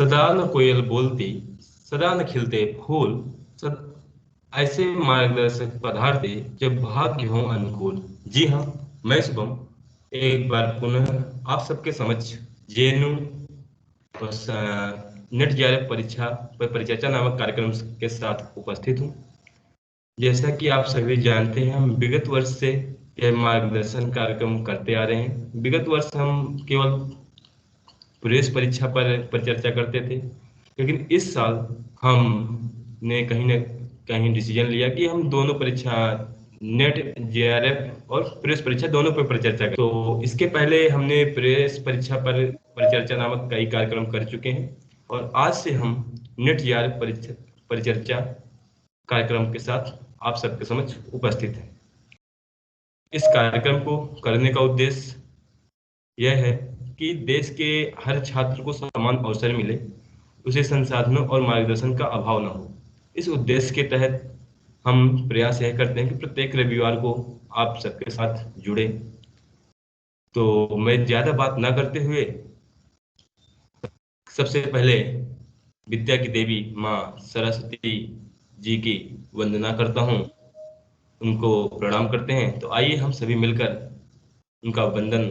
सदा न कोयल बोलती, सदा न खिलते फूल, सद ऐसे मार्गदर्शक पदार्थ जब भाग्य हो अनुकूल। जी हाँ, मैं शुभम एक बार पुनः आप सबके समक्ष जेएनयू नेट जेआरएफ परीक्षा पर परिचर्चा नामक कार्यक्रम के साथ उपस्थित हूँ। जैसा कि आप सभी जानते हैं, हम विगत वर्ष से यह मार्गदर्शन कार्यक्रम करते आ रहे हैं। विगत वर्ष हम केवल प्रवेश परीक्षा पर परिचर्चा करते थे, लेकिन इस साल हमने कहीं न कहीं डिसीजन लिया कि हम दोनों परीक्षा नेट जेआरएफ और प्रवेश परीक्षा दोनों पर परिचर्चा करें। तो इसके पहले हमने प्रवेश परीक्षा पर परिचर्चा नामक कई कार्यक्रम कर चुके हैं और आज से हम नेट जेआरएफ परिचर्चा कार्यक्रम के साथ आप सबके समक्ष उपस्थित हैं। इस कार्यक्रम को करने का उद्देश्य यह है कि देश के हर छात्र को समान अवसर मिले, उसे संसाधनों और मार्गदर्शन का अभाव न हो। इस उद्देश्य के तहत हम प्रयास यह करते हैं कि प्रत्येक रविवार को आप सबके साथ जुड़े। तो मैं ज़्यादा बात ना करते हुए सबसे पहले विद्या की देवी माँ सरस्वती जी की वंदना करता हूँ, उनको प्रणाम करते हैं। तो आइए हम सभी मिलकर उनका वंदन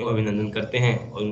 एवं अभिनंदन करते हैं और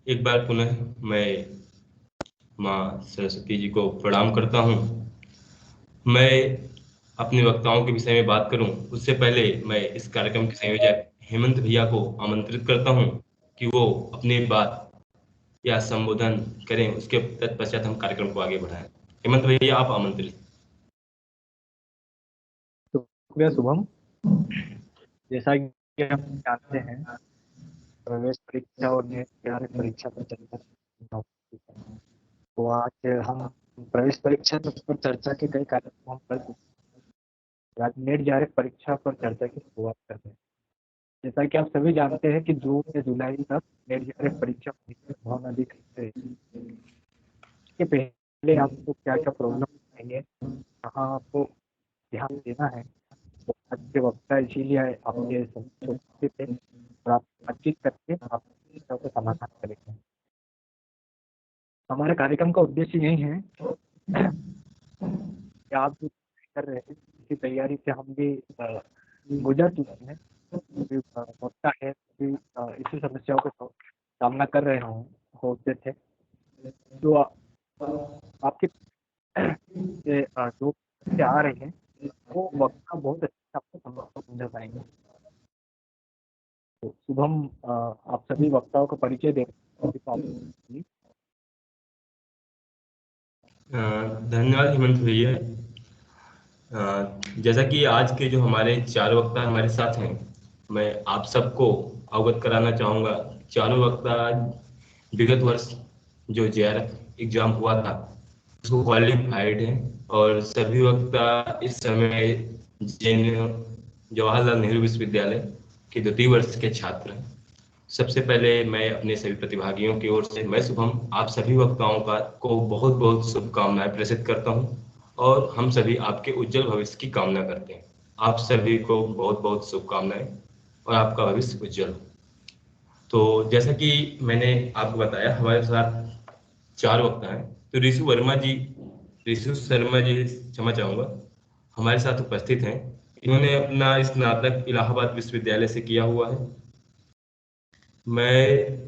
एक बार पुनः मैं माँ सरस्वती जी को प्रणाम करता हूँ। मैं अपने वक्ताओं के विषय में बात करूं उससे पहले मैं इस कार्यक्रम के संयोजक हेमंत भैया को आमंत्रित करता हूं कि वो अपनी बात या संबोधन करें, उसके तत्पश्चात हम कार्यक्रम को आगे बढ़ाएं। हेमंत भैया, आप आमंत्रित। शुक्रिया शुभम। जैसा कि हम जानते हैं, प्रवेश परीक्षा और नेट जेआरएफ परीक्षा पर चर्चा, तो आज हम प्रवेश परीक्षा पर चर्चा के कई कार्यक्रम हम कर चुके हैं। आज नेट जेआरएफ परीक्षा पर चर्चा की शुरुआत करते हैं। जैसा कि आप सभी जानते हैं कि जून से जुलाई तक नेट जेआरएफ परीक्षा होने की संभावना दिख रही है। इसके पहले आपको क्या क्या प्रॉब्लम आएंगे, कहाँ आपको ध्यान देना है, तो आज के वक्ता इसीलिए आपके समक्ष उपस्थित थे और आप बातचीत करके आपकी समस्या को समाधान करेंगे। हमारे कार्यक्रम का उद्देश्य यही है कि आप जो कर रहे हैं इसकी तैयारी से हम भी गुजर चुके हैं, वक्ता है भी इसी समस्याओं का सामना कर रहे होते थे। जो आपके जो आ रहे हैं वो वक्ता बहुत अच्छा आपको समझा पाएंगे। तो शुभम, आप सभी वक्ताओं का परिचय दें। धन्यवाद हेमंत भैया। जैसा कि आज के जो हमारे चार वक्ता हमारे साथ हैं, मैं आप सबको अवगत कराना चाहूँगा। चारों वक्ता विगत वर्ष जो जेआरएफ एग्जाम हुआ था उसको क्वालिफाइड हैं और सभी वक्ता इस समय जवाहरलाल नेहरू विश्वविद्यालय के द्वितीय वर्ष के छात्र हैं। सबसे पहले मैं अपने सभी प्रतिभागियों की ओर से मैं शुभम आप सभी वक्ताओं को बहुत बहुत शुभकामनाएं प्रेषित करता हूं और हम सभी आपके उज्जवल भविष्य की कामना करते हैं। आप सभी को बहुत बहुत शुभकामनाएं और आपका भविष्य उज्जवल हो। तो जैसा कि मैंने आपको बताया, हमारे साथ 4 वक्ता हैं। तो ऋषु शर्मा जी, क्षमा चाहूंगा, हमारे साथ उपस्थित हैं। इन्होंने अपना स्नातक इलाहाबाद विश्वविद्यालय से किया हुआ है। मैं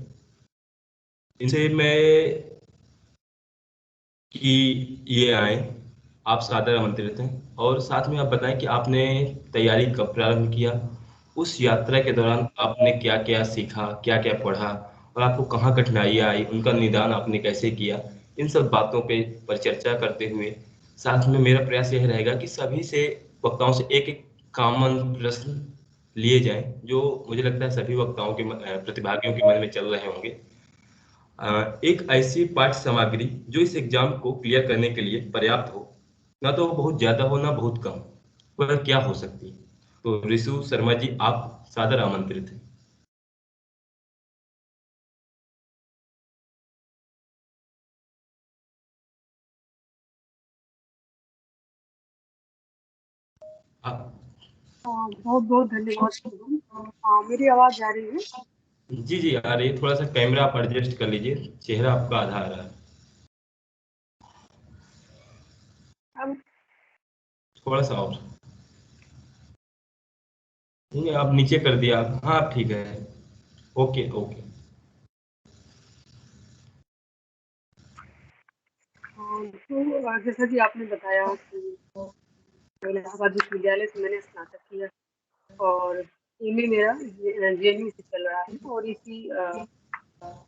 मैं कि ये आए, आप सादर आमंत्रित हैं। और साथ में आप बताएं कि आपने तैयारी कब प्रारंभ किया, उस यात्रा के दौरान आपने क्या क्या सीखा, क्या क्या पढ़ा, और आपको कहाँ कठिनाइयाँ आई, उनका निदान आपने कैसे किया। इन सब बातों पे पर चर्चा करते हुए साथ में मेरा प्रयास यह रहेगा कि सभी से वक्ताओं से एक एक कॉमन प्रश्न लिए जाएं, जो मुझे लगता है सभी वक्ताओं के प्रतिभागियों के मन में चल रहे होंगे। एक ऐसी पाठ्य सामग्री जो इस एग्जाम को क्लियर करने के लिए पर्याप्त हो, ना तो बहुत ज्यादा हो ना बहुत कम, वह क्या हो सकती है। तो ऋषु शर्मा जी, आप सादर आमंत्रित हैं। आप, बहुत बहुत धन्यवाद शुभम। मेरी आवाज जा रही है? जी जी आ रही है। थोड़ा सा कैमरा आप एडजस्ट कर लीजिए, चेहरा आपका आधा आ रहा है। अब थोड़ा सा और, ठीक है, आप नीचे कर दिया आप। हाँ, आप ठीक है। Okay okay. जैसा कि आपने बताया कि इलाहाबाद विश्वविद्यालय से मैंने स्नातक किया और एमए मेरा जेएनयू से चल रहा है, और इसी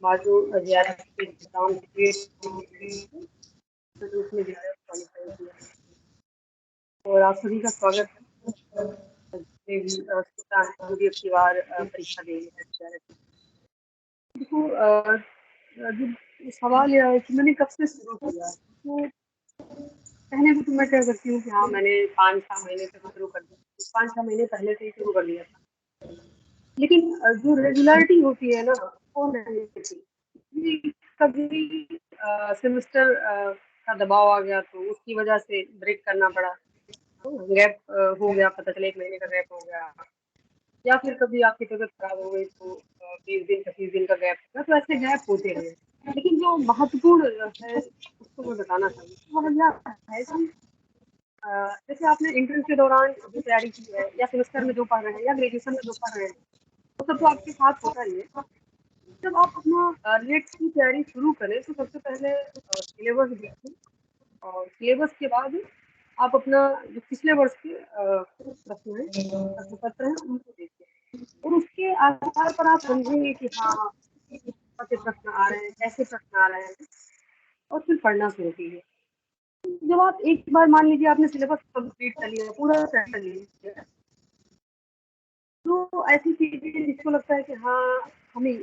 बाजू जेआरएफ के एग्जाम तो उसमें जेआरएफ क्वालिफाई किया। और आप सभी का स्वागत है, जितने भी श्रोता हैं जो भी अब की बार परीक्षा देंगे जेआरएफ। देखो, जो सवाल यह है कि मैंने कब से शुरू किया, तो कहने को तो मैं कह सकती हूँ कि हाँ, मैंने 5-6 महीने से शुरू कर दिया, 5-6 महीने पहले से ही शुरू कर दिया था। लेकिन जो रेगुलरिटी होती है ना, वो नहीं होती। ये कभी सेमेस्टर का दबाव आ गया तो उसकी वजह से ब्रेक करना पड़ा, तो गैप हो गया, पता चला 1 महीने का गैप हो गया। या फिर कभी आपकी तबीयत खराब हो गई तो 20 दिन 25 दिन का गैप हो गया, तो ऐसे गैप होते रहे। लेकिन जो महत्वपूर्ण है उसको मैं बताना चाहूँगी, वह यह है कि जैसे आपने इंटर के दौरान जो तैयारी की है, या सेमेस्टर में जो पढ़ रहे हैं, या ग्रेजुएशन में जो पढ़ रहे हैं, वो सब तो आपके साथ होता ही है। जब आप अपना नेट की तैयारी शुरू करें तो सबसे पहले सिलेबस देखिए, और सिलेबस के बाद आप अपना जो पिछले वर्ष के प्रश्न हैं, प्रश्न पत्र हैं, उनको देखिए। और उसके आधार पर आप समझेंगे कि हाँ, कैसे प्रश्न आ रहे हैं, कैसे प्रश्न आ रहे हैं, और फिर पढ़ना शुरू कीजिए। जब आप एक बार मान लीजिए आपने सिलेबस कंप्लीट कर लिया, पूरा कर लिया, तो ऐसी चीजें जिसको लगता है कि हाँ, हमें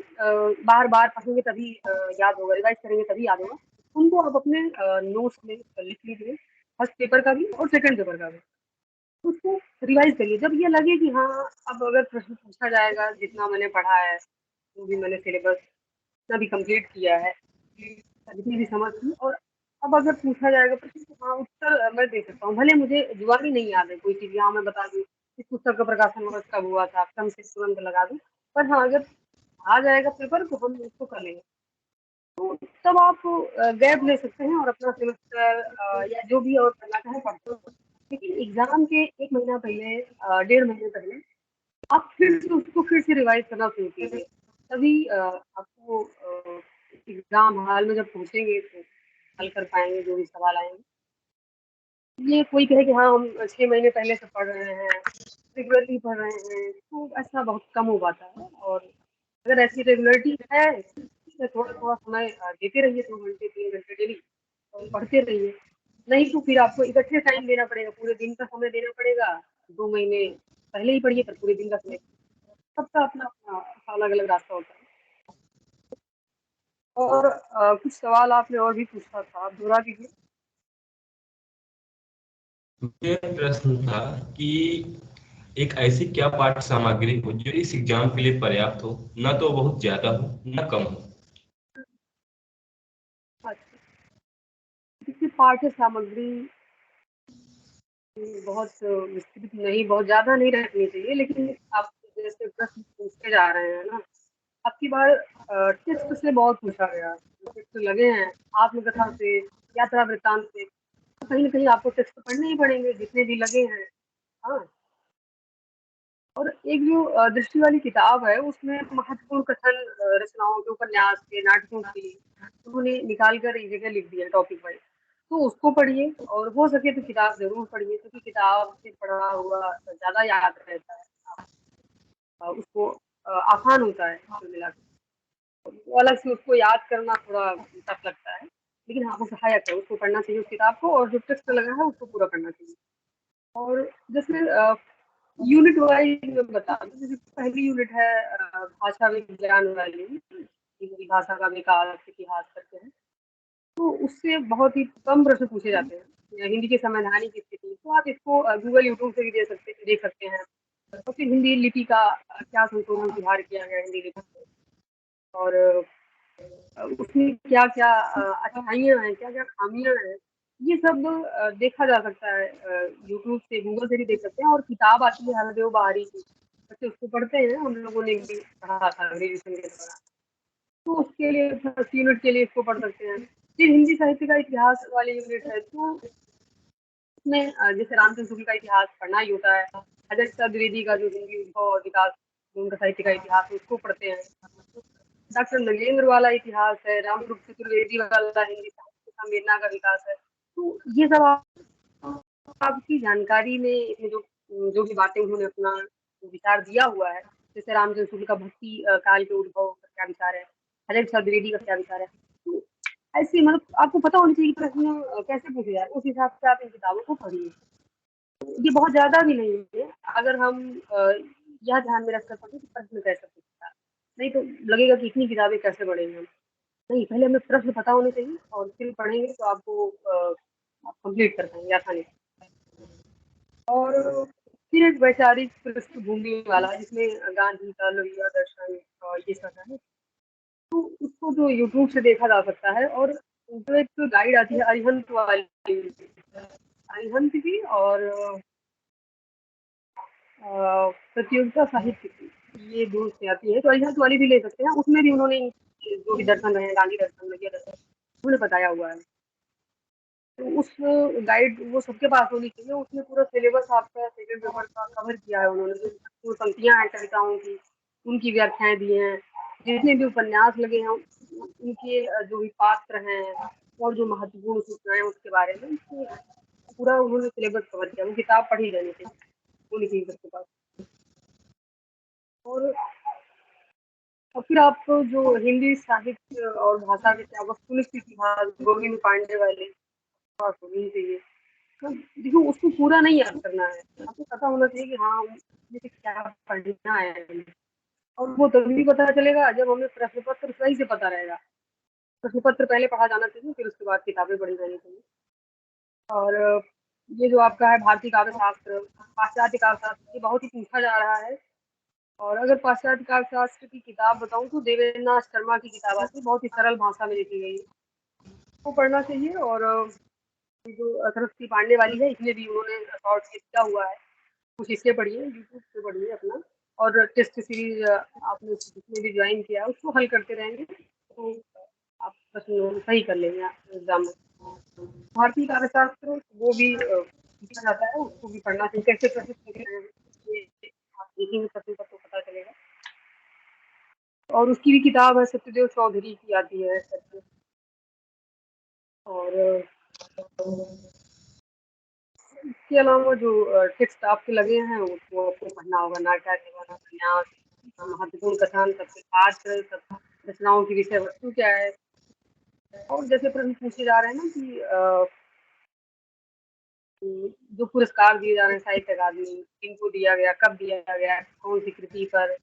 बार बार पढ़ेंगे तभी याद होगा, रिवाइज करेंगे तभी याद होगा, उनको आप अपने नोट्स में लिख लीजिए, फर्स्ट पेपर का भी और सेकंड पेपर का भी। उसको रिवाइज करिए। जब ये लगे कि हाँ, अब अगर प्रश्न पूछा जाएगा, जितना मैंने पढ़ा है, जो भी मैंने सिलेबस जितना भी कंप्लीट किया है, जितनी भी समझ थी, और अब अगर पूछा जाएगा प्रश्न तो हाँ, उत्तर मैं दे सकता हूँ। भले मुझे जुबानी नहीं याद है कोई चीज़, यहाँ मैं बता दूँ इस पुस्तक का प्रकाशन वर्ष कब हुआ था, कम से तुरंत लगा दूँ, पर हाँ, अगर आ जाएगा पेपर तो हम उसको कर लेंगे। तो तब आप गैप ले सकते हैं और अपना सेमेस्टर या जो भी और करना चाहें पढ़ सकते हैं। लेकिन एग्जाम के 1 महीना पहले, 1.5 महीने पहले आप फिर से उसको फिर से रिवाइज करना शुरू कीजिए। तभी आपको एग्जाम हॉल में जब पहुंचेंगे तो हल कर पाएंगे जो भी सवाल आएंगे। ये कोई कहे कि हाँ, हम 6 महीने पहले से पढ़ रहे हैं, रेगुलरली पढ़ रहे हैं, तो ऐसा बहुत कम हो पाता है। और अगर ऐसी रेगुलरिटी है, इसमें थोड़ा थोड़ा समय देते रहिए, 2 घंटे 3 घंटे डेली पढ़ते रहिए। नहीं तो फिर आपको इकट्ठे टाइम देना पड़ेगा, पूरे दिन का समय देना पड़ेगा। 2 महीने पहले ही पढ़िए, पर पूरे दिन का समय, सबका अपना अपना अलग अलग रास्ता होता है। और कुछ सवाल आपने और भी पूछा था, आप दोहरा दीजिए। मेरा प्रश्न था कि एक ऐसी क्या पाठ्य सामग्री हो जो इस एग्जाम के लिए पर्याप्त हो, ना तो बहुत ज्यादा हो ना कम हो। अच्छा, देखिए, पाठ्य सामग्री बहुत विस्तृत नहीं, बहुत ज़्यादा नहीं रखनी चाहिए, लेकिन आप जैसे प्रश्न पूछते जा रहे हैं ना, आपकी बार टेस्ट से बहुत पूछा गया, टेस्ट लगे हैं आत्मकथा से, यात्रा वृत्तांत से, तो कहीं न कहीं आपको टेस्ट पढ़ने ही पड़ेंगे, जितने भी लगे हैं। हाँ, और एक जो दृष्टि वाली किताब है, उसमें महत्वपूर्ण कथन रचनाओं के, उपन्यास के, नाटकों की उन्होंने निकाल कर एक जगह लिख दिया टॉपिक वाइज़। तो उसको पढ़िए और हो सके तो किताब ज़रूर पढ़िए, क्योंकि किताब से पढ़ा हुआ ज़्यादा याद रहता है। उसको आसान होता है कुल मिला के। तो अलग से उसको याद करना थोड़ा टफ लगता है, लेकिन हाँ, वो सहायक है, उसको पढ़ना चाहिए उस किताब को, और जो टेक्स्ट लगा है उसको पूरा करना चाहिए। और जैसे यूनिट वाइज मैं बता दूँ, जैसे पहली यूनिट है भाषा विज्ञान वाली, हिंदी भाषा का विकास, इतिहास करके है। तो उससे बहुत ही कम प्रश्न पूछे जाते हैं हिंदी के संवैधानिक स्थिति। तो आप इसको गूगल, यूट्यूब से भी देख सकते हैं। और फिर हिंदी लिपि का क्या संशोधन सुधार किया गया हिंदी लिपि में, और उसमें क्या-क्या अच्छाइयाँ हैं, क्या-क्या खामियाँ हैं, ये सब देखा जा सकता है यूट्यूब से, गूगल से भी देख सकते हैं। और किताब आती है हरदेव बहारी की, बच्चे उसको पढ़ते हैं, हम लोगों ने भी पढ़ा था ग्रेजुएशन के दौरान। तो उसके लिए फर्स्ट यूनिट के लिए इसको पढ़ सकते हैं। फिर हिंदी साहित्य का इतिहास वाली यूनिट है, तो उसमें जैसे रामचंद्र शुक्ल का इतिहास पढ़ना ही होता है। अजय प्रसाद द्विवेदी का जो हिंदी उद्भव और विकास, उनका साहित्य का इतिहास, उसको पढ़ते हैं। डॉक्टर नगेंद्र वाला इतिहास है, रामरूप चतुर्वेदी वाला हिंदी साहित्य संवेदना का विकास है। तो ये सब आपकी जानकारी में इसमें जो जो भी बातें उन्होंने अपना विचार दिया हुआ है, जैसे रामचंद्र शुक्ल का भक्ति काल के उद्भव का क्या विचार है, हरे प्रसाद द्विवेदी का क्या विचार है। तो ऐसी मतलब आपको पता होना चाहिए कि प्रश्न कैसे पूछे जाए, उस हिसाब से आप इन किताबों को पढ़िए। ये बहुत ज़्यादा भी नहीं है, अगर हम यह ध्यान में रखकर पढ़ें कि प्रश्न कैसे पूछता है, नहीं तो लगेगा कि इतनी किताबें कैसे पढ़ेंगे हम। नहीं, पहले हमें प्रश्न पता होने चाहिए और फिर पढ़ेंगे तो आपको आप कंप्लीट कर पाएँगे आसानी से। और फिर एक वैचारिक पृष्ठभूमि वाला, जिसमें गांधी का लोहिया दर्शन और ये सब है, तो उसको जो यूट्यूब से देखा जा सकता है। और जो एक गाइड आती है अरिहंत वाली, अरिहंत की, और प्रतियोगिता साहित्य की, ये दूर से आती है, तो अरिहंत वाली भी ले सकते हैं। उसमें भी उन्होंने जो भी दर्शन रहे, गांधी दर्शन, लोहिया दर्शन, उन्होंने बताया हुआ है। तो उस गाइड वो सबके पास होनी चाहिए, उसमें पूरा सिलेबस आपका सेकंड पेपर का कवर किया है उन्होंने, जो पंक्तियाँ हैं कविताओं की, उनकी व्याख्याएँ दी हैं, जितने भी उपन्यास लगे हैं, उनके जो भी पात्र हैं और जो महत्वपूर्ण सूचनाएँ उसके बारे में, उसको पूरा उन्होंने सिलेबस कवर किया। वो किताब पढ़ी जानी चाहिए, होनी चाहिए सबके पास। और फिर आप जो हिंदी साहित्य और भाषा के क्या वस्तुनिष्ठ इतिहास, गोविंद पांडे वाले, पास होनी चाहिए। तो देखो, उसको पूरा नहीं याद करना है, आपको पता होना चाहिए कि हाँ, मुझे क्या पढ़ना है। और वो तभी पता चलेगा जब हमें प्रश्न पत्र सही से पता रहेगा। प्रश्न पत्र पहले पढ़ा जाना चाहिए, फिर उसके बाद किताबें पढ़ी जानी चाहिए। और ये जो आपका है भारतीय काव्य शास्त्र, पाश्चात्य काव्य शास्त्र, ये बहुत ही पूछा जा रहा है। और अगर पाश्चात्य काव्य शास्त्र की किताब बताऊँ तो देवेंद्रनाथ शर्मा की किताब आती है, बहुत ही सरल भाषा में लिखी गई है, वो पढ़ना चाहिए। और जो सरस्वती पांडे वाली है, इसमें भी उन्होंने शॉर्ट किया हुआ है, कुछ इससे पढ़िए, यूट्यूब से पढ़िए अपना। और टेस्ट सीरीज आपने जिसमें भी ज्वाइन किया है उसको हल करते रहेंगे, तो आप प्रश्न सही कर लेंगे एग्जाम में। भारतीय काव्य शास्त्र वो भी पूछा जाता है, उसको भी पढ़ना चाहिए, कैसे प्रश्न पूछ रहे हैं ये आप देखेंगे प्रश्न का तो पता चलेगा। और उसकी भी किताब है, सत्यदेव चौधरी की आती है सत्य। और इसके अलावा जो टेक्स्ट आपके लगे हैं उसको आपको पढ़ना होगा, नाटक, जीवन, उपन्यास, महत्वपूर्ण कथन, सबके पात्र, सब रचनाओं की विषय वस्तु क्या है। और जैसे प्रश्न पूछे जा रहे हैं ना कि जो पुरस्कार दिए जा रहे हैं साहित्य अकादमी, किनको दिया गया, कब दिया गया, कौन सी कृति पर,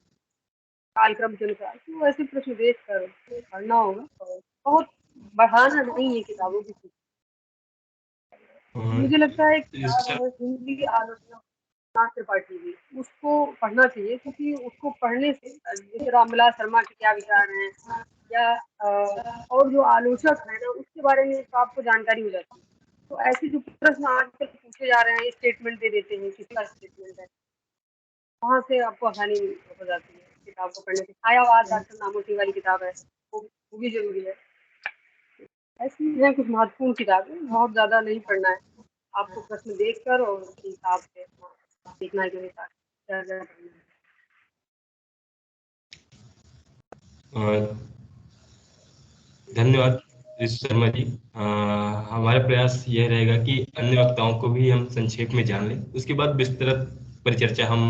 कालक्रम के अनुसार, तो ऐसे प्रश्न देख कर पढ़ना होगा। और बहुत बढ़ाना नहीं है किताबों की संख्या। और मुझे लगता है एक इस किताब है हिंदी आलोचना राज त्रिपाठी की, उसको पढ़ना चाहिए, क्योंकि उसको पढ़ने से जैसे रामविलास शर्मा के क्या विचार हैं, या और जो आलोचक है ना उसके बारे में तो आपको जानकारी हो जाती है। तो ऐसे जो प्रश्न आजकल पूछे जा रहे हैं, स्टेटमेंट दे देते हैं, किसका स्टेटमेंट है, वहाँ से आपको आसानी हो जाती है किताब को पढ़ने से। छायावाद डॉक्टर नामोटी वाली किताब है, वो भी जरूरी है। ऐसी है कुछ महत्वपूर्ण किताबें, बहुत ज़्यादा नहीं पढ़ना है, आपको प्रश्न देखकर और उसके हिसाब से देखना है कि क्या क्या पढ़ना है। धन्यवाद ऋषि शर्मा जी। हमारा प्रयास यह रहेगा कि अन्य वक्ताओं को भी हम संक्षेप में जान लें, उसके बाद विस्तृत परिचर्चा हम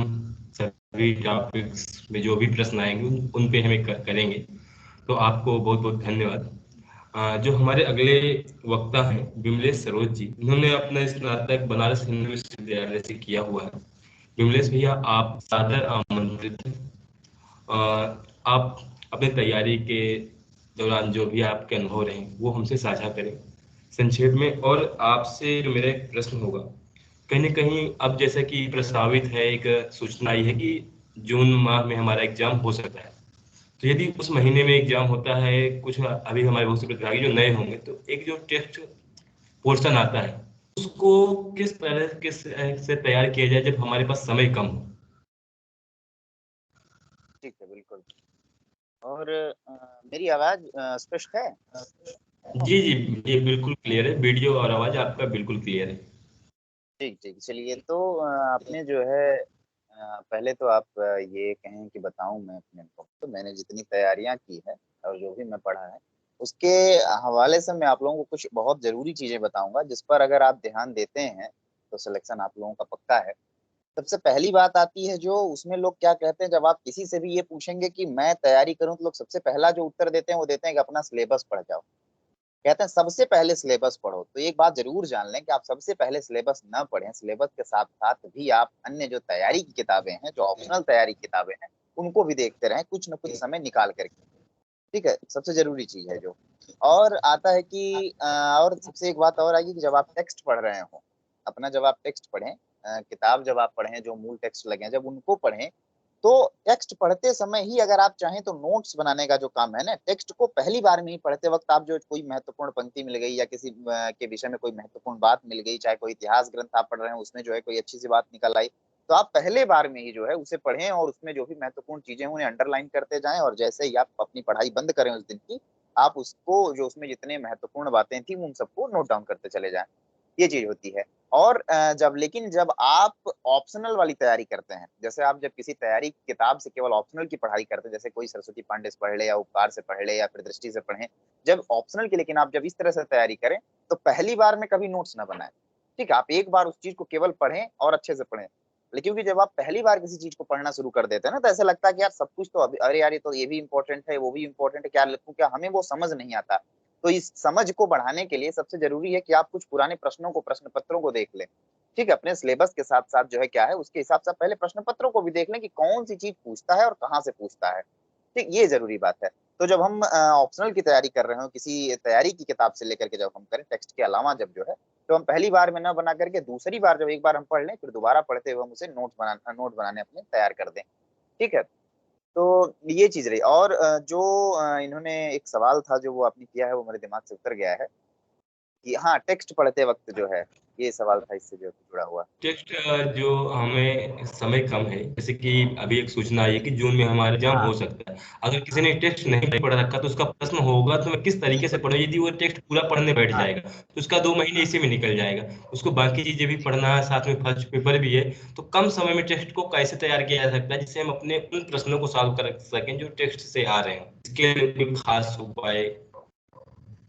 सभी टॉपिक्स में जो भी प्रश्न आएंगे उन पे हमें करेंगे। तो आपको बहुत बहुत धन्यवाद। जो हमारे अगले वक्ता हैं विमलेश सरोज जी, उन्होंने अपना स्नातक बनारस हिंदू विश्वविद्यालय से किया हुआ है। विमलेश भैया, आप सादर आमंत्रित हैं। आप अपने तैयारी के दौरान जो भी आपके अनुभव रहे वो हमसे साझा करें संक्षेप में। और आपसे जो मेरा एक प्रश्न होगा, कहीं ना कहीं अब जैसा कि प्रस्तावित है, एक सूचना आई है कि जून माह में हमारा एग्जाम हो सकता है। तो यदि उस महीने में एग्जाम होता है, कुछ अभी हमारे बहुत से प्रतिभागी जो नए होंगे, तो एक जो टेस्ट पोर्शन आता है उसको किस तरह से तैयार किया जाए जब हमारे पास समय कम हो। ठीक है, बिल्कुल। और मेरी आवाज स्पष्ट है? जी जी, ये बिल्कुल क्लियर है, वीडियो और आवाज आपका बिल्कुल क्लियर है। ठीक ठीक, चलिए। तो आपने जो है पहले तो आप ये कहें कि बताऊं मैं अपने अनुभव। तो मैंने जितनी तैयारियां की है और जो भी मैं पढ़ा है उसके हवाले से मैं आप लोगों को कुछ बहुत जरूरी चीजें बताऊंगा, जिस पर अगर आप ध्यान देते हैं तो सिलेक्शन आप लोगों का पक्का है। सबसे पहली बात आती है, जो उसमें लोग क्या कहते हैं, जब आप किसी से भी ये पूछेंगे कि मैं तैयारी करूं, तो लोग सबसे पहला जो उत्तर देते हैं वो देते हैं कि अपना सिलेबस पढ़ जाओ। कहते हैं सबसे पहले सिलेबस पढ़ो। तो एक बात जरूर जान लें कि आप सबसे पहले सिलेबस न पढ़ें, सिलेबस के साथ साथ भी आप अन्य जो तैयारी की किताबें हैं, जो ऑप्शनल तैयारी की किताबें हैं, उनको भी देखते रहें कुछ न कुछ समय निकाल करके। ठीक है, सबसे जरूरी चीज है जो। और आता है कि और सबसे एक बात और आएगी कि जब आप टेक्स्ट पढ़ रहे हो अपना, जब आप टेक्स्ट पढ़ें, किताब जब आप पढ़ें, जो मूल टेक्स्ट लगे हैं जब उनको पढ़ें, तो टेक्स्ट पढ़ते समय ही अगर आप चाहें तो नोट्स बनाने का जो काम है ना, टेक्स्ट को पहली बार में ही पढ़ते वक्त आप जो कोई महत्वपूर्ण पंक्ति मिल गई या किसी के विषय में कोई महत्वपूर्ण बात मिल गई, चाहे कोई इतिहास ग्रंथ आप पढ़ रहे हैं उसमें जो है कोई अच्छी सी बात निकल आई, तो आप पहले बार में ही जो है उसे पढ़ें और उसमें जो भी महत्वपूर्ण चीजें उन्हें अंडरलाइन करते जाएं। और जैसे ही आप अपनी पढ़ाई बंद करें उस दिन की, आप उसको जो उसमें जितने महत्वपूर्ण बातें थी उन सबको नोट डाउन करते चले जाएं। ये चीज होती है। और जब आप ऑप्शनल वाली तैयारी करते हैं, जैसे आप जब किसी तैयारी किताब से केवल ऑप्शनल की पढ़ाई करते हैं, जैसे कोई सरस्वती पांडे से पढ़ ले या उपकार से पढ़ ले या फिर दृष्टि से पढ़ें, जब ऑप्शनल की, लेकिन आप जब इस तरह से तैयारी करें तो पहली बार में कभी नोट्स ना बनाएं। ठीक है, आप एक बार उस चीज को केवल पढ़ें और अच्छे से पढ़ें। लेकिन क्योंकि जब आप पहली बार किसी चीज को पढ़ना शुरू कर देते हैं ना, तो ऐसा लगता है कि यार सब कुछ तो अभी, अरे यार ये तो ये भी इंपॉर्टेंट है वो भी इंपॉर्टेंट है, क्या लिखूं क्या, हमें वो समझ नहीं आता। तो इस समझ को बढ़ाने के लिए सबसे जरूरी है कि आप कुछ पुराने प्रश्नों को, प्रश्न पत्रों को देख लें। ठीक है, अपने सिलेबस के साथ साथ जो है क्या है उसके हिसाब से पहले प्रश्न पत्रों को भी देख लें कि कौन सी चीज पूछता है और कहाँ से पूछता है। ठीक, ये जरूरी बात है। तो जब हम ऑप्शनल की तैयारी कर रहे हो, किसी तैयारी की किताब से लेकर के जब हम करें टेक्स्ट के अलावा, जब जो है तो हम पहली बार में न बना करके दूसरी बार जब एक बार हम पढ़ लें, फिर दोबारा पढ़ते हुए हम उसे नोट बनाने अपने तैयार कर दें। ठीक है, तो ये चीज रही। और जो इन्होंने एक सवाल था जो वो आपने किया है, वो मेरे दिमाग से उतर गया है कि हाँ, टेक्स्ट पढ़ते वक्त जो है, ये सवाल था इससे जो जुड़ा हुआ। टेस्ट जो हमें समय कम है, जैसे कि अभी एक सूचना आई है कि जून में हमारा एग्जाम हाँ, हो सकता है। अगर किसी ने टेस्ट नहीं पढ़ रखा तो उसका प्रश्न होगा तो मैं किस तरीके से पढ़ूं। यदि वो टेक्स्ट पूरा पढ़ने बैठ हाँ, जाएगा तो उसका 2 महीने इसी में निकल जाएगा, उसको बाकी चीजें भी पढ़ना है, साथ में फर्स्ट पेपर भी है। तो कम समय में टेस्ट को कैसे तैयार किया जा सकता है जिससे हम अपने उन प्रश्नों को सॉल्व कर सकें जो टेक्स्ट से आ रहे हैं, इसके लिए कोई खास उपाय?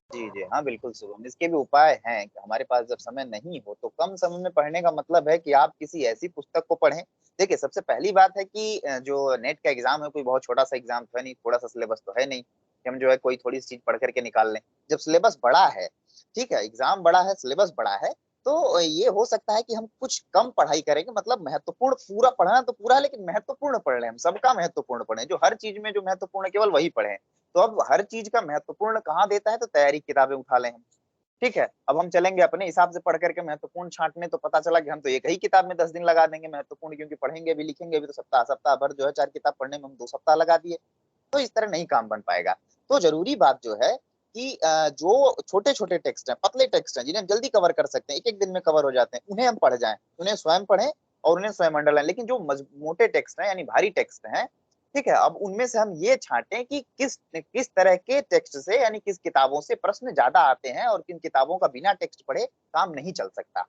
जी जी, हाँ बिल्कुल शुभम, इसके भी उपाय हैं कि हमारे पास जब समय नहीं हो तो कम समय में पढ़ने का मतलब है कि आप किसी ऐसी पुस्तक को पढ़ें। देखिए, सबसे पहली बात है कि जो नेट का एग्जाम है कोई बहुत छोटा सा एग्जाम तो है नहीं, थोड़ा सा सिलेबस तो है नहीं कि हम जो है कोई थोड़ी सी चीज पढ़ करके निकाल लें। जब सिलेबस बड़ा है, ठीक है, एग्जाम बड़ा है, सिलेबस बड़ा है, तो ये हो सकता है कि हम कुछ कम पढ़ाई करेंगे। मतलब महत्वपूर्ण पूरा पढ़ना तो पूरा है, लेकिन महत्वपूर्ण पढ़ लें, हम सबका महत्वपूर्ण पढ़ें, जो हर चीज में जो महत्वपूर्ण है केवल वही पढ़ें। तो अब हर चीज का महत्वपूर्ण कहाँ देता है, तो तैयारी की किताबें उठा लें हम। ठीक है, अब हम चलेंगे अपने हिसाब से पढ़ करके महत्वपूर्ण छांटने, तो पता चला कि हम तो एक ही किताब में 10 दिन लगा देंगे महत्वपूर्ण, क्योंकि पढ़ेंगे भी लिखेंगे भी तो सप्ताह सप्ताह भर जो है 4 किताब पढ़ने में हम 2 सप्ताह लगा दिए। तो इस तरह नहीं काम बन पाएगा। तो जरूरी बात जो है कि जो छोटे छोटे टेक्स्ट हैं, पतले टेक्स्ट हैं, जिन्हें हम जल्दी कवर कर सकते हैं, एक एक दिन में कवर हो जाते हैं, उन्हें हम पढ़ जाएं, उन्हें स्वयं पढ़ें और उन्हें स्वयं अंडरलाइन। लेकिन जो मोटे टेक्स्ट हैं यानी भारी टेक्स्ट हैं, ठीक है, अब उनमें से हम ये छांटें कि किस किस तरह के टेक्स्ट से यानी किस किताबों से प्रश्न ज्यादा आते हैं और किन किताबों का बिना टेक्स्ट पढ़े काम नहीं चल सकता।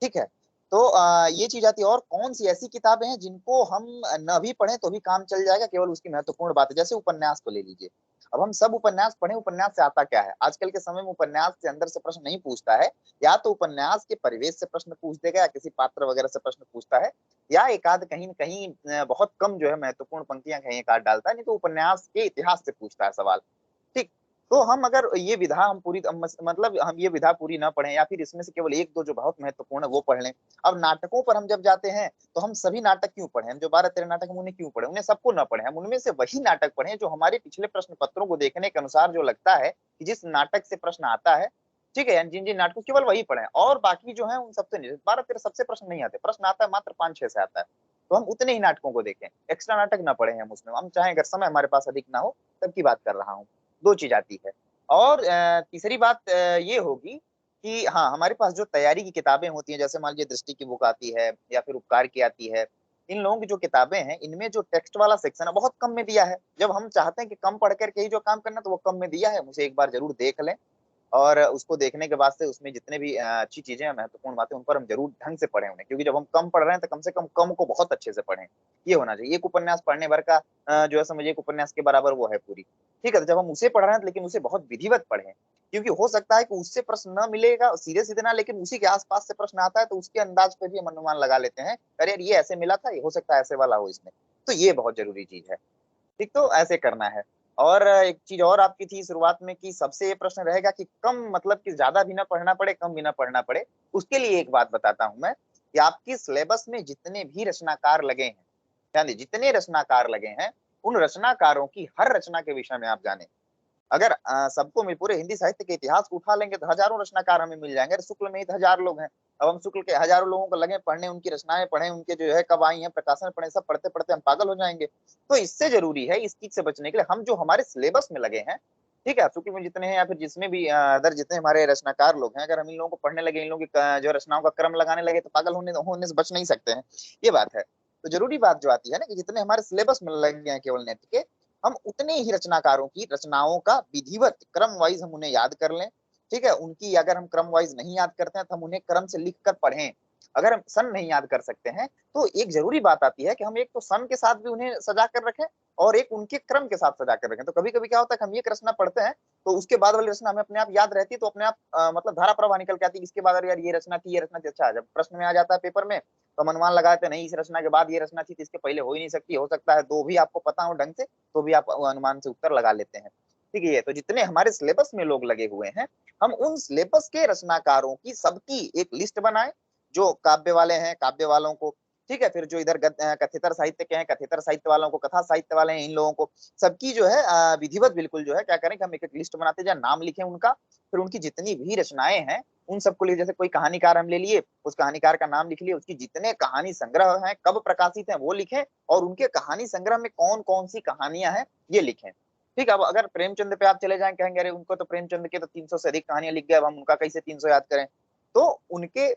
ठीक है, तो ये चीज आती है। और कौन सी ऐसी किताबें हैं जिनको हम न भी पढ़ें तो भी काम चल जाएगा, केवल उसकी महत्वपूर्ण बात है। जैसे उपन्यास को ले लीजिए, अब हम सब उपन्यास पढ़ें, उपन्यास से आता क्या है? आजकल के समय में उपन्यास से अंदर से प्रश्न नहीं पूछता है, या तो उपन्यास के परिवेश से प्रश्न पूछ देगा या किसी पात्र वगैरह से प्रश्न पूछता है, या एक आध कहीं न कहीं बहुत कम जो है महत्वपूर्ण पंक्तियां कहीं एक आध डालता है, नहीं तो उपन्यास के इतिहास से पूछता है सवाल। ठीक, तो हम अगर ये विधा हम पूरी मतलब हम ये विधा पूरी ना पढ़ें या फिर इसमें से केवल एक दो जो बहुत महत्वपूर्ण है वो पढ़ लें। अब नाटकों पर हम जब जाते हैं तो हम सभी नाटक क्यों पढ़ें? हम जो 12-13 नाटक हम उन्हें क्यों पढ़ें? उन्हें सबको ना पढ़ें, हम उनमें से वही नाटक पढ़ें जो हमारे पिछले प्रश्न पत्रों को देखने के अनुसार जो लगता है कि जिस नाटक से प्रश्न आता है, ठीक है, जिन जिन नाटकों केवल वही पढ़ें, और बाकी जो है उन सबसे नहीं। 12-13 सबसे प्रश्न नहीं आते, प्रश्न आता है मात्र 5-6 से आता है, तो हम उतने ही नाटकों को देखें, एक्स्ट्रा नाटक ना पढ़ें हम उसमें। हम चाहे अगर समय हमारे पास अधिक ना हो तब की बात कर रहा हूँ। दो चीज आती है। और तीसरी बात ये होगी कि हाँ, हमारे पास जो तैयारी की किताबें होती हैं, जैसे मान लीजिए दृष्टि की बुक आती है या फिर उपकार की आती है, इन लोगों की जो किताबें हैं इनमें जो टेक्स्ट वाला सेक्शन है बहुत कम में दिया है। जब हम चाहते हैं कि कम पढ़ करके ही जो काम करना तो वो कम में दिया है, मुझे एक बार जरूर देख लें, और उसको देखने के बाद से उसमें जितने भी अच्छी चीजें हैं, महत्वपूर्ण बातें, उन पर हम जरूर ढंग से पढ़ें उन्हें, क्योंकि जब हम कम पढ़ रहे हैं तो कम से कम को बहुत अच्छे से पढ़ें। ये होना चाहिए। एक उपन्यास पढ़ने भर का जो है समझिए एक उपन्यास के बराबर वो है पूरी। ठीक है, तो जब हम उसे पढ़ रहे हैं लेकिन उसे बहुत विधिवत पढ़ें, क्योंकि हो सकता है कि उससे प्रश्न न मिलेगा सीधे सीधे ना, लेकिन उसी के आसपास से प्रश्न आता है तो उसके अंदाज पे भी हम अनुमान लगा लेते हैं, अरे यार ये ऐसे मिला था, ये हो सकता है ऐसे वाला हो इसमें। तो ये बहुत जरूरी चीज है। ठीक, तो ऐसे करना है। और एक चीज और आपकी थी शुरुआत में कि सबसे ये प्रश्न रहेगा कि कम मतलब कि ज्यादा भी ना पढ़ना पड़े, कम भी ना पढ़ना पड़े। उसके लिए एक बात बताता हूं मैं कि आपकी सिलेबस में जितने भी रचनाकार लगे हैं, यानी जितने रचनाकार लगे हैं, उन रचनाकारों की हर रचना के विषय में आप जाने। अगर सबको में पूरे हिंदी साहित्य के इतिहास को उठा लेंगे तो हजारों रचनाकार हमें मिल जाएंगे। शुक्ल में ही 1000 लोग हैं। अब हम शुक्ल के हजारों लोगों को लगे पढ़ने, उनकी रचनाएं पढ़ें, उनके जो है कब आई हैं प्रकाशन पढ़े, सब पढ़ते पढ़ते हम पागल हो जाएंगे। तो इससे जरूरी है, इस चीज से बचने के लिए हम जो हमारे सिलेबस में लगे हैं, ठीक है, शुक्ल में जितने हैं या फिर जिसमें भी अदर जितने हमारे रचनाकार लोग हैं, अगर हम इन लोगों को पढ़ने लगे, इन लोगों की जो रचनाओं का क्रम लगाने लगे तो पागल होने से बच नहीं सकते हैं। ये बात है। तो जरूरी बात जो आती है ना कि जितने हमारे सिलेबस में लगे हैं केवल नेट के, हम उतने ही रचनाकारों की रचनाओं का विधिवत क्रम वाइज हम उन्हें याद कर लें। ठीक है, उनकी अगर हम क्रम वाइज नहीं याद करते हैं तो हम उन्हें क्रम से लिख कर पढ़ें। अगर हम सन नहीं याद कर सकते हैं तो एक जरूरी बात आती है कि हम एक तो सन के साथ भी उन्हें सजा कर रखें और एक उनके क्रम के साथ सजा कर रखें। तो कभी कभी क्या होता है कि हम एक रचना पढ़ते हैं तो उसके बाद वाली रचना हमें अपने आप याद रहती है, तो अपने आप मतलब धारा प्रवाह निकल के आती है। इसके बाद अरे यार ये रचना थी, ये रचना थी। अच्छा, जब प्रश्न में आ जाता है पेपर में तो हम अनुमान लगाते नहीं, इस रचना के बाद ये रचना थी तो इसके पहले हो ही नहीं सकती, हो सकता है दो भी आपको पता हो ढंग से तो भी आप अनुमान से उत्तर लगा लेते हैं। ठीक है, तो जितने हमारे सिलेबस में लोग लगे हुए हैं, हम उन सिलेबस के रचनाकारों की सबकी एक लिस्ट बनाएं, जो काव्य वाले हैं काव्य वालों को, ठीक है, फिर जो इधर कथेतर साहित्य के हैं कथेतर साहित्य वालों को, कथा साहित्य वाले हैं इन लोगों को, सबकी जो है विधिवत बिल्कुल जो है क्या करें कि हम एक एक लिस्ट बनाते जाए, नाम लिखें उनका, फिर उनकी जितनी भी रचनाएं हैं उन सबको लिए, जैसे कोई कहानीकार हम ले लिए, उस कहानीकार का नाम लिख लिए, उसकी जितने कहानी संग्रह हैं कब प्रकाशित हैं वो लिखें, और उनके कहानी संग्रह में कौन कौन सी कहानियां हैं ये लिखें। ठीक है, अब अगर प्रेमचंद पे आप चले जाएं, कहेंगे अरे उनको तो प्रेमचंद के तो 300 से अधिक कहानियां लिख गए, अब हम उनका कैसे 300 याद करें? तो उनके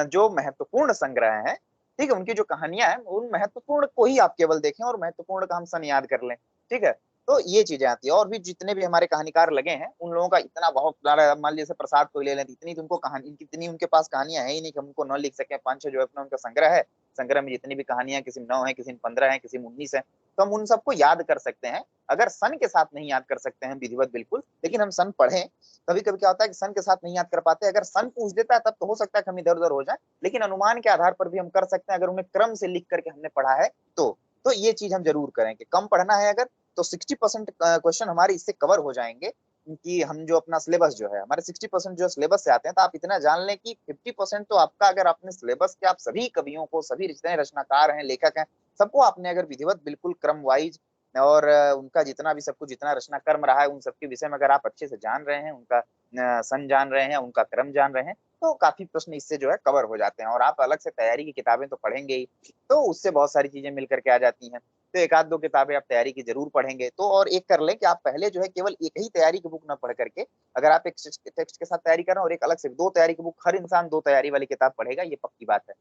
जो महत्वपूर्ण संग्रह हैं, ठीक है, उनकी जो कहानियां हैं उन महत्वपूर्ण को ही आप केवल देखें और महत्वपूर्ण का हम सन याद कर लें। ठीक है, तो ये चीजें आती है। और भी जितने भी हमारे कहानीकार लगे हैं उन लोगों का इतना बहुत सारा, मान लीजिए प्रसाद को ले लें, इतनी उनको कहानी, इतनी उनके पास कहानियां है ही नहीं कि हम उनको न लिख सकें। 5-6 जो अपना उनका संग्रह है, संग्रह में जितनी भी कहानियां, किसी में 9 है, किसी में 15 है, किसी में 19 है, तो हम उन सबको याद कर सकते हैं। अगर सन के साथ नहीं याद कर सकते हैं विधिवत बिल्कुल, लेकिन हम सन पढ़ें। कभी कभी क्या होता है कि सन के साथ नहीं याद कर पाते, अगर सन पूछ देता है तब तो हो सकता है कि हम इधर उधर हो जाए, लेकिन अनुमान के आधार पर भी हम कर सकते हैं अगर उन्हें क्रम से लिख करके हमने पढ़ा है तो ये चीज हम जरूर करें कि कम पढ़ना है अगर, तो 60% क्वेश्चन हमारे इससे कवर हो जाएंगे। कि हम जो अपना सिलेबस जो है हमारे 60% जो सिलेबस से आते हैं, तो आप इतना जान लें कि 50% तो आपका, अगर अपने सिलेबस के आप सभी कवियों को, सभी जितने रचनाकार हैं लेखक हैं सबको आपने अगर विधिवत बिल्कुल क्रम वाइज और उनका जितना भी सब कुछ जितना रचना कर्म रहा है उन सबके विषय में अगर आप अच्छे से जान रहे हैं, उनका सन जान रहे हैं, उनका क्रम जान रहे हैं, तो काफी प्रश्न इससे जो है कवर हो जाते हैं। और आप अलग से तैयारी की किताबें तो पढ़ेंगे ही, तो उससे बहुत सारी चीजें मिल करके आ जाती हैं। तो एक आध दो किताबें आप तैयारी की जरूर पढ़ेंगे। तो और एक कर लें कि आप पहले जो है केवल एक ही तैयारी की बुक ना पढ़ करके, अगर आप एक टेक्स्ट के साथ तैयारी कर रहे हैं और एक अलग से दो तैयारी की बुक, हर इंसान दो तैयारी वाली किताब पढ़ेगा, ये पक्की बात है।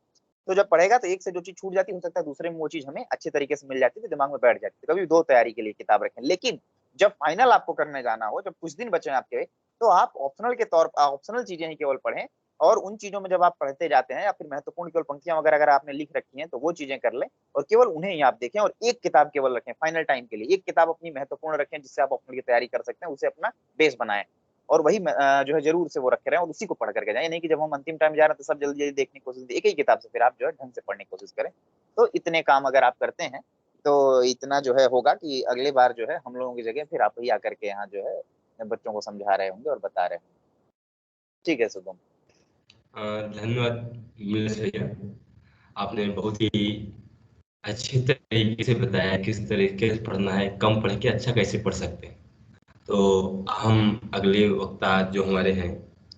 तो जब पढ़ेगा तो एक से जो चीज छूट जाती है, हो सकता है दूसरे में वो चीज हमें अच्छे तरीके से मिल जाती है, तो दिमाग में बैठ जाती है। तो कभी दो तैयारी के लिए किताब रखें। लेकिन जब फाइनल आपको करने जाना हो, जब कुछ दिन बचे आपके, तो आप ऑप्शनल के तौर पर ऑप्शनल चीजें ही केवल पढ़ें, और उन चीजों में जब आप पढ़ते जाते हैं या फिर महत्वपूर्ण केवल पंक्तियां वगैरह अगर आपने लिख रखी हैं तो वो चीजें कर लें, और केवल उन्हें ही आप देखें, और एक किताब केवल रखें फाइनल टाइम के लिए। एक किताब अपनी महत्वपूर्ण रखें जिससे आप ऑप्शनल की तैयारी कर सकते हैं, उसे अपना बेस बनाएं, और वही जो है जरूर से वो रखे रहें, और उसी को पढ़ करके जाए। नहीं कि जब हम अंतिम टाइम जा रहे हैं तो सब जल्दी जल्दी देखने की कोशिश, एक ही किताब से फिर आप जो है ढंग से पढ़ने की कोशिश करें। तो इतने काम अगर आप करते हैं तो इतना जो है होगा कि अगली बार जो है हम लोगों की जगह फिर आप ही आकर के यहाँ जो है बच्चों को समझा रहे होंगे और बता रहे होंगे। ठीक है शुभम। धन्यवाद मिलेश भैया, आपने बहुत ही अच्छे तरीके से बताया किस तरीके से पढ़ना है, कम पढ़ के अच्छा कैसे पढ़ सकते हैं। तो हम अगले वक्ता जो हमारे हैं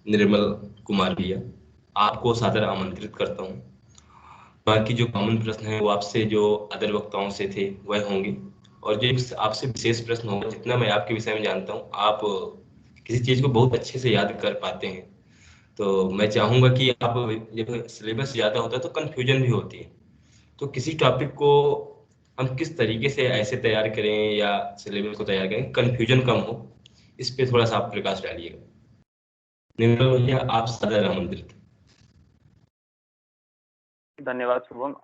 निर्मल कुमार भैया, आपको सादर आमंत्रित करता हूँ। बाकी जो कॉमन प्रश्न है वो आपसे जो अदर वक्ताओं से थे वह होंगे, और जो एक आपसे विशेष प्रश्न होगा, जितना मैं आपके विषय में जानता हूँ आप किसी चीज को बहुत अच्छे से याद कर पाते हैं। तो मैं चाहूंगा कि आप, जब सिलेबस ज्यादा होता है तो कंफ्यूजन भी होती है, तो किसी टॉपिक को हम किस तरीके से ऐसे तैयार करें या सिलेबस को तैयार करें कंफ्यूजन कम हो, इस पे थोड़ा सा आप प्रकाश डालिएगा। निर्मल भैया, आप सादर आमंत्रित। धन्यवाद शुभम।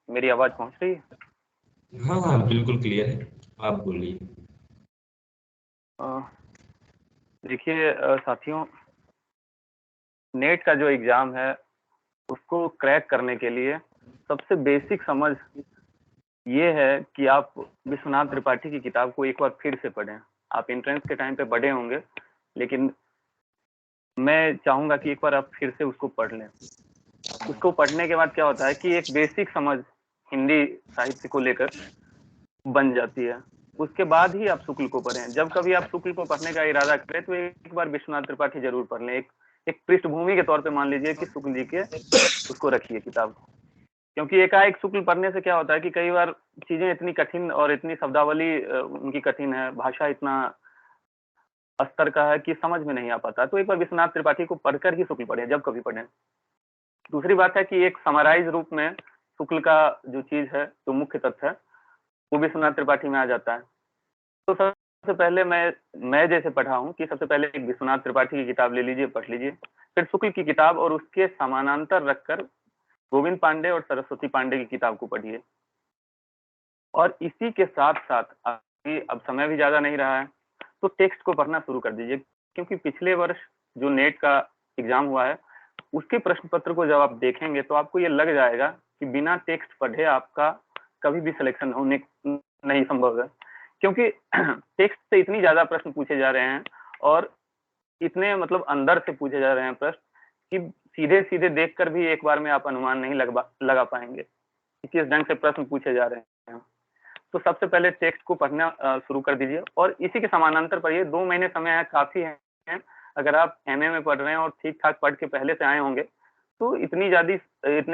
मेरी आवाज पहुंच रही है? हाँ हाँ, बिल्कुल क्लियर है, आप बोलिए। देखिए साथियों, नेट का जो एग्जाम है उसको क्रैक करने के लिए सबसे बेसिक समझ ये है कि आप विश्वनाथ त्रिपाठी की किताब को एक बार फिर से पढ़ें। आप एंट्रेंस के टाइम पे पढ़े होंगे, लेकिन मैं चाहूंगा कि एक बार आप फिर से उसको पढ़ लें। उसको पढ़ने के बाद क्या होता है कि एक बेसिक समझ हिंदी साहित्य को लेकर बन जाती है। उसके बाद ही आप शुक्ल को पढ़ें। जब कभी आप शुक्ल को पढ़ने का इरादा करें तो एक बार विश्वनाथ त्रिपाठी जरूर पढ़ लें। एक पृष्ठभूमि के तौर पे मान लीजिए कि शुक्ल जी के उसको रखिए किताब को, क्योंकि एकाएक शुक्ल पढ़ने से क्या होता है कि कई बार चीजें इतनी कठिन और इतनी शब्दावली उनकी कठिन है, भाषा इतना स्तर का है कि समझ में नहीं आ पाता। तो एक बार विश्वनाथ त्रिपाठी को पढ़कर ही शुक्ल पढ़ें जब कभी पढ़ें। दूसरी बात है कि एक समराइज रूप में शुक्ल का जो चीज है, जो मुख्य तथ्य है, वो विश्वनाथ त्रिपाठी में आ जाता है। तो सबसे पहले मैं जैसे पढ़ा हूँ कि सबसे पहले एक विश्वनाथ त्रिपाठी की किताब ले लीजिए, पढ़ लीजिए। फिर शुक्ल की किताब और उसके समानांतर रखकर गोविंद पांडे और सरस्वती पांडे की किताब को पढ़िए। और इसी के साथ साथ अब समय भी ज्यादा नहीं रहा है तो टेक्स्ट को पढ़ना शुरू कर दीजिए, क्योंकि पिछले वर्ष जो नेट का एग्जाम हुआ है उसके प्रश्न पत्र को जब आप देखेंगे तो आपको ये लग जाएगा कि बिना टेक्स्ट पढ़े आपका कभी भी सिलेक्शन होने नहीं संभव है, क्योंकि टेक्स्ट से इतनी ज्यादा प्रश्न पूछे जा रहे हैं और इतने मतलब अंदर से पूछे जा रहे हैं प्रश्न कि सीधे सीधे देखकर भी एक बार में आप अनुमान नहीं लगा पाएंगे कि किस ढंग से प्रश्न पूछे जा रहे हैं। तो सबसे पहले टेक्स्ट को पढ़ना शुरू कर दीजिए, और इसी के समानांतर पढ़िए। 2 महीने समय है, काफी है। अगर आप एमए में पढ़ रहे हैं और ठीक ठाक पढ़ के पहले से आए होंगे तो इतने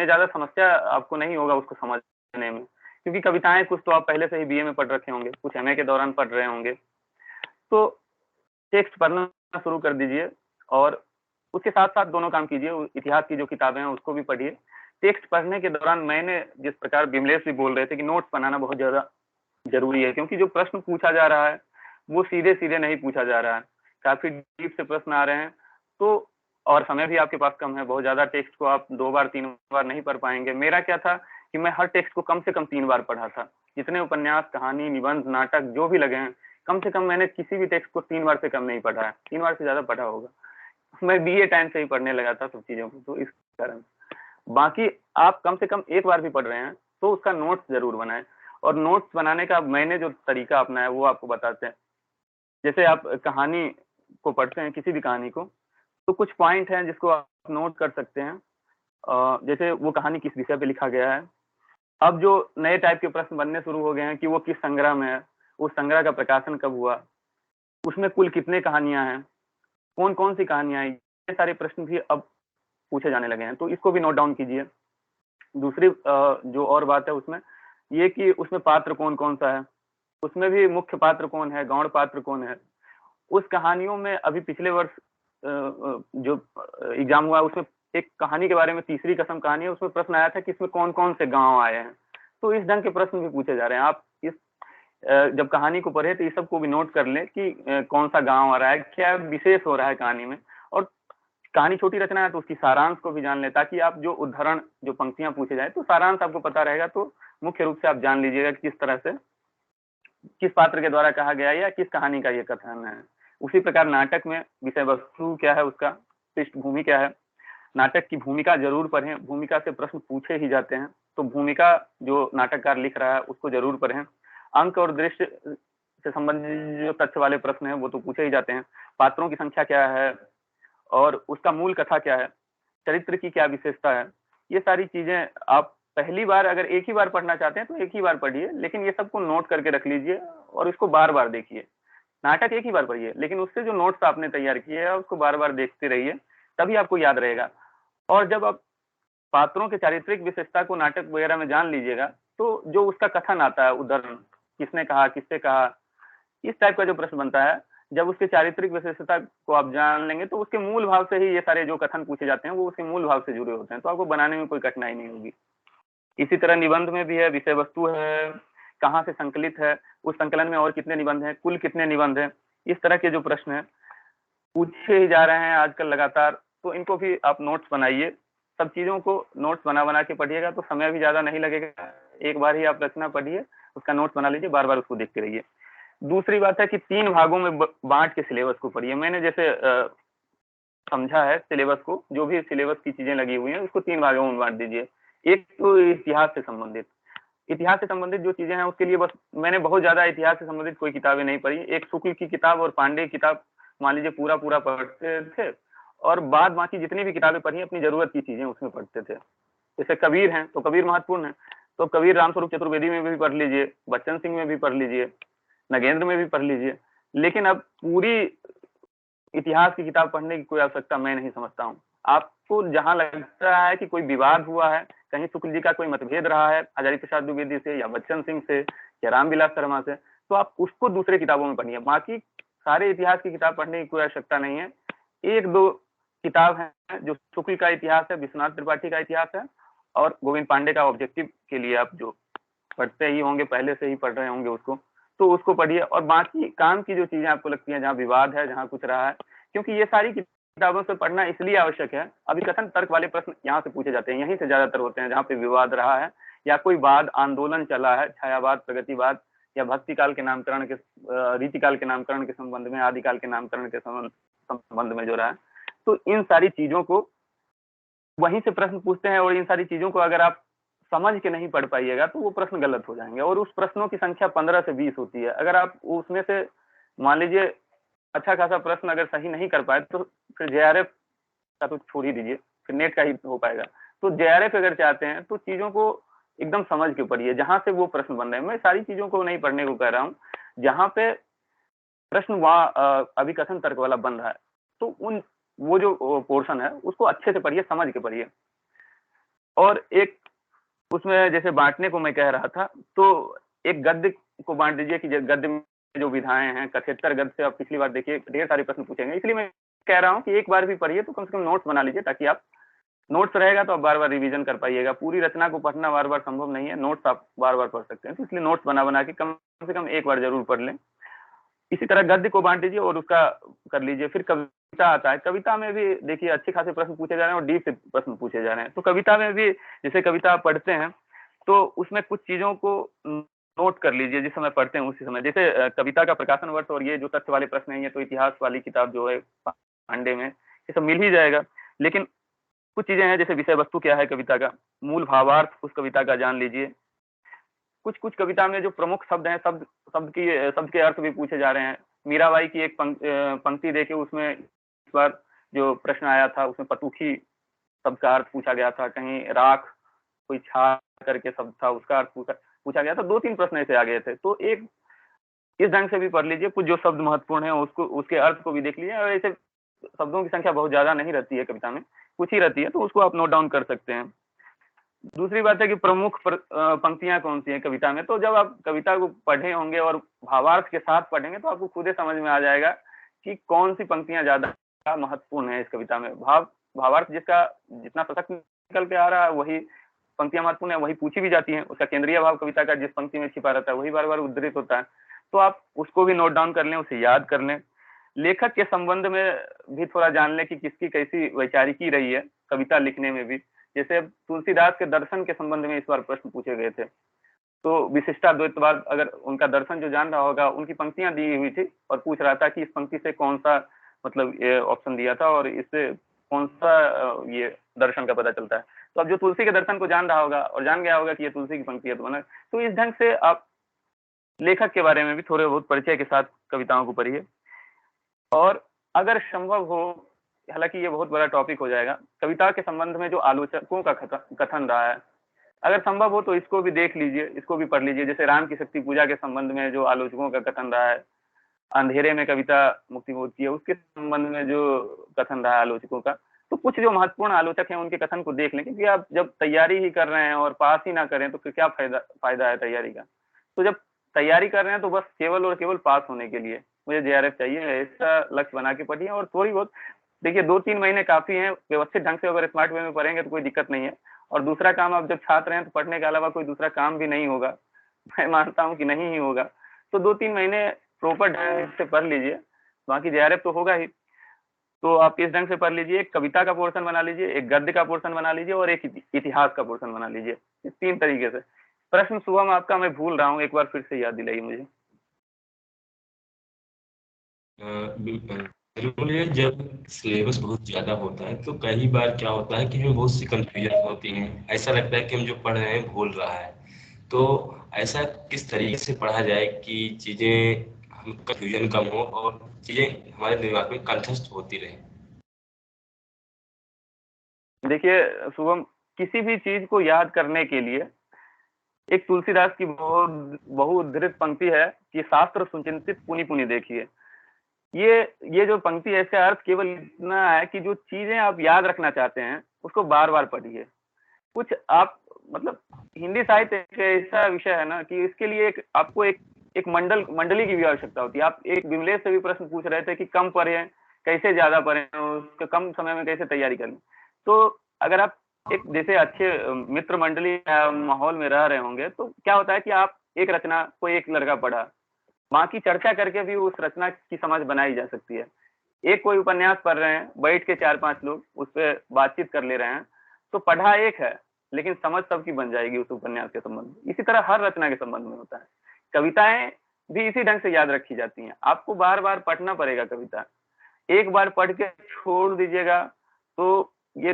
ज्यादा समस्या आपको नहीं होगा उसको समझने में, क्योंकि कविताएं कुछ तो आप पहले से ही बीए में पढ़ रखे होंगे, कुछ एमए के दौरान पढ़ रहे होंगे। तो टेक्स्ट पढ़ना शुरू कर दीजिए, और उसके साथ साथ दोनों काम कीजिए। इतिहास की जो किताबें हैं उसको भी पढ़िए। टेक्स्ट पढ़ने के दौरान मैंने जिस प्रकार विमलेश भी बोल रहे थे कि नोट्स बनाना बहुत ज्यादा जरूरी है, क्योंकि जो प्रश्न पूछा जा रहा है वो सीधे सीधे नहीं पूछा जा रहा है, काफी डीप से प्रश्न आ रहे हैं। तो और समय भी आपके पास कम है, बहुत ज्यादा टेक्स्ट को आप 2 बार 3 बार नहीं पढ़ पाएंगे। मेरा क्या था कि मैं हर टेक्स्ट को कम से कम 3 बार पढ़ा था। जितने उपन्यास, कहानी, निबंध, नाटक जो भी लगे हैं, कम से कम मैंने किसी भी टेक्स्ट को 3 बार से कम नहीं पढ़ा है। 3 बार से ज्यादा पढ़ा होगा। मैं बीए टाइम से ही पढ़ने लगा था सब चीजों को, तो इस कारण। बाकी आप कम से कम 1 बार भी पढ़ रहे हैं तो उसका नोट्स जरूर बनाएं। और नोट्स बनाने का मैंने जो तरीका अपनाया वो आपको बताते हैं। जैसे आप कहानी को पढ़ते हैं, किसी भी कहानी को, तो कुछ पॉइंट हैं जिसको आप नोट कर सकते हैं। जैसे वो कहानी किस विषय पे लिखा गया है। अब जो नए टाइप के प्रश्न बनने शुरू हो गए हैं कि वो किस संग्रह में है, उस संग्रह का प्रकाशन कब हुआ, उसमें कुल कितने कहानियां हैं, कौन कौन सी कहानियां हैं, ये सारे प्रश्न भी अब पूछे जाने लगे हैं, तो इसको भी नोट डाउन कीजिए। दूसरी जो और बात है उसमें ये कि उसमें पात्र कौन कौन सा है, उसमें भी मुख्य पात्र कौन है, गौण पात्र कौन है। उस कहानियों में अभी पिछले वर्ष जो एग्जाम हुआ उसमें एक कहानी के बारे में, तीसरी कसम कहानी है, उसमें प्रश्न आया था कि इसमें कौन कौन से गांव आए हैं। तो इस ढंग के प्रश्न भी पूछे जा रहे हैं। आप इस जब कहानी को पढ़े तो इस सबको भी नोट कर लें कि कौन सा गांव आ रहा है, क्या विशेष हो रहा है कहानी में। और कहानी छोटी रचना है तो उसकी सारांश को भी जान लें, ताकि आप जो उदाहरण, जो पंक्तियां पूछे जाए तो सारांश आपको पता रहेगा, तो मुख्य रूप से आप जान लीजिएगा कि किस तरह से, किस पात्र के द्वारा कहा गया या किस कहानी का ये कथन है। उसी प्रकार नाटक में विषय वस्तु क्या है, उसका पृष्ठभूमि क्या है, नाटक की भूमिका जरूर पढ़ें, भूमिका से प्रश्न पूछे ही जाते हैं, तो भूमिका जो नाटककार लिख रहा है उसको जरूर पढ़ें। अंक और दृश्य से संबंधित जो तथ्य वाले प्रश्न हैं वो तो पूछे ही जाते हैं। पात्रों की संख्या क्या है और उसका मूल कथा क्या है, चरित्र की क्या विशेषता है, ये सारी चीजें आप पहली बार अगर एक ही बार पढ़ना चाहते हैं तो एक ही बार पढ़िए, लेकिन ये सबको नोट करके रख लीजिए और इसको बार बार देखिए। नाटक एक ही बार पढ़िए, लेकिन उससे जो नोट्स आपने तैयार किए हैं उसको बार बार देखते रहिए, तभी आपको याद रहेगा। और जब आप पात्रों के चारित्रिक विशेषता को नाटक वगैरह में जान लीजिएगा, तो जो उसका कथन आता है, उदाहरण किसने कहा, किससे कहा, इस टाइप का जो प्रश्न बनता है, जब उसके चारित्रिक विशेषता को आप जान लेंगे तो उसके मूल भाव से ही ये सारे जो कथन पूछे जाते हैं वो उसके मूल भाव से जुड़े होते हैं, तो आपको बनाने में कोई कठिनाई नहीं होगी। इसी तरह निबंध में भी है, विषय वस्तु है, कहाँ से संकलित है, उस संकलन में और कितने निबंध हैं, कुल कितने निबंध हैं, इस तरह के जो प्रश्न है पूछे ही जा रहे हैं आजकल लगातार। तो इनको भी आप नोट्स बनाइए, सब चीजों को नोट्स बना बना के पढ़िएगा तो समय भी ज्यादा नहीं लगेगा। एक बार ही आप रचना पढ़िए, उसका नोट्स बना लीजिए, बार बार उसको देखते रहिए। दूसरी बात है कि 3 भागों में बांट के सिलेबस को पढ़िए। मैंने जैसे समझा है सिलेबस को, जो भी सिलेबस की चीजें लगी हुई हैं उसको 3 भागों में बांट दीजिए। एक तो इतिहास से संबंधित, इतिहास से संबंधित जो चीजें हैं उसके लिए बस मैंने बहुत ज्यादा इतिहास से संबंधित कोई किताबें नहीं पढ़ी। एक शुक्ल की किताब और पांडे की किताब मान लीजिए पूरा पूरा पढ़ते थे, और बाद बाकी जितनी भी किताबें पढ़ी अपनी जरूरत की चीजें उसमें पढ़ते थे। जैसे कबीर हैं तो कबीर महत्वपूर्ण है, तो कबीर रामस्वरूप चतुर्वेदी में भी पढ़ लीजिए, बच्चन सिंह में भी पढ़ लीजिए, नगेंद्र में भी पढ़ लीजिए। लेकिन अब पूरी इतिहास की किताब पढ़ने की कोई आवश्यकता मैं नहीं समझता हूँ। आपको जहां लग रहा है कि कोई विवाद हुआ है, कहीं शुक्ल जी का कोई मतभेद रहा है हजारी प्रसाद द्विवेदी से या बच्चन सिंह से या रामविलास शर्मा से, तो आप उसको दूसरे किताबों में पढ़िए। बाकी सारे इतिहास की किताब पढ़ने की कोई आवश्यकता नहीं है। 1-2 किताब है जो शुक्ल का इतिहास है, विश्वनाथ त्रिपाठी का इतिहास है, और गोविंद पांडे का ऑब्जेक्टिव के लिए आप जो पढ़ते ही होंगे, पहले से ही पढ़ रहे होंगे उसको, तो उसको पढ़िए। और बाकी काम की जो चीजें आपको लगती हैं, जहाँ विवाद है, जहाँ कुछ रहा है, क्योंकि ये सारी किताबों से पढ़ना इसलिए आवश्यक है, अभी कथन तर्क वाले प्रश्न यहाँ से पूछे जाते हैं, यहीं से ज्यादातर होते हैं, जहाँ पे विवाद रहा है या कोई वाद आंदोलन चला है, छायावाद, प्रगतिवाद, या भक्ति काल के नामकरण के, रीतिकाल के नामकरण के संबंध में, आदिकाल के नामकरण के संबंध में जो रहा है, तो इन सारी चीजों को वहीं से प्रश्न पूछते हैं। और इन सारी चीजों को अगर आप समझ के नहीं पढ़ पाइएगा तो वो प्रश्न गलत हो जाएंगे, और उस प्रश्नों की संख्या 15 से 20 होती है। अगर आप उसमें से मान लीजिए अच्छा खासा प्रश्न अगर सही नहीं कर पाए तो फिर जेआरएफ का तो छोड़ ही दीजिए, फिर नेट का ही हो पाएगा। तो जेआरएफ अगर चाहते हैं तो चीजों को एकदम समझ के पढ़िए, जहां से वो प्रश्न बन रहे हैं। मैं सारी चीजों को नहीं पढ़ने को कह रहा हूँ, जहां पे प्रश्न वहां अभिकथन तर्क वाला बन रहा है, तो उन वो जो पोर्शन है उसको अच्छे से पढ़िए, समझ के पढ़िए। और एक उसमें जैसे बांटने को मैं कह रहा था, तो एक गद्य को बांट दीजिए कि गद्य में जो विधाएं हैं, 71 गद्य से आप पिछली बार देखिए ढेर सारे प्रश्न पूछेंगे, इसलिए मैं कह रहा हूँ कि एक बार भी पढ़िए तो कम से कम नोट्स बना लीजिए, ताकि आप नोट्स रहेगा तो आप बार बार रिवीजन कर पाइएगा। पूरी रचना को पढ़ना बार बार संभव नहीं है, नोट्स आप बार बार पढ़ सकते हैं, तो इसलिए नोट्स बना बना के कम से कम एक बार जरूर पढ़ लें। इसी तरह गद्य को बांट दीजिए और उसका कर लीजिए। फिर कविता आता है, कविता में भी देखिए अच्छे खासे प्रश्न पूछे जा रहे हैं और डीप से प्रश्न पूछे जा रहे हैं। तो कविता में भी जैसे कविता आप पढ़ते हैं तो उसमें कुछ चीजों को नोट कर लीजिए जिस समय पढ़ते हैं उसी समय। जैसे कविता का प्रकाशन वर्ष और ये जो तथ्य वाले प्रश्न है, ये तो इतिहास वाली किताब जो है पांडे में ये सब मिल ही जाएगा। लेकिन कुछ चीजें हैं जैसे विषय वस्तु क्या है कविता का, मूल भावार्थ उस कविता का जान लीजिए। कुछ कुछ कविता में जो प्रमुख शब्द हैं, शब्द के अर्थ भी पूछे जा रहे हैं। मीराबाई की एक पंक्ति देके उसमें इस बार जो प्रश्न आया था उसमें पतुखी शब्द का अर्थ पूछा गया था, कहीं राख कोई छा करके शब्द था उसका अर्थ पूछा गया था। 2-3 प्रश्न ऐसे आ गए थे, तो एक इस ढंग से भी पढ़ लीजिए। कुछ जो शब्द महत्वपूर्ण है उसको उसके अर्थ को भी देख लीजिए। और ऐसे शब्दों की संख्या बहुत ज्यादा नहीं रहती है कविता में, कुछ ही रहती है, तो उसको आप नोट डाउन कर सकते हैं। दूसरी बात है कि प्रमुख पंक्तियां कौन सी हैं कविता में। तो जब आप कविता को पढ़े होंगे और भावार्थ के साथ पढ़ेंगे तो आपको खुद ही समझ में आ जाएगा कि कौन सी पंक्तियां ज्यादा महत्वपूर्ण है इस कविता में। भावार्थ जिसका जितना सशक्त निकल के आ रहा है वही पंक्तियां महत्वपूर्ण है, वही पूछी भी जाती हैं। उसका केंद्रीय भाव कविता का जिस पंक्ति में छिपा रहता है वही बार बार उद्धृत होता है। तो आप उसको भी नोट डाउन कर लें, उसे याद कर लें। लेखक के संबंध में भी थोड़ा जान लें कि किसकी कैसी वैचारिकी रही है कविता लिखने में भी। जैसे तुलसीदास के दर्शन के संबंध में इस बार प्रश्न पूछे गए थे, तो विशिष्टाद्वैतवाद, अगर उनका दर्शन जो जान रहा होगा, उनकी पंक्तियां दी हुई थी और पूछ रहा था कि इस पंक्ति से कौन सा, मतलब ये ऑप्शन दिया था और इससे कौन सा ये दर्शन का पता चलता है। तो अब जो तुलसी के दर्शन को जान रहा होगा और जान गया होगा कि ये तुलसी की पंक्ति है, तो इस ढंग से आप लेखक के बारे में भी थोड़े बहुत परिचय के साथ कविताओं को पढ़िए। और अगर संभव हो, हालांकि ये बहुत बड़ा टॉपिक हो जाएगा, कविता के संबंध में जो आलोचकों का कथन रहा है, अगर संभव हो तो इसको भी देख लीजिए, इसको भी पढ़ लीजिए। जैसे राम की शक्ति पूजा के संबंध में जो आलोचकों का कथन रहा है, अंधेरे में कविता मुक्ति होती है उसके संबंध में जो कथन रहा है आलोचकों का, तो कुछ जो महत्वपूर्ण आलोचक हैं उनके कथन को देख लें। क्योंकि आप जब तैयारी ही कर रहे हैं और पास ही ना करें तो फिर क्या फायदा है तैयारी का। तो जब तैयारी कर रहे हैं तो बस केवल और केवल पास होने के लिए मुझे JRF चाहिए, ऐसा लक्ष्य बना के पढ़िए। और थोड़ी बहुत देखिए 2-3 महीने काफी हैं, व्यवस्थित ढंग से अगर स्मार्ट वे में पढ़ेंगे तो कोई दिक्कत नहीं है। और दूसरा काम, आप जब छात्र हैं तो पढ़ने के अलावा कोई दूसरा काम भी नहीं होगा, मैं मानता हूँ कि नहीं ही होगा। तो 2-3 महीने प्रॉपर ढंग से पढ़ लीजिए, बाकी JRF तो होगा ही। तो आप इस ढंग से पढ़ लीजिए, एक कविता का पोर्शन बना लीजिए, एक गद्य का पोर्शन बना लीजिए और एक इतिहास का पोर्शन बना लीजिए। इस 3 तरीके से। प्रश्न शुभम आपका मैं भूल रहा हूँ, एक बार फिर से याद दिलाइए मुझे। जरूर है, जब सिलेबस बहुत ज्यादा होता है तो कई बार क्या होता है कि हमें बहुत सी कंफ्यूजन होती है, ऐसा लगता है कि हम जो पढ़ रहे हैं भूल रहा है। तो ऐसा किस तरीके से पढ़ा जाए कि चीजें, हम कंफ्यूजन कम हो और चीजें हमारे दिमाग में कंठस्थ होती रहे। देखिए शुभम, किसी भी चीज को याद करने के लिए एक तुलसीदास की बहुत बहुउद्धृत पंक्ति है कि शास्त्र सुचिंतित पुनि पुनि देखिए। ये जो पंक्ति है, इसका अर्थ केवल इतना है कि जो चीजें आप याद रखना चाहते हैं उसको बार बार पढ़िए। कुछ आप, मतलब हिंदी साहित्य एक ऐसा विषय है ना कि इसके लिए आपको एक मंडली की भी आवश्यकता होती है। आप एक विमलेश से भी प्रश्न पूछ रहे थे कि कम पढ़े कैसे ज्यादा पढ़े, उसके कम समय में कैसे तैयारी करें। तो अगर आप एक जैसे अच्छे मित्र मंडली माहौल में रह रहे होंगे तो क्या होता है कि आप एक रचना को एक लड़का पढ़ा, बाकी चर्चा करके भी उस रचना की समझ बनाई जा सकती है। एक कोई उपन्यास पढ़ रहे हैं, बैठ के 4-5 लोग उस पर बातचीत कर ले रहे हैं, तो पढ़ा एक है लेकिन समझ सबकी बन जाएगी उस उपन्यास के संबंध में। इसी तरह हर रचना के संबंध में होता है। कविताएं भी इसी ढंग से याद रखी जाती हैं। आपको बार बार पढ़ना पड़ेगा कविता। एक बार पढ़ के छोड़ दीजिएगा तो ये,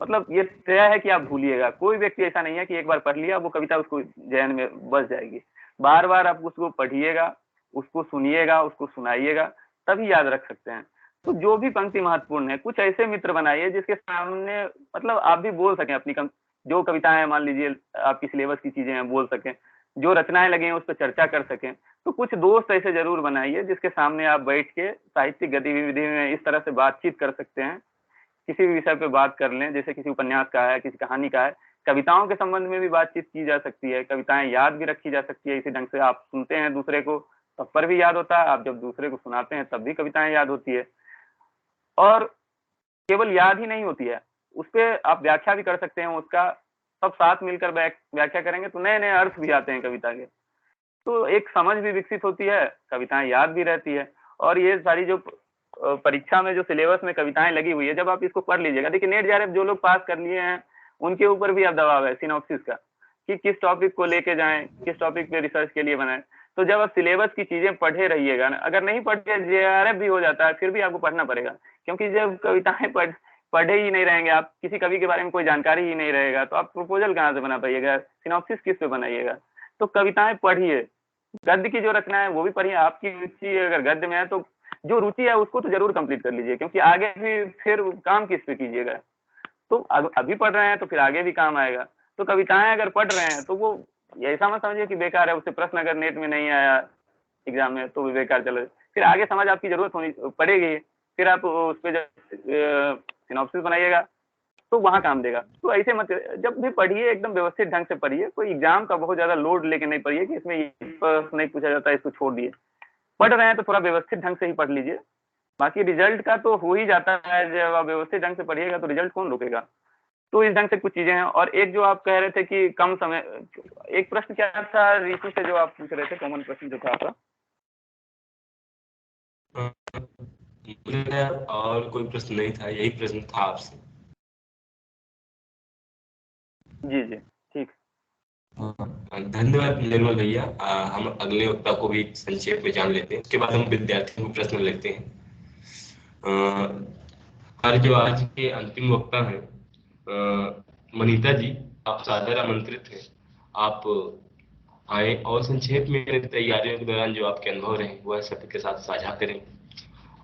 मतलब ये तय है कि आप भूलिएगा। कोई व्यक्ति ऐसा नहीं है कि एक बार पढ़ लिया वो कविता उसको जहन में बस जाएगी। बार बार आप उसको पढ़िएगा, उसको सुनिएगा, उसको सुनाइएगा, तभी याद रख सकते हैं। तो जो भी पंक्ति महत्वपूर्ण है, कुछ ऐसे मित्र बनाइए जिसके सामने मतलब आप भी बोल सकें अपनी जो कविताएं मान लीजिए आपकी सिलेबस की चीजें हैं बोल सकें, जो रचनाएं लगे हैं उस पर चर्चा कर सकें। तो कुछ दोस्त ऐसे जरूर बनाइए जिसके सामने आप बैठ के साहित्यिक गतिविधि में इस तरह से बातचीत कर सकते हैं। किसी भी विषय पे बात कर लें, जैसे किसी उपन्यास का है, किसी कहानी का है। कविताओं के संबंध में भी बातचीत की जा सकती है, कविताएं याद भी रखी जा सकती है। इसी ढंग से आप सुनते हैं दूसरे को तब पर भी याद होता है, आप जब दूसरे को सुनाते हैं तब भी कविताएं याद होती है। और केवल याद ही नहीं होती है, उस पर आप व्याख्या भी कर सकते हैं। उसका सब साथ मिलकर व्याख्या करेंगे तो नए नए अर्थ भी आते हैं कविता के। तो एक समझ भी विकसित होती है, कविताएं याद भी रहती है। और ये सारी जो परीक्षा में जो सिलेबस में कविताएं लगी हुई है, जब आप इसको पढ़ लीजिएगा, देखिए नेट JRF जो लोग पास कर लिए हैं उनके ऊपर भी अब दबाव है सिनॉप्सिस का कि किस टॉपिक को लेके जाएं, किस टॉपिक पे रिसर्च के लिए बनाएं। तो जब आप सिलेबस की चीजें पढ़े रहिएगा ना, अगर नहीं पढ़े JRF भी हो जाता है फिर भी आपको पढ़ना पड़ेगा। क्योंकि जब कविताएं पढ़े ही नहीं रहेंगे, आप किसी कवि के बारे में कोई जानकारी ही नहीं रहेगा, तो आप प्रपोजल कहाँ से बना पाइएगा, सिनॉप्सिस किस पे बनाइएगा। तो कविताएं पढ़िए, गद्य की जो रचना है वो भी पढ़िए। आपकी रुचि अगर गद्य में है तो जो रुचि है उसको तो जरूर कंप्लीट कर लीजिए, क्योंकि आगे भी फिर काम किस पे कीजिएगा। तो अभी पढ़ रहे हैं तो फिर आगे भी काम आएगा। तो कविताएं अगर पढ़ रहे हैं तो वो ऐसा मत समझिए कि बेकार है, उससे प्रश्न अगर नेट में नहीं आया एग्जाम में तो भी बेकार चले, फिर आगे समझ आपकी जरूरत होनी पड़ेगी। फिर आप उस पर जब सिनॉप्सिस बनाइएगा तो वहां काम देगा। तो ऐसे मत, जब भी पढ़िए एकदम व्यवस्थित ढंग से पढ़िए, कोई एग्जाम का बहुत ज्यादा लोड लेके नहीं पढ़िए कि इसमें ये प्रश्न नहीं पूछा जाता है इसको छोड़ दिए। पढ़ रहे हैं तो थोड़ा व्यवस्थित ढंग से ही पढ़ लीजिए, बाकी रिजल्ट का तो हो ही जाता है, जब आप व्यवस्थित ढंग से पढ़िएगा तो रिजल्ट कौन रोकेगा। तो इस ढंग से कुछ चीजें हैं। और एक जो आप कह रहे थे कि कम समय, एक प्रश्न क्या था ऋषि से जो आप पूछ रहे थे, कॉमन प्रश्न जो था आपका? मुझे और कोई प्रश्न नहीं था, यही प्रश्न था आपसे। जी जी ठीक। धन्यवाद निर्मल भैया। हम अगले वक्ता को भी संक्षेप में जान लेते हैं, उसके बाद हम विद्यार्थियों को प्रश्न लेते हैं। हमारे जो आज के अंतिम वक्ता हैं, मनीता जी, आप सादर आमंत्रित हैं। आप आए और संक्षेप में तैयारियों के दौरान जो आपके अनुभव रहे वह सबके साथ साझा करें।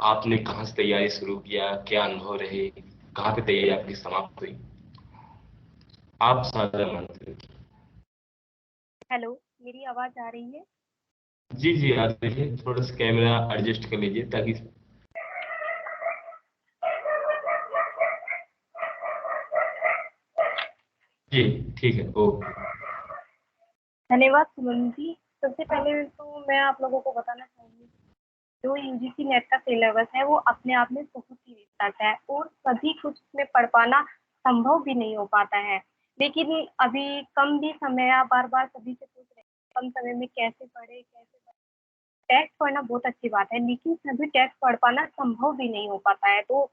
आपने कहाँ से तैयारी शुरू किया, क्या अनुभव रहे, कहाँ पे तैयारी आपकी समाप्त हुई? आप सादर आमंत्रित। हेलो, मेरी आवाज आ रही है? जी जी, आ रही है। थोड़ा सा कैमरा एडजस्ट कर लीजिए ताकि। जी ठीक है, ओके। धन्यवाद सुमन जी। सबसे पहले तो मैं आप लोगों को बताना चाहूंगी, जो यूजीसी नेट का सिलेबस है वो अपने आप में बहुत ही विस्तृत है और सभी कुछ उसमें पढ़ पाना संभव भी नहीं हो पाता है। लेकिन अभी कम भी समय है, बार बार सभी से पूछ रहे हैं कम समय में कैसे पढ़े कैसे पढ़े। टेक्स्ट पढ़ना बहुत अच्छी बात है, लेकिन सभी टेक्स्ट पढ़ पाना संभव भी नहीं हो पाता है। तो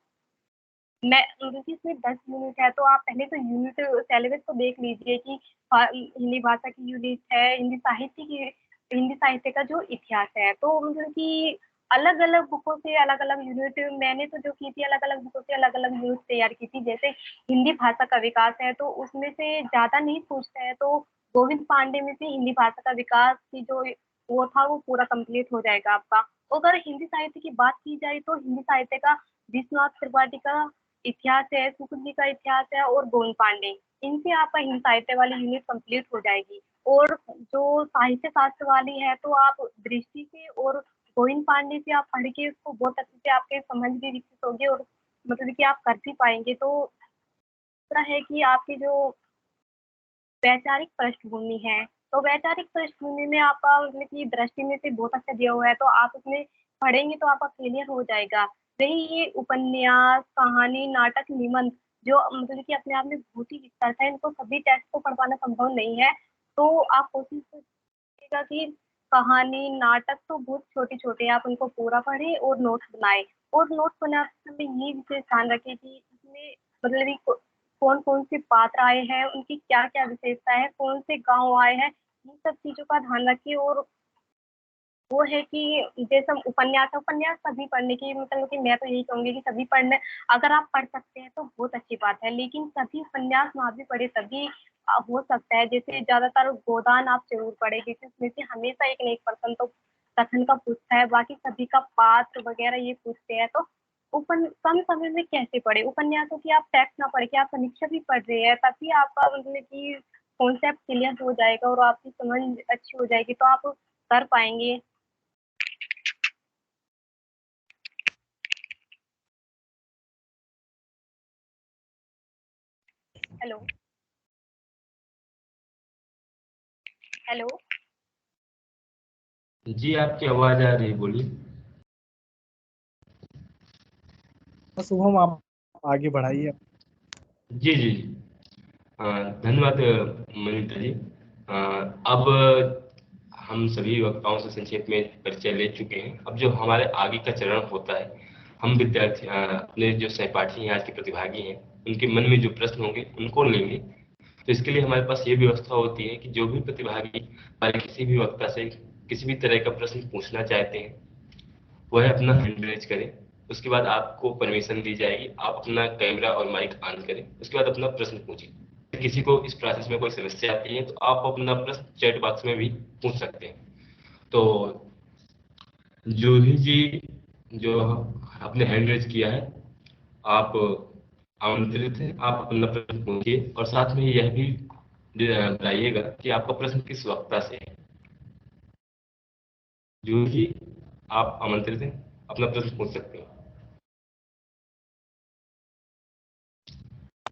मैं क्योंकि इसमें 10 यूनिट है, तो आप पहले तो यूनिट सिलेबस को देख लीजिए कि हिंदी भाषा की यूनिट है, हिंदी साहित्य का जो इतिहास है। तो मतलब कि अलग-अलग बुकों से अलग-अलग यूनिट, मैंने तो जो की थी अलग-अलग बुकों से अलग-अलग यूनिट तैयार की थी। जैसे हिंदी भाषा का विकास है, तो उसमें से ज़्यादा नहीं पूछते हैं, तो गोविंद पांडे में से हिंदी भाषा का विकास की जो वो था, वो पूरा कंप्लीट हो जाएगा आपका। अगर हिंदी साहित्य की बात की जाए, तो हिंदी साहित्य का विश्वनाथ त्रिपाठी का इतिहास है, शुक्ल जी का इतिहास है और गोविंद पांडे, इनसे आपका हिंदी साहित्य वाली यूनिट कंप्लीट हो जाएगी। और जो साहित्य शास्त्र वाली है, तो आप दृष्टि से और गोविंद पांडे से आप पढ़ के उसको बहुत अच्छे से आपके समझ भी विकसित होगी और मतलब कि आप कर भी पाएंगे। तो दूसरा है कि आपकी जो वैचारिक पृष्ठभूमि है, तो वैचारिक पृष्ठभूमि में आपका मतलब कि दृष्टि में से बहुत अच्छा दिया हुआ है, तो आप उसमें पढ़ेंगे तो आपका क्लियर हो जाएगा। वही ये उपन्यास, कहानी, नाटक, निबंध जो मतलब कि अपने आप में बहुत ही विस्तृत है, इनको सभी टेक्स्ट को पढ़ पाना संभव नहीं है। तो आप कोशिश कीजिएगा कि कहानी, नाटक तो बहुत छोटे-छोटे हैं, आप उनको पूरा पढ़ें और नोट्स बनाएँ। और नोट्स बनाते समय ये विशेष ध्यान रखें कि इसमें मतलब कि कौन-कौन से पात्र आए हैं, उनकी क्या-क्या विशेषता है, कौन से गाँव आए हैं, इन सब चीज़ों का ध्यान रखिए। और वो है कि जैसे हम उपन्यास है, उपन्यास सभी पढ़ने की मतलब कि मैं तो यही कहूँगी कि सभी पढ़ने, अगर आप पढ़ सकते हैं तो बहुत अच्छी बात है, लेकिन सभी उपन्यास ना भी पढ़े तभी हो सकता है। जैसे ज़्यादातर गोदान आप ज़रूर पढ़ें, क्योंकि उसमें से हमेशा एक ना एक पर्सन तो कथन का पूछता है, बाकी सभी का पात्र वगैरह ये पूछते हैं। तो कम समय में कैसे पढ़े? उपन्यासों की आप टेक्स्ट ना पढ़ के आप समीक्षा भी पढ़ रहे हैं, तभी आपका मतलब कि कॉन्सेप्ट क्लियर हो जाएगा और आपकी समझ अच्छी हो जाएगी, तो आप कर पाएँगे। Hello, hello. जी, आपकी आवाज आ रही है, बोलिए। शुभम, आप आगे बढ़ाइए। जी जी जी। धन्यवाद मनीता जी। अब हम सभी वक्ताओं से संक्षेप में परिचय ले चुके हैं। अब जो हमारे आगे का चरण होता है, हम विद्यार्थी अपने जो सहपाठी हैं, आज के प्रतिभागी हैं, उनके मन में जो प्रश्न होंगे उनको लेंगे। तो इसके लिए हमारे पास ये व्यवस्था होती है कि जो भी प्रतिभागी हमारे किसी भी वक्ता से किसी भी तरह का प्रश्न पूछना चाहते हैं, वह अपना हैंड रेज करें। उसके बाद आपको परमिशन दी जाएगी, आप अपना कैमरा और माइक ऑन करें, उसके बाद अपना प्रश्न पूछिए। किसी को इस प्रोसेस में कोई समस्या आती है तो आप अपना प्रश्न चैट बॉक्स में भी पूछ सकते हैं। तो जूही जी, जो आपने हैंड रेज किया है, आप आमंत्रित हैं, आप अपना प्रश्न पूछिए और साथ में यह भी बताइएगा कि आपका प्रश्न किस वक्ता से है। जूही जी, आप आमंत्रित हैं, अपना प्रश्न पूछ सकते हो।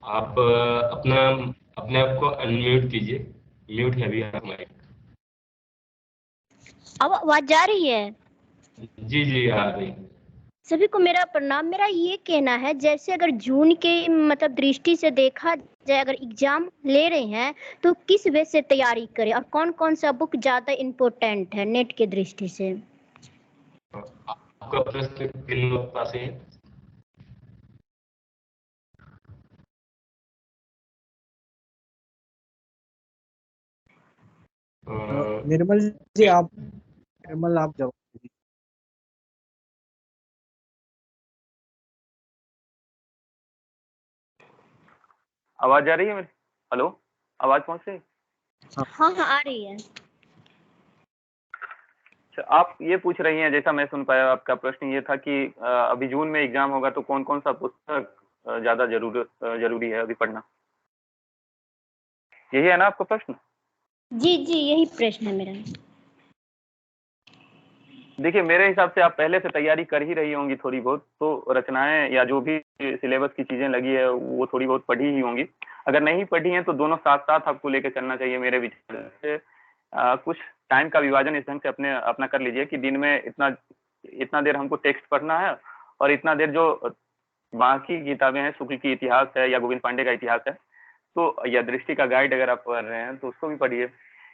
आप अपना अपने आप को अनम्यूट कीजिए, म्यूट है अभी आपका माइक। अब आवाज जा रही है? जी जी आ रही। सभी को मेरा प्रणाम। मेरा ये कहना है, जैसे अगर जून के मतलब दृष्टि से देखा जाए, अगर एग्जाम ले रहे हैं तो किस वे से तैयारी करें और कौन कौन सा बुक ज्यादा इम्पोर्टेंट है नेट के दृष्टि से? आपका प्रश्न किन लोग पास है? निर्मल जी, आप जवाब दीजिए। आवाज आ रही है मेरी? हेलो, आवाज पहुंच रही है? हाँ हाँ आ रही है। अच्छा, आप ये पूछ रही हैं, जैसा मैं सुन पाया आपका प्रश्न ये था कि अभी जून में एग्जाम होगा तो कौन कौन सा पुस्तक ज्यादा जरूरी है अभी पढ़ना, यही है ना आपका प्रश्न? जी जी यही प्रश्न है मेरा। देखिए, मेरे हिसाब से आप पहले से तैयारी कर ही रही होंगी थोड़ी बहुत, तो रचनाएं या जो भी सिलेबस की चीजें लगी है वो थोड़ी बहुत पढ़ी ही होंगी। अगर नहीं पढ़ी हैं तो दोनों साथ साथ आपको लेकर चलना चाहिए मेरे विचार से। कुछ टाइम का विभाजन इस ढंग से अपना कर लीजिए कि दिन में इतना इतना देर हमको टेक्स्ट पढ़ना है, और इतना देर जो बाकी किताबें हैं, शुक्ल की इतिहास है या गोविंद पांडे का इतिहास है, तो या दृष्टि का गाइड अगर आप पढ़ रहे हैं तो उसको भी पढ़िए।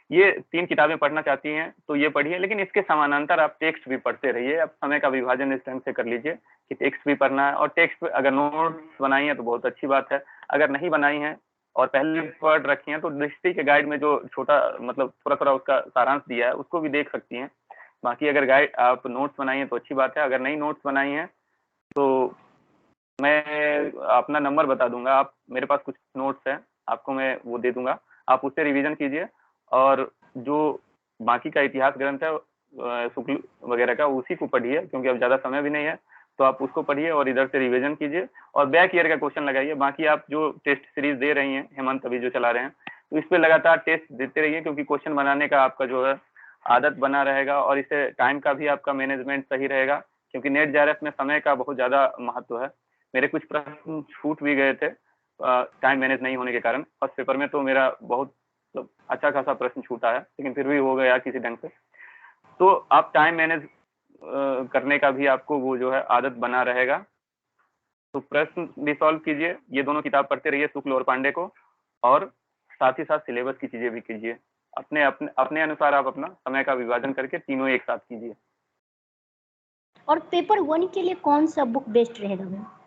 ये 3 किताबें पढ़ना चाहती हैं तो ये पढ़िए, लेकिन इसके समानांतर आप टेक्स्ट भी पढ़ते रहिए। आप समय का विभाजन इस ढंग से कर लीजिए कि टेक्स्ट भी पढ़ना है, और टेक्स्ट अगर नोट्स बनाई है तो बहुत अच्छी बात है। अगर नहीं बनाई है और पहले पढ़ रखी हैं तो दृष्टि के गाइड में जो छोटा मतलब थोड़ा थोड़ा उसका सारांश दिया है उसको भी देख सकती हैं। बाकी अगर गाइड आप नोट्स बनाई है तो अच्छी बात है, अगर नहीं नोट्स बनाई है तो मैं अपना नंबर बता दूंगा, आप मेरे पास कुछ नोट्स हैं आपको मैं वो दे दूंगा, आप उससे रिवीजन कीजिए। और जो बाकी का इतिहास ग्रंथ है शुक्ल वगैरह का, उसी को पढ़िए, क्योंकि अब ज्यादा समय भी नहीं है, तो आप उसको पढ़िए और इधर से रिवीजन कीजिए और बैक ईयर का क्वेश्चन लगाइए। बाकी आप जो टेस्ट सीरीज दे रही हैं, हेमंत अभी जो चला रहे हैं, तो इस पे लगातार टेस्ट देते रहिए, क्योंकि क्वेश्चन बनाने का आपका जो है आदत बना रहेगा, और इससे टाइम का भी आपका मैनेजमेंट सही रहेगा, क्योंकि नेट जेआरएफ में समय का बहुत ज्यादा महत्व है। मेरे कुछ प्रश्न छूट भी गए थे टाइम मैनेज नहीं होने के कारण। फर्स्ट पेपर में तो मेरा बहुत अच्छा खासा प्रश्न छूटा है, लेकिन फिर भी हो गया किसी ढंग से। तो आप टाइम मैनेज करने का भी आपको वो जो है आदत बना रहेगा। तो प्रश्न भी सॉल्व कीजिए, ये दोनों किताब पढ़ते रहिए, शुक्ल और पांडे को, और साथ ही साथ सिलेबस की चीजें भी कीजिए। अपने अपने अपने अनुसार आप अपना समय का विभाजन करके तीनों एक साथ कीजिए। और पेपर 1 के लिए कौन सा बुक बेस्ट रहेगा?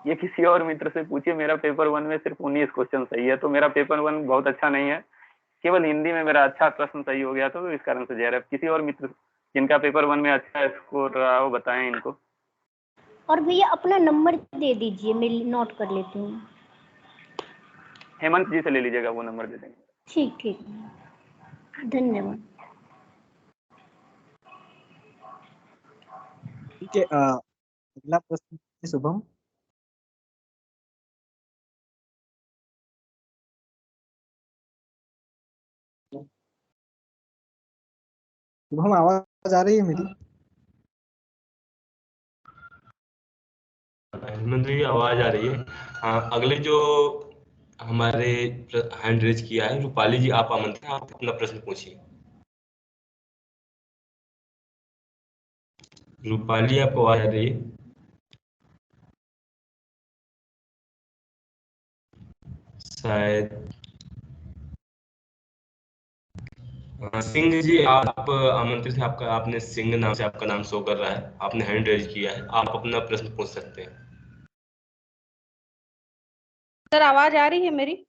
ये किसी और मित्र से पूछिए, मेरा पेपर 1 में सिर्फ 19 क्वेश्चन सही है, तो मेरा पेपर 1 बहुत अच्छा नहीं है। केवल हिंदी में मेरा अच्छा प्रश्न सही हो गया था, तो इस कारण से जेआरएफ। किसी और मित्र जिनका पेपर 1 में अच्छा स्कोर रहा हो बताएं इनको। और भैया अपना नंबर दे दीजिए, मैं नोट कर लेती हूँ। हेमंत जी से ले लीजिएगा, वो नंबर दे देंगे। ठीक ठीक, धन्यवाद। ठीक है, अगला प्रश्न शुभम। शुभम, आवाज आ रही है मेरी? हेमंत जी आवाज आ रही है। हाँ, अगले जो हमारे हैंड रेज किया है रूपाली जी, आप आमंत्रित हैं, आप अपना प्रश्न पूछिए। रूपाली, आपको आवाज आ रही है? शायद सिंह जी, आप आमंत्रित हैं, आपका आपने सिंह नाम से आपका नाम शो कर रहा है, आपने हैंड रेज किया है, आप अपना प्रश्न पूछ सकते हैं। सर आवाज आ रही है मेरी?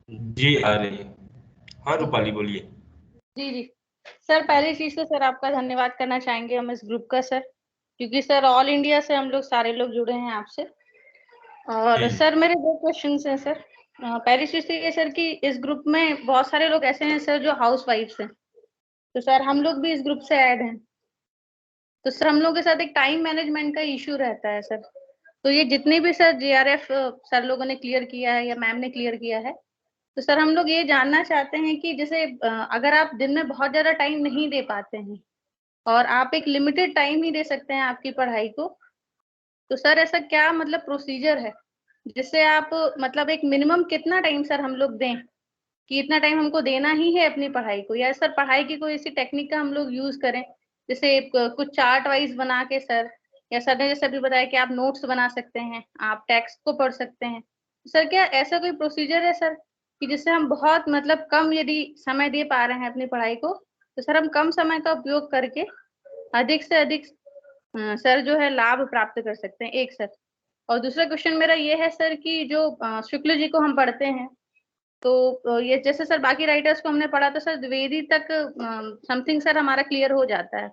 जी आ रही है। हाँ रूपाली बोलिए। जी जी सर, पहली चीज तो सर आपका धन्यवाद करना चाहेंगे हम इस ग्रुप का सर, क्योंकि सर ऑल इंडिया से हम लोग सारे लोग जुड़े हैं आपसे। और जी सर मेरे 2 क्वेश्चन हैं सर। पहली चीज तो ये सर कि इस ग्रुप में बहुत सारे लोग ऐसे हैं सर जो हाउस वाइफ्स हैं, तो सर हम लोग भी इस ग्रुप से ऐड हैं। तो सर हम लोग के साथ एक टाइम मैनेजमेंट का इश्यू रहता है सर। तो ये जितने भी सर जेआरएफ सर लोगों ने क्लियर किया है या मैम ने क्लियर किया है, तो सर हम लोग ये जानना चाहते हैं कि जैसे अगर आप दिन में बहुत ज्यादा टाइम नहीं दे पाते हैं और आप एक लिमिटेड टाइम ही दे सकते हैं आपकी पढ़ाई को, तो सर ऐसा क्या मतलब प्रोसीजर है जिससे आप मतलब एक मिनिमम कितना टाइम सर हम लोग दें कि इतना टाइम हमको देना ही है अपनी पढ़ाई को, या सर पढ़ाई की कोई ऐसी टेक्निक का हम लोग यूज करें, जैसे कुछ चार्ट वाइज बना के सर, या सर ने जैसे अभी बताया कि आप नोट्स बना सकते हैं, आप टेक्स्ट को पढ़ सकते हैं। सर क्या ऐसा कोई प्रोसीजर है सर कि जिससे हम बहुत मतलब कम यदि समय दे पा रहे हैं अपनी पढ़ाई को, तो सर हम कम समय का उपयोग करके अधिक से अधिक सर जो है लाभ प्राप्त कर सकते हैं, एक सर। और दूसरा क्वेश्चन मेरा ये है सर कि जो शुक्ल जी को हम पढ़ते हैं, तो ये जैसे सर बाकी राइटर्स को हमने पढ़ा तो सर द्विवेदी तक समथिंग सर हमारा क्लियर हो जाता है,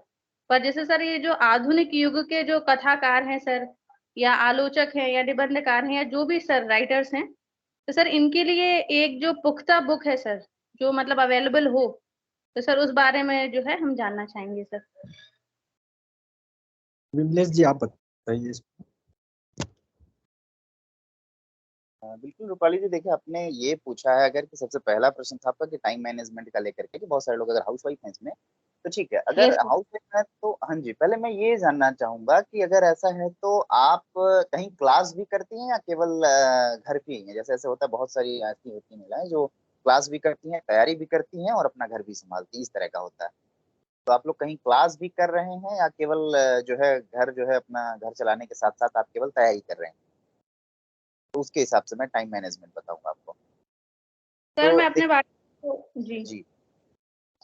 पर जैसे सर ये जो आधुनिक युग के जो कथाकार हैं सर, या आलोचक हैं, या निबंधकार हैं, या जो भी सर राइटर्स हैं, तो सर इनके लिए एक जो पुख्ता बुक है सर, जो मतलब अवेलेबल हो, तो सर उस बारे में जो है हम जानना चाहेंगे सर। विमलेश जी आप बताइए। बिल्कुल रूपाली जी, देखिए आपने ये पूछा है अगर कि सबसे पहला प्रश्न था आपका कि टाइम मैनेजमेंट का लेकर के, कि बहुत सारे लोग अगर हाउस वाइफ हैं इसमें, तो ठीक है। अगर यस सर। हाउस वाइफ है तो हाँ जी, पहले मैं ये जानना चाहूंगा कि अगर ऐसा है तो आप कहीं क्लास भी करती हैं या केवल घर पे ही हैं? जैसे ऐसे होता है, बहुत सारी ऐसी होती हैं महिलाएं जो क्लास भी करती हैं, तैयारी भी करती हैं और अपना घर भी संभालती हैं, इस तरह का होता है। तो आप लोग कहीं क्लास भी कर रहे हैं या केवल जो है घर, जो है अपना घर चलाने के साथ साथ आप केवल तैयारी कर रहे हैं? तो उसके हिसाब से मैं टाइम मैनेजमेंट बताऊंगा आपको। सर तो मैं अपने बारे में जी जी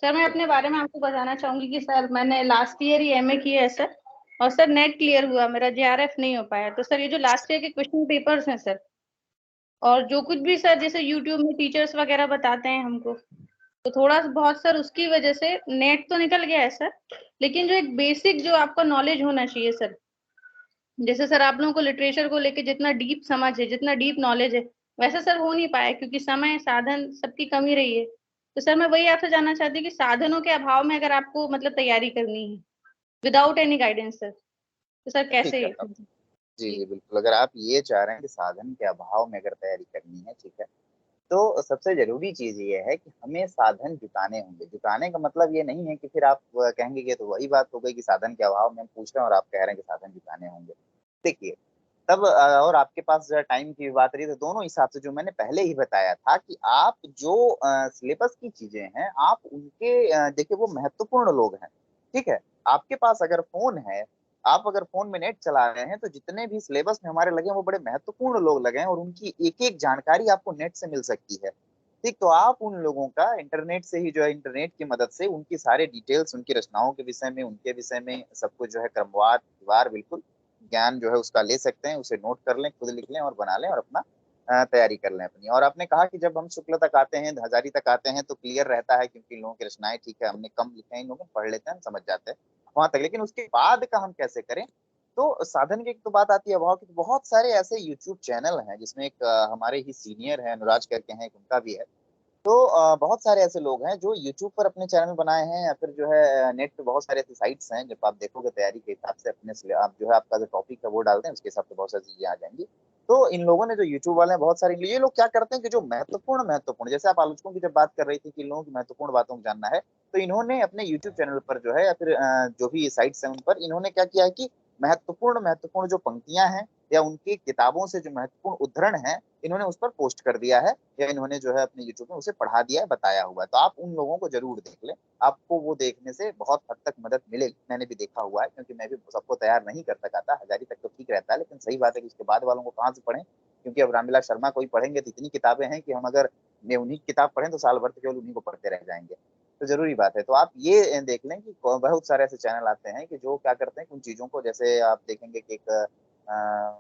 सर मैं अपने बारे में आपको बताना चाहूंगी कि सर मैंने लास्ट ईयर ही एमए किया है सर, और सर नेट क्लियर हुआ, मेरा जेआरएफ नहीं हो पाया। तो सर ये जो लास्ट ईयर के क्वेश्चन पेपर्स हैं सर, और जो कुछ भी सर जैसे यूट्यूब में टीचर्स वगैरह बताते हैं हमको, तो थोड़ा बहुत सर उसकी वजह से नेट तो निकल गया है सर, लेकिन जो एक बेसिक जो आपका नॉलेज होना चाहिए सर, जैसे सर आप लोगों को लिटरेचर को लेके जितना डीप समझ है, जितना डीप नॉलेज है, वैसा सर हो नहीं पाया क्योंकि समय साधन सबकी कमी रही है। तो सर मैं वही आपसे जानना चाहती हूँ कि साधनों के अभाव में अगर आपको मतलब तैयारी करनी है विदाउट एनी गाइडेंस सर, तो सर ठीक कैसे? है। जी जी जी बिल्कुल, अगर आप ये चाह रहे हैं कि साधन के अभाव में अगर तैयारी करनी है, ठीक है, तो सबसे जरूरी चीज ये है कि हमें साधन जुटाने होंगे। जुटाने का मतलब ये नहीं है कि फिर आप कहेंगे कि तो वही बात हो गई कि साधन के अभाव में हम पूछ रहे हैं और आप कह रहे हैं कि साधन जुटाने होंगे। देखिए, तब और आपके पास जो है टाइम की भी बात रही, तो दोनों हिसाब से जो मैंने पहले ही बताया था कि आप जो सिलेबस की चीजें हैं, आप उनके देखिए वो महत्वपूर्ण लोग हैं, ठीक है। आपके पास अगर फोन है, आप अगर फोन में नेट चला रहे हैं, तो जितने भी सिलेबस में हमारे लगे हैं वो बड़े महत्वपूर्ण लोग लगे हैं और उनकी एक एक जानकारी आपको नेट से मिल सकती है, ठीक। तो आप उन लोगों का इंटरनेट से ही जो है, इंटरनेट की मदद से उनकी सारे डिटेल्स, उनकी रचनाओं के विषय में, उनके विषय में सब कुछ जो है क्रमवार बिल्कुल ज्ञान जो है उसका ले सकते हैं, उसे नोट कर लें, खुद लिख लें और बना लें और अपना तैयारी कर लें अपनी। और आपने कहा कि जब हम शुक्ल तक आते हैं, हजारी तक आते हैं तो क्लियर रहता है, क्योंकि इन लोगों की रचनाएं ठीक है, हमने कम लिखे हैं, इन लोगों पढ़ लेते हैं, हम समझ जाते हैं वहां तक। लेकिन उसके बाद का हम कैसे करें? तो साधन की एक तो बात आती है अभाव की। तो बहुत सारे ऐसे यूट्यूब चैनल हैं जिसमें एक हमारे ही सीनियर है, अनुराज करके हैं, एक उनका भी है। तो बहुत सारे ऐसे लोग हैं जो यूट्यूब पर अपने चैनल बनाए हैं, या फिर जो है नेट पे बहुत सारे ऐसे साइट्स हैं। जब आप देखोगे तैयारी के हिसाब से अपने से आप जो है आपका जो टॉपिक है वो डालते हैं, उसके हिसाब से बहुत सारी चीजें आ जाएंगी। तो इन लोगों ने, जो यूट्यूब वाले हैं बहुत सारे, ये लोग क्या करते हैं कि जो महत्वपूर्ण, जैसे आप आलोचकों की जब बात कर रही थी कि इन लोगों की महत्वपूर्ण बातों को जानना है, तो इन्होंने अपने यूट्यूब चैनल पर जो है, या फिर जो भी साइट्स हैं उन पर इन्होंने क्या किया है कि महत्वपूर्ण जो पंक्तियां हैं या उनकी किताबों से जो महत्वपूर्ण उद्धरण है, इन्होंने उस पर पोस्ट कर दिया है, या इन्होंने जो है अपने यूट्यूब में उसे पढ़ा दिया है, बताया हुआ है। तो आप उन लोगों को जरूर देख लें, आपको वो देखने से बहुत हद तक मदद मिलेगी। मैंने भी देखा हुआ है, क्योंकि मैं भी सबको तैयार नहीं कर सका। हजारी तक तो ठीक रहता है, लेकिन सही बात है कि उसके बाद वालों को कहाँ से पढ़ें, क्योंकि अब रामविलास शर्मा को ही पढ़ेंगे तो इतनी किताबें हैं कि हम अगर उन्हीं की किताब पढ़ें तो साल भर तो केवल उन्हीं को पढ़ते रह जाएंगे। तो जरूरी बात है। तो आप ये देख लें कि बहुत सारे ऐसे चैनल आते हैं कि जो क्या करते हैं उन चीजों को, जैसे आप देखेंगे कि एक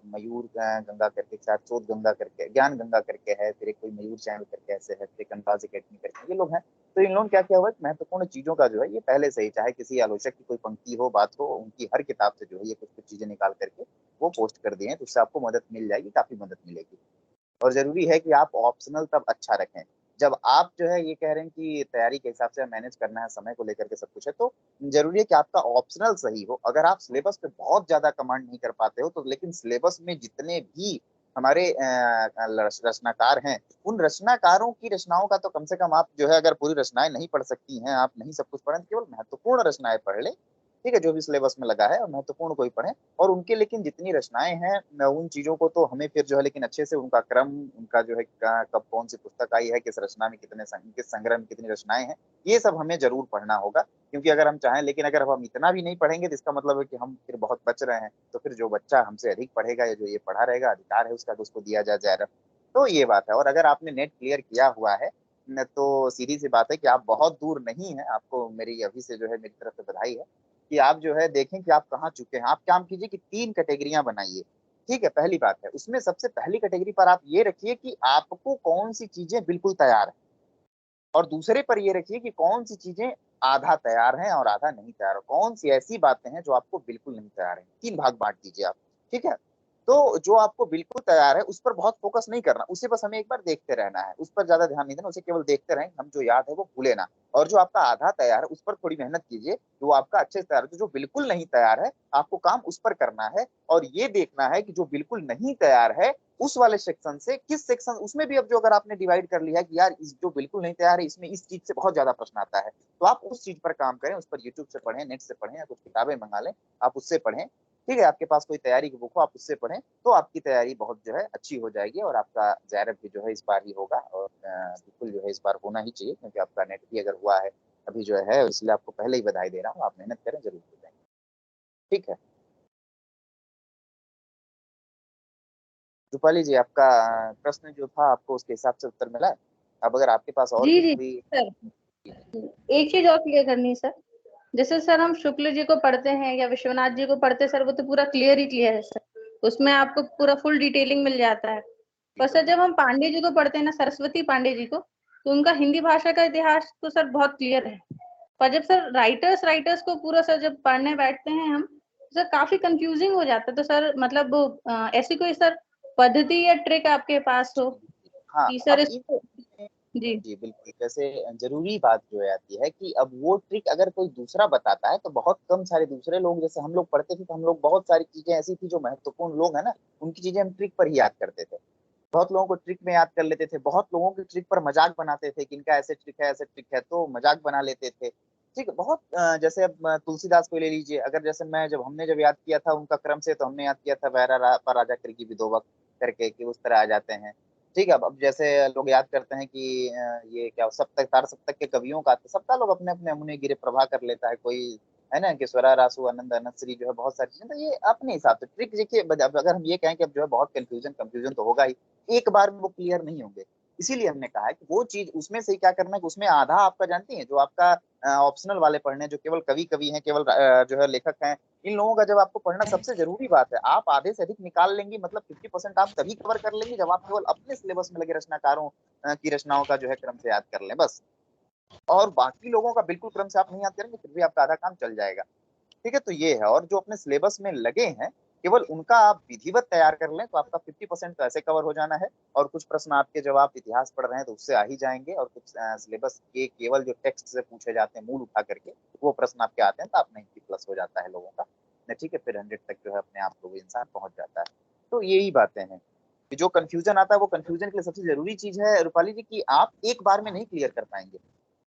मयूर गंगा करके, शायद शोध गंगा करके, ज्ञान गंगा करके है, फिर एक कोई मयूर चैनल करके ऐसे है, फिर अनबाज अकेडमी करके, ये लोग हैं। तो इन लोगों ने क्या किया हुआ है, महत्वपूर्ण चीजों का जो है ये पहले से ही, चाहे किसी आलोचक की कोई पंक्ति हो, बात हो, उनकी हर किताब से जो है ये कुछ कुछ चीजें निकाल करके वो पोस्ट कर दिए हैं। तो उससे आपको मदद मिल जाएगी, काफी मदद मिलेगी। और जरूरी है कि आप ऑप्शनल तब अच्छा रखें जब आप जो है ये कह रहे हैं कि तैयारी के हिसाब से मैनेज करना है, समय को लेकर के सब कुछ है, तो जरूरी है कि आपका ऑप्शनल सही हो। अगर आप सिलेबस पे बहुत ज्यादा कमांड नहीं कर पाते हो तो, लेकिन सिलेबस में जितने भी हमारे रचनाकार हैं, उन रचनाकारों की रचनाओं का तो कम से कम आप जो है, अगर पूरी रचनाएं नहीं पढ़ सकती हैं, आप नहीं सब कुछ पढ़ें, तो केवल महत्वपूर्ण रचनाएं पढ़ लें। ठीक है, जो भी सिलेबस में लगा है और महत्वपूर्ण को ही पढ़ें। और उनके लेकिन जितनी रचनाएं हैं उन चीजों को तो हमें फिर जो है लेकिन अच्छे से उनका क्रम, उनका जो है कब कौन सी पुस्तक आई है, किस रचना में कितने किस संग्रह में कितनी रचनाएं हैं, ये सब हमें जरूर पढ़ना होगा। क्योंकि अगर हम चाहें, लेकिन अगर हम इतना भी नहीं पढ़ेंगे तो इसका मतलब है कि हम फिर बहुत बच रहे हैं। तो फिर जो बच्चा हमसे अधिक पढ़ेगा या जो ये पढ़ा रहेगा, अधिकार है उसका, तो उसको दिया जाएगा। तो ये बात है। और अगर आपने नेट क्लियर किया हुआ है तो सीधी सी बात है कि आप बहुत दूर नहीं है। आपको मेरी अभी से जो है मेरी तरफ से बधाई है कि आप जो है देखें कि आप कहाँ चुके हैं। आप काम कीजिए कि 3 कैटेगरियां बनाइए। ठीक है, पहली बात है उसमें सबसे पहली कैटेगरी पर आप ये रखिए कि आपको कौन सी चीजें बिल्कुल तैयार है, और दूसरे पर ये रखिए कि कौन सी चीजें आधा तैयार हैं और आधा नहीं तैयार है। कौन सी ऐसी बातें हैं जो आपको बिल्कुल नहीं तैयार है। 3 भाग बांट दीजिए आप। ठीक है, तो जो आपको बिल्कुल तैयार है उस पर बहुत फोकस नहीं करना, उसे बस हमें एक बार देखते रहना है, उस पर ज्यादा ध्यान नहीं देना, उसे केवल देखते रहें, हम जो याद है वो भूले ना। और जो आपका आधा तैयार है उस पर थोड़ी मेहनत कीजिए, वो आपका अच्छे से तैयार है। तो जो बिल्कुल नहीं तैयार है आपको काम उस पर करना है, और ये देखना है कि जो बिल्कुल नहीं तैयार है उस वाले सेक्शन से किस सेक्शन, उसमें भी अब जो अगर आपने डिवाइड कर लिया है कि यार इस जो बिल्कुल नहीं तैयार है इसमें इस चीज से बहुत ज्यादा प्रश्न आता है, तो आप उस चीज पर काम करें, उस पर यूट्यूब से पढ़ें, नेट से पढ़ें, या कुछ किताबें मंगा लें, आप उससे पढ़ें। ठीक है, आपके पास कोई तैयारी की बुक हो आप उससे पढ़ें, तो आपकी तैयारी बहुत जो है अच्छी हो जाएगी, और आपका जेआरएफ भी जो है इस बार ही होगा। और बिल्कुल जो है इस बार होना ही चाहिए, क्योंकि आपका नेट भी अगर हुआ है अभी जो है, इसलिए आपको पहले ही बधाई दे रहा हूँ। आप मेहनत करें, जरूर हो जाएंगे। ठीक है रूपाली जी, आपका प्रश्न जो था आपको उसके हिसाब से उत्तर मिला है। अब अगर आपके पास और जी भी जी कोई। सर, एक चीज और क्लियर करनी है सर। जैसे सर हम शुक्ल जी को पढ़ते हैं या विश्वनाथ जी को पढ़ते हैं सर, वो तो पूरा क्लियर ही क्लियर है सर, उसमें आपको पूरा फुल डिटेलिंग मिल जाता है। पर सर जब हम पांडे जी को पढ़ते हैं ना, सरस्वती पांडे जी को, तो उनका हिंदी भाषा का इतिहास तो सर बहुत क्लियर है। पर जब सर राइटर्स राइटर्स को पूरा सर जब पढ़ने बैठते हैं हम, तो सर काफी कंफ्यूजिंग हो जाता है। तो सर मतलब ऐसी कोई सर पद्धति या ट्रिक आपके पास हो हाँ, कि सर अब इन इसको। जी जी बिल्कुल, जैसे जरूरी बात जो है आती है कि अब वो ट्रिक अगर कोई दूसरा बताता है तो बहुत कम सारे दूसरे लोग, जैसे हम लोग पढ़ते थे तो हम लोग बहुत सारी चीजें ऐसी थी जो महत्वपूर्ण लोग है ना, उनकी चीजें हम ट्रिक पर ही याद करते थे। बहुत लोगों को ट्रिक में याद कर लेते थे, बहुत लोगों की ट्रिक पर मजाक बनाते थे कि इनका ऐसे ट्रिक है ऐसे ट्रिक है, तो मजाक बना लेते थे। ठीक है, बहुत जैसे अब तुलसीदास को ले लीजिए, अगर जैसे मैं जब हमने जब याद किया था उनका क्रम से, तो हमने याद किया था पर राजा करके भी 2 वक्त करके, कि उस तरह आ जाते हैं। ठीक है, अब जैसे लोग याद करते हैं कि ये क्या सप्तक तार सप्तक के कवियों का, तो सबका लोग अपने अपने अमुने गिरे प्रभा कर लेता है कोई, है ना, कि स्वरा रासु आनंद अनश्री जो है बहुत सारी चीजें, तो ये अपने हिसाब से ट्रिक देखिए। अब अगर हम ये कहें कि अब जो है बहुत कंफ्यूजन कंफ्यूजन तो होगा ही, एक बार में वो क्लियर नहीं होंगे। इसीलिए हमने कहा है कि वो चीज उसमें से क्या करना है कि उसमें आधा आपका जानती है जो आपका ऑप्शनल वाले पढ़ने, जो केवल कवि कवि हैं, केवल जो है लेखक हैं, इन लोगों का जब आपको पढ़ना, सबसे जरूरी बात है आप आधे से अधिक निकाल लेंगे, मतलब 50% आप तभी कवर कर लेंगे जब आप केवल अपने सिलेबस में लगे रचनाकारों की रचनाओं का जो है क्रम से याद कर लें बस। और बाकी लोगों का बिल्कुल क्रम से आप नहीं याद करेंगे फिर भी आपका आधा काम चल जाएगा। ठीक है, तो ये है। और जो अपने सिलेबस में लगे हैं केवल उनका आप विधिवत तैयार कर लें तो आपका 50% तो ऐसे कवर हो जाना है। और कुछ प्रश्न आपके जब आप इतिहास पढ़ रहे हैं तो उससे आ ही जाएंगे, और कुछ सिलेबस के केवल जो टेक्स्ट से पूछे जाते हैं मूल उठा करके, वो प्रश्न आपके आते हैं, तो आप 90+ हो जाता है लोगों का। ठीक है, फिर 100 तक जो है अपने आप लोग इंसान पहुंच जाता है। तो यही बातें हैं कि जो कंफ्यूजन आता है, वो कंफ्यूजन के लिए सबसे जरूरी चीज है रूपाली जी की आप एक बार में नहीं क्लियर कर पाएंगे।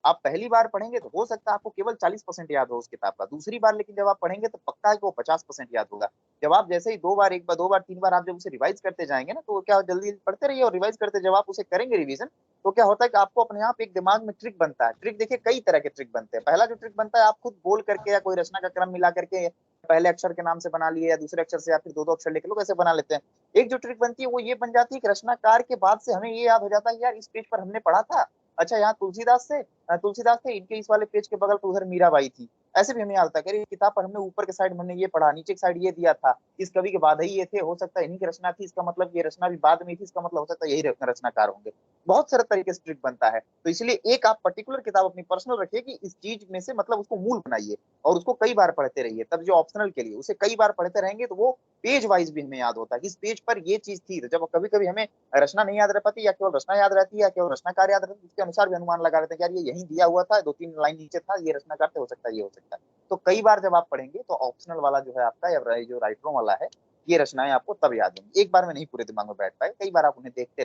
आप पहली बार पढ़ेंगे तो हो सकता है आपको केवल 40% याद हो उस किताब का, दूसरी बार लेकिन जब आप पढ़ेंगे तो पक्का है कि वो 50% याद होगा। जब आप जैसे ही 2 बार, 1 बार, 2 बार, 3 बार आप जब उसे रिवाइज करते जाएंगे ना, तो क्या जल्दी पढ़ते रहिए और रिवाइज करते, जब आप उसे करेंगे रिवीजन, तो क्या होता है कि आपको अपने आप एक दिमाग में ट्रिक बनता है। ट्रिक देखिए कई तरह के ट्रिक बनते हैं। पहला जो ट्रिक बनता है आप खुद बोल करके या कोई रचना का क्रम मिला करके पहले अक्षर के नाम से बना लिए, या दूसरे अक्षर से, या फिर 2-2 अक्षर लेके लोग ऐसे बना लेते हैं। एक जो ट्रिक बनती है वो ये बन जाती है कि रचनाकार के बाद से हमें ये याद हो जाता है यार इस पेज पर हमने पढ़ा था, अच्छा यहाँ तुलसीदास थे, इनके इस वाले पेज के बगल पर उधर मीराबाई थी। ऐसे भी हमें याद था कि किताब पर हमने ऊपर के साइड में हमने ये पढ़ा, नीचे की साइड ये दिया था, इस कवि के बाद ही ये थे, हो सकता है इन्हीं की रचना थी, इसका मतलब ये रचना भी बाद में थी, इसका मतलब हो सकता है यही रचनाकार होंगे। बहुत सारे तरीके से ट्रिक बनता है। तो इसलिए एक आप पर्टिकुलर किताब अपनी पर्सनल रखिए कि इस चीज में से मतलब उसको मूल बनाइए, और उसको कई बार पढ़ते रहिए। तब जो ऑप्शनल के लिए उसे कई बार पढ़ते रहेंगे तो वो पेज वाइज भी हमें याद होता है कि इस पेज पर ये चीज थी। तो जब कभी कभी हमें रचना नहीं याद रह पाती, या केवल रचना याद रहती है, या केवल रचनाकार याद रहती है, उसके अनुसार भी अनुमान लगा लेते हैं कि यार ये यहीं दिया हुआ था, 2-3 लाइन नीचे था, ये रचनाकार से हो सकता है, ये हो सकता है। तो कई बार जब आप पढ़ेंगे तो ऑप्शनल वाला जो है आपका, या जो राइटरों वाला है, ये रचनाएं आपको तब याद होंगी। एक बार में नहीं पूरे दिमाग में बैठ पाए, कई बार आप उन्हें देखते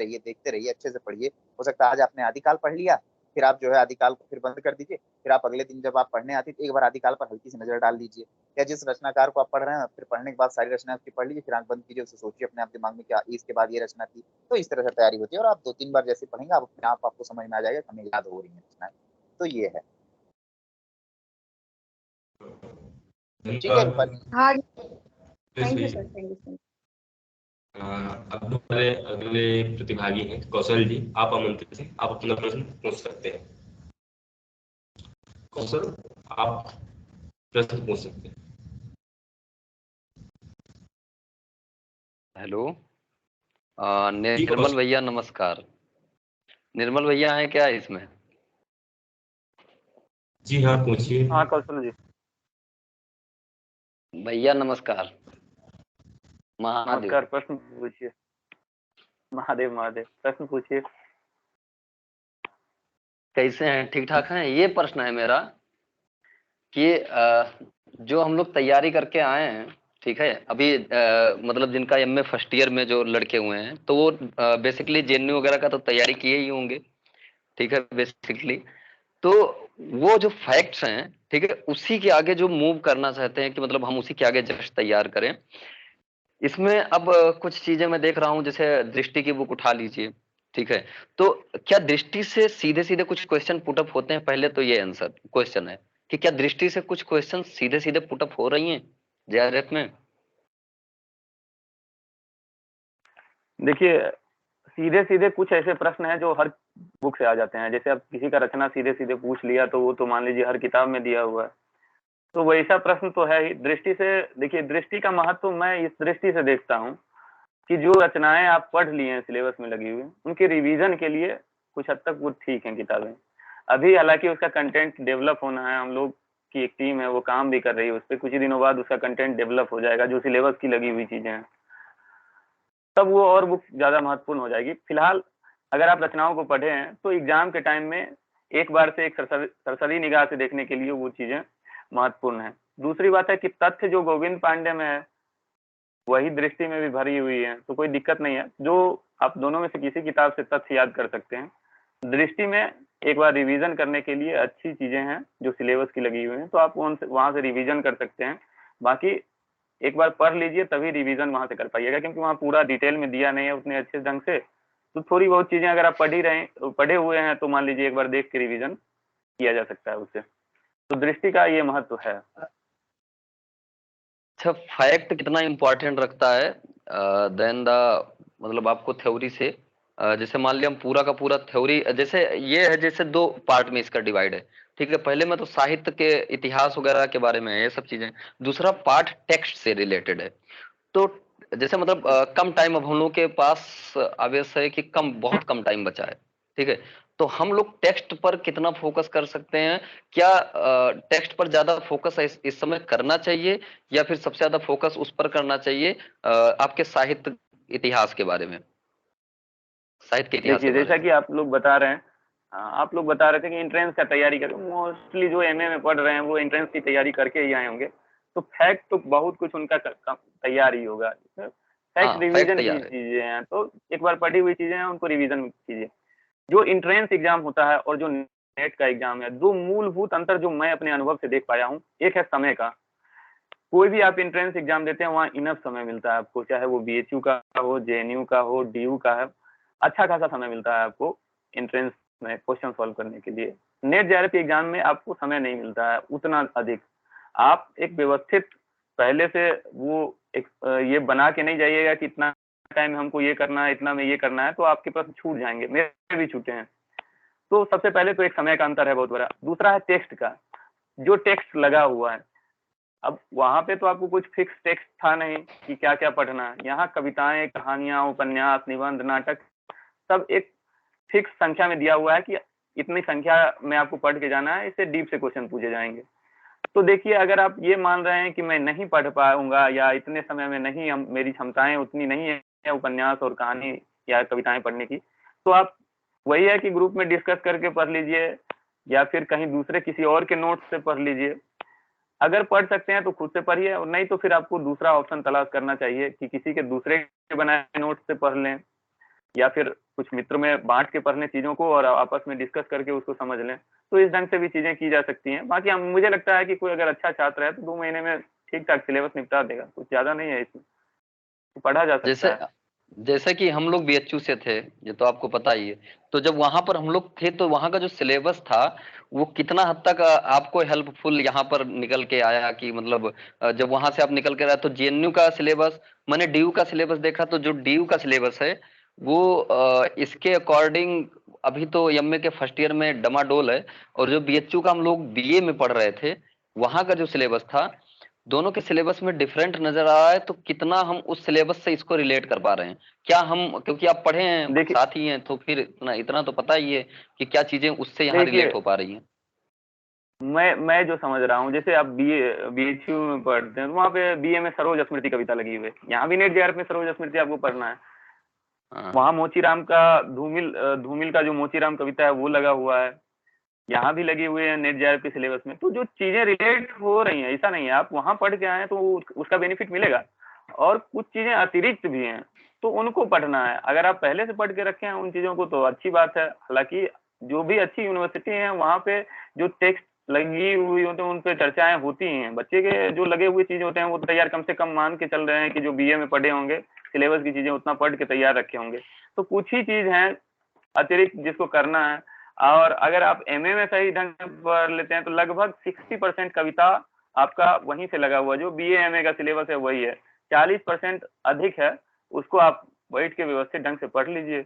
रहिए अच्छे से पढ़िए। हो सकता है आज आपने आदिकाल पढ़ लिया, फिर आप जो है आदिकाल को फिर बंद कर दीजिए, फिर आप अगले दिन जब आप पढ़ने आती तो एक बार आदिकाल पर हल्की सी नजर डाल दीजिए, या जिस रचनाकार को आप पढ़ रहे हैं फिर पढ़ने के बाद सारी रचना उसकी पढ़ लीजिए, फिर आंख बंद कीजिए, उसे सोचिए अपने आप दिमाग में क्या इसके बाद ये रचना थी। तो इस तरह से तैयारी होती है और आप 2-3 बार जैसे पढ़ेंगे आप अपने आप आपको समझ में आ जाएगा कि हमें याद हो रही है रचनाएं। तो ये है। ठीक है रूपाली। हाँ फिर थैंक यू भी सर, थैंक यू सर। अब हमारे अगले प्रतिभागी हैं कौशल जी, आप आमंत्रित हैं, आप अपना प्रश्न पूछ सकते हैं। कौशल, आप प्रश्न पूछ सकते हैं। हेलो, जी निर्मल कौशल। भैया नमस्कार। निर्मल भैया हैं क्या इसमें? जी हाँ, पूछिए। हाँ कौशल जी। भैया नमस्कार। महादेव। नमस्कार, प्रश्न पूछिए। महादेव महादेव, प्रश्न पूछिए। कैसे हैं? ठीक ठाक हैं? ये प्रश्न है मेरा कि जो हम लोग तैयारी करके आए हैं, ठीक है, अभी मतलब जिनका एमए फर्स्ट ईयर में जो लड़के हुए हैं, तो वो बेसिकली जेएनयू वगैरह का तो तैयारी किए ही होंगे, ठीक है बेसिकली। तो वो जो फैक्ट्स हैं, ठीक है, उसी के आगे जो मूव करना चाहते हैं कि मतलब हम उसी के आगे जस्ट तैयार करें। इसमें अब कुछ चीजें मैं देख रहा हूँ, जैसे दृष्टि की बुक उठा लीजिए, ठीक है। तो क्या दृष्टि से सीधे सीधे कुछ क्वेश्चन पुटअप होते हैं? पहले तो ये आंसर क्वेश्चन है कि क्या दृष्टि से कुछ क्वेश्चन सीधे सीधे पुटअप हो रही हैं जेआरएफ में? देखिए, सीधे सीधे कुछ ऐसे प्रश्न हैं जो हर बुक से आ जाते हैं। जैसे अब किसी का रचना सीधे सीधे पूछ लिया तो वो तो मान लीजिए हर किताब में दिया हुआ है, तो वैसा प्रश्न तो है ही। दृष्टि से देखिए, दृष्टि का महत्व मैं इस दृष्टि से देखता हूँ कि जो रचनाएं आप पढ़ लिए हैं सिलेबस में लगी हुई, उनके रिवीजन के लिए कुछ हद तक वो ठीक है किताबें। अभी हालांकि उसका कंटेंट डेवलप होना है, हम लोग की एक टीम है वो काम भी कर रही है उस पर, कुछ ही दिनों बाद उसका कंटेंट डेवलप हो जाएगा, जो सिलेबस की लगी हुई चीजें हैं तब वो और बुक ज्यादा महत्वपूर्ण हो जाएगी। फिलहाल अगर आप रचनाओं को पढ़े हैं तो एग्जाम के टाइम में एक बार से एक सरसरी निगाह से देखने के लिए वो चीजें महत्वपूर्ण है। दूसरी बात है कि तथ्य जो गोविंद पांडे में है वही दृष्टि में भी भरी हुई है, तो कोई दिक्कत नहीं है। जो आप दोनों में से किसी किताब से तथ्य याद कर सकते हैं। दृष्टि में एक बार रिवीजन करने के लिए अच्छी चीजें हैं जो सिलेबस की लगी हुई हैं, तो आप वहां से रिवीजन कर सकते हैं। बाकी एक बार पढ़ लीजिए तभी रिवीजन वहां से कर पाइएगा, क्योंकि वहां पूरा डिटेल में दिया नहीं है उतने अच्छे ढंग से। तो थोड़ी बहुत चीजें अगर आप पढ़े हुए हैं तो मान लीजिए एक बार देख के रिवीजन किया जा सकता है उससे। तो दृष्टि का ये महत्व है। अच्छा, फैक्ट कितना इंपॉर्टेंट रखता है देन द, मतलब आपको थ्योरी से जैसे मान लिया हम पूरा का पूरा थ्योरी, जैसे ये है, जैसे दो पार्ट में इसका डिवाइड है, ठीक है। पहले में तो साहित्य के इतिहास वगैरह के बारे में है ये सब चीजें, दूसरा पार्ट टेक्स्ट से रिलेटेड है। तो जैसे मतलब कम टाइम अब हम लोग के पास आवेश है कि बहुत कम टाइम बचा है, ठीक है। तो हम लोग टेक्स्ट पर कितना फोकस कर सकते हैं? क्या टेक्स्ट पर ज्यादा फोकस इस समय करना चाहिए, या फिर सबसे ज्यादा फोकस उस पर करना चाहिए आपके साहित्य इतिहास के बारे में, साहित्य के इतिहास देखिए, के बारे जैसा में? कि आप लोग बता रहे हैं, आप लोग बता रहे थे कि एंट्रेंस का तैयारी कर, मोस्टली जो एमए में पढ़ रहे हैं वो एंट्रेंस की तैयारी करके ही आए होंगे, तो फैक्ट तो बहुत कुछ उनका तैयार ही होगा। फैक्ट हाँ, फैक्ट रिवीजन की तैयार है। चीजें हैं, तो एक बार पढ़ी हुई चीजें हैं उनको रिवीजन कीजिए। जो इंट्रेंस एग्जाम होता है और जो नेट का एग्जाम है, दो मूलभूत अंतर जो मैं अपने अनुभव से देख पाया हूँ, एक है समय का। कोई भी आप इंट्रेंस एग्जाम देते हैं वहाँ इनफ समय मिलता है आपको, चाहे वो बीएचयू का हो, जेएनयू का हो, डीयू का है, अच्छा खासा समय मिलता है आपको इंट्रेंस में क्वेश्चन सॉल्व करने के लिए। नेट जेआरएफ एग्जाम में आपको समय नहीं मिलता है उतना अधिक। आप एक व्यवस्थित पहले से वो एक ये बना के नहीं जाइएगा कि इतना टाइम हमको ये करना है, इतना में ये करना है, तो आपके प्रश्न छूट जाएंगे, मेरे भी छूटे हैं। तो सबसे पहले तो एक समय का अंतर है बहुत बड़ा। दूसरा है टेक्स्ट का, जो टेक्स्ट लगा हुआ है। अब वहां पे तो आपको कुछ फिक्स टेक्स्ट था नहीं कि क्या क्या पढ़ना है। यहाँ कविताएं, कहानियां, उपन्यास, निबंध, नाटक सब एक फिक्स संख्या में दिया हुआ है कि इतनी संख्या में आपको पढ़ के जाना है, इससे डीप से क्वेश्चन पूछे जाएंगे। तो देखिए, अगर आप ये मान रहे हैं कि मैं नहीं पढ़ पाऊंगा या इतने समय में नहीं, मेरी क्षमताएं उतनी नहीं है उपन्यास और कहानी या कविताएं पढ़ने की, तो आप वही है कि ग्रुप में डिस्कस करके पढ़ लीजिए या फिर कहीं दूसरे किसी और के नोट्स से पढ़ लीजिए। अगर पढ़ सकते हैं तो खुद से पढ़िए, और नहीं तो फिर आपको दूसरा ऑप्शन तलाश करना चाहिए कि किसी के दूसरे के बनाए नोट्स से पढ़ लें। या फिर कुछ मित्रों में बांट के पढ़ लें चीजों को और आपस में डिस्कस करके उसको समझ लें, तो इस ढंग से भी चीजें की जा सकती हैं। बाकी मुझे लगता है कि कोई अगर अच्छा छात्र है तो 2 महीने में ठीक ठाक सिलेबस निपटा देगा, कुछ ज्यादा नहीं है इसमें, तो पढ़ा जा जैसे सकता है। जैसे कि हम लोग बीएचयू से थे, ये तो आपको पता ही है। तो जब वहां पर हम लोग थे तो वहां का जो सिलेबस था वो कितना हद तक आपको हेल्पफुल यहाँ पर निकल के आया कि मतलब जब वहां से आप निकल के आए तो जेएनयू का सिलेबस, मैंने डीयू का सिलेबस देखा तो जो डीयू का सिलेबस है वो इसके अकॉर्डिंग अभी तो एमए के फर्स्ट ईयर में डमाडोल है, और जो बीएचयू का हम लोग बीए में पढ़ रहे थे वहां का जो सिलेबस था, दोनों के सिलेबस में डिफरेंट नजर आ रहा है। तो कितना हम उस सिलेबस से इसको रिलेट कर पा रहे हैं क्या हम, क्योंकि आप पढ़े हैं देखिए साथ ही हैं तो फिर इतना इतना तो पता ही है कि क्या चीजें उससे यहाँ देखिए रिलेट हो पा रही हैं। मैं जो समझ रहा हूँ, जैसे आप बीएचयू में पढ़ते हैं तो वहाँ पे बीए में सरोज स्मृति कविता लगी हुई है, यहाँ भी नेट जेआरएफ में सरोज स्मृति आपको पढ़ना है। हाँ वहाँ मोचीराम का धूमिल का जो मोचीराम कविता है वो लगा हुआ है, यहाँ भी लगी हुई है नेट जेआरएफ के सिलेबस में। तो जो चीजें रिलेट हो रही हैं, ऐसा नहीं है आप वहां पढ़ के आए तो उसका बेनिफिट मिलेगा, और कुछ चीजें अतिरिक्त भी हैं तो उनको पढ़ना है। अगर आप पहले से पढ़ के रखे हैं उन चीजों को तो अच्छी बात है। हालांकि जो भी अच्छी यूनिवर्सिटी है वहाँ पे जो टेक्स्ट लगी हुई होते हैं उन पे चर्चाएं होती हैं, बच्चे के जो लगे हुए चीजें होते हैं वो तैयार कम से कम मान के चल रहे हैं कि जो बीए में पढ़े होंगे सिलेबस की चीजें उतना पढ़ के तैयार रखे होंगे। तो कुछ ही चीज है अतिरिक्त जिसको करना है। और अगर आप एमए में सही ढंग से पढ़ लेते हैं तो लगभग 60% कविता आपका वहीं से लगा हुआ, जो बीए एमए का सिलेबस है वही है। 40% अधिक है, उसको आप बैठ के व्यवस्थित ढंग से पढ़ लीजिए,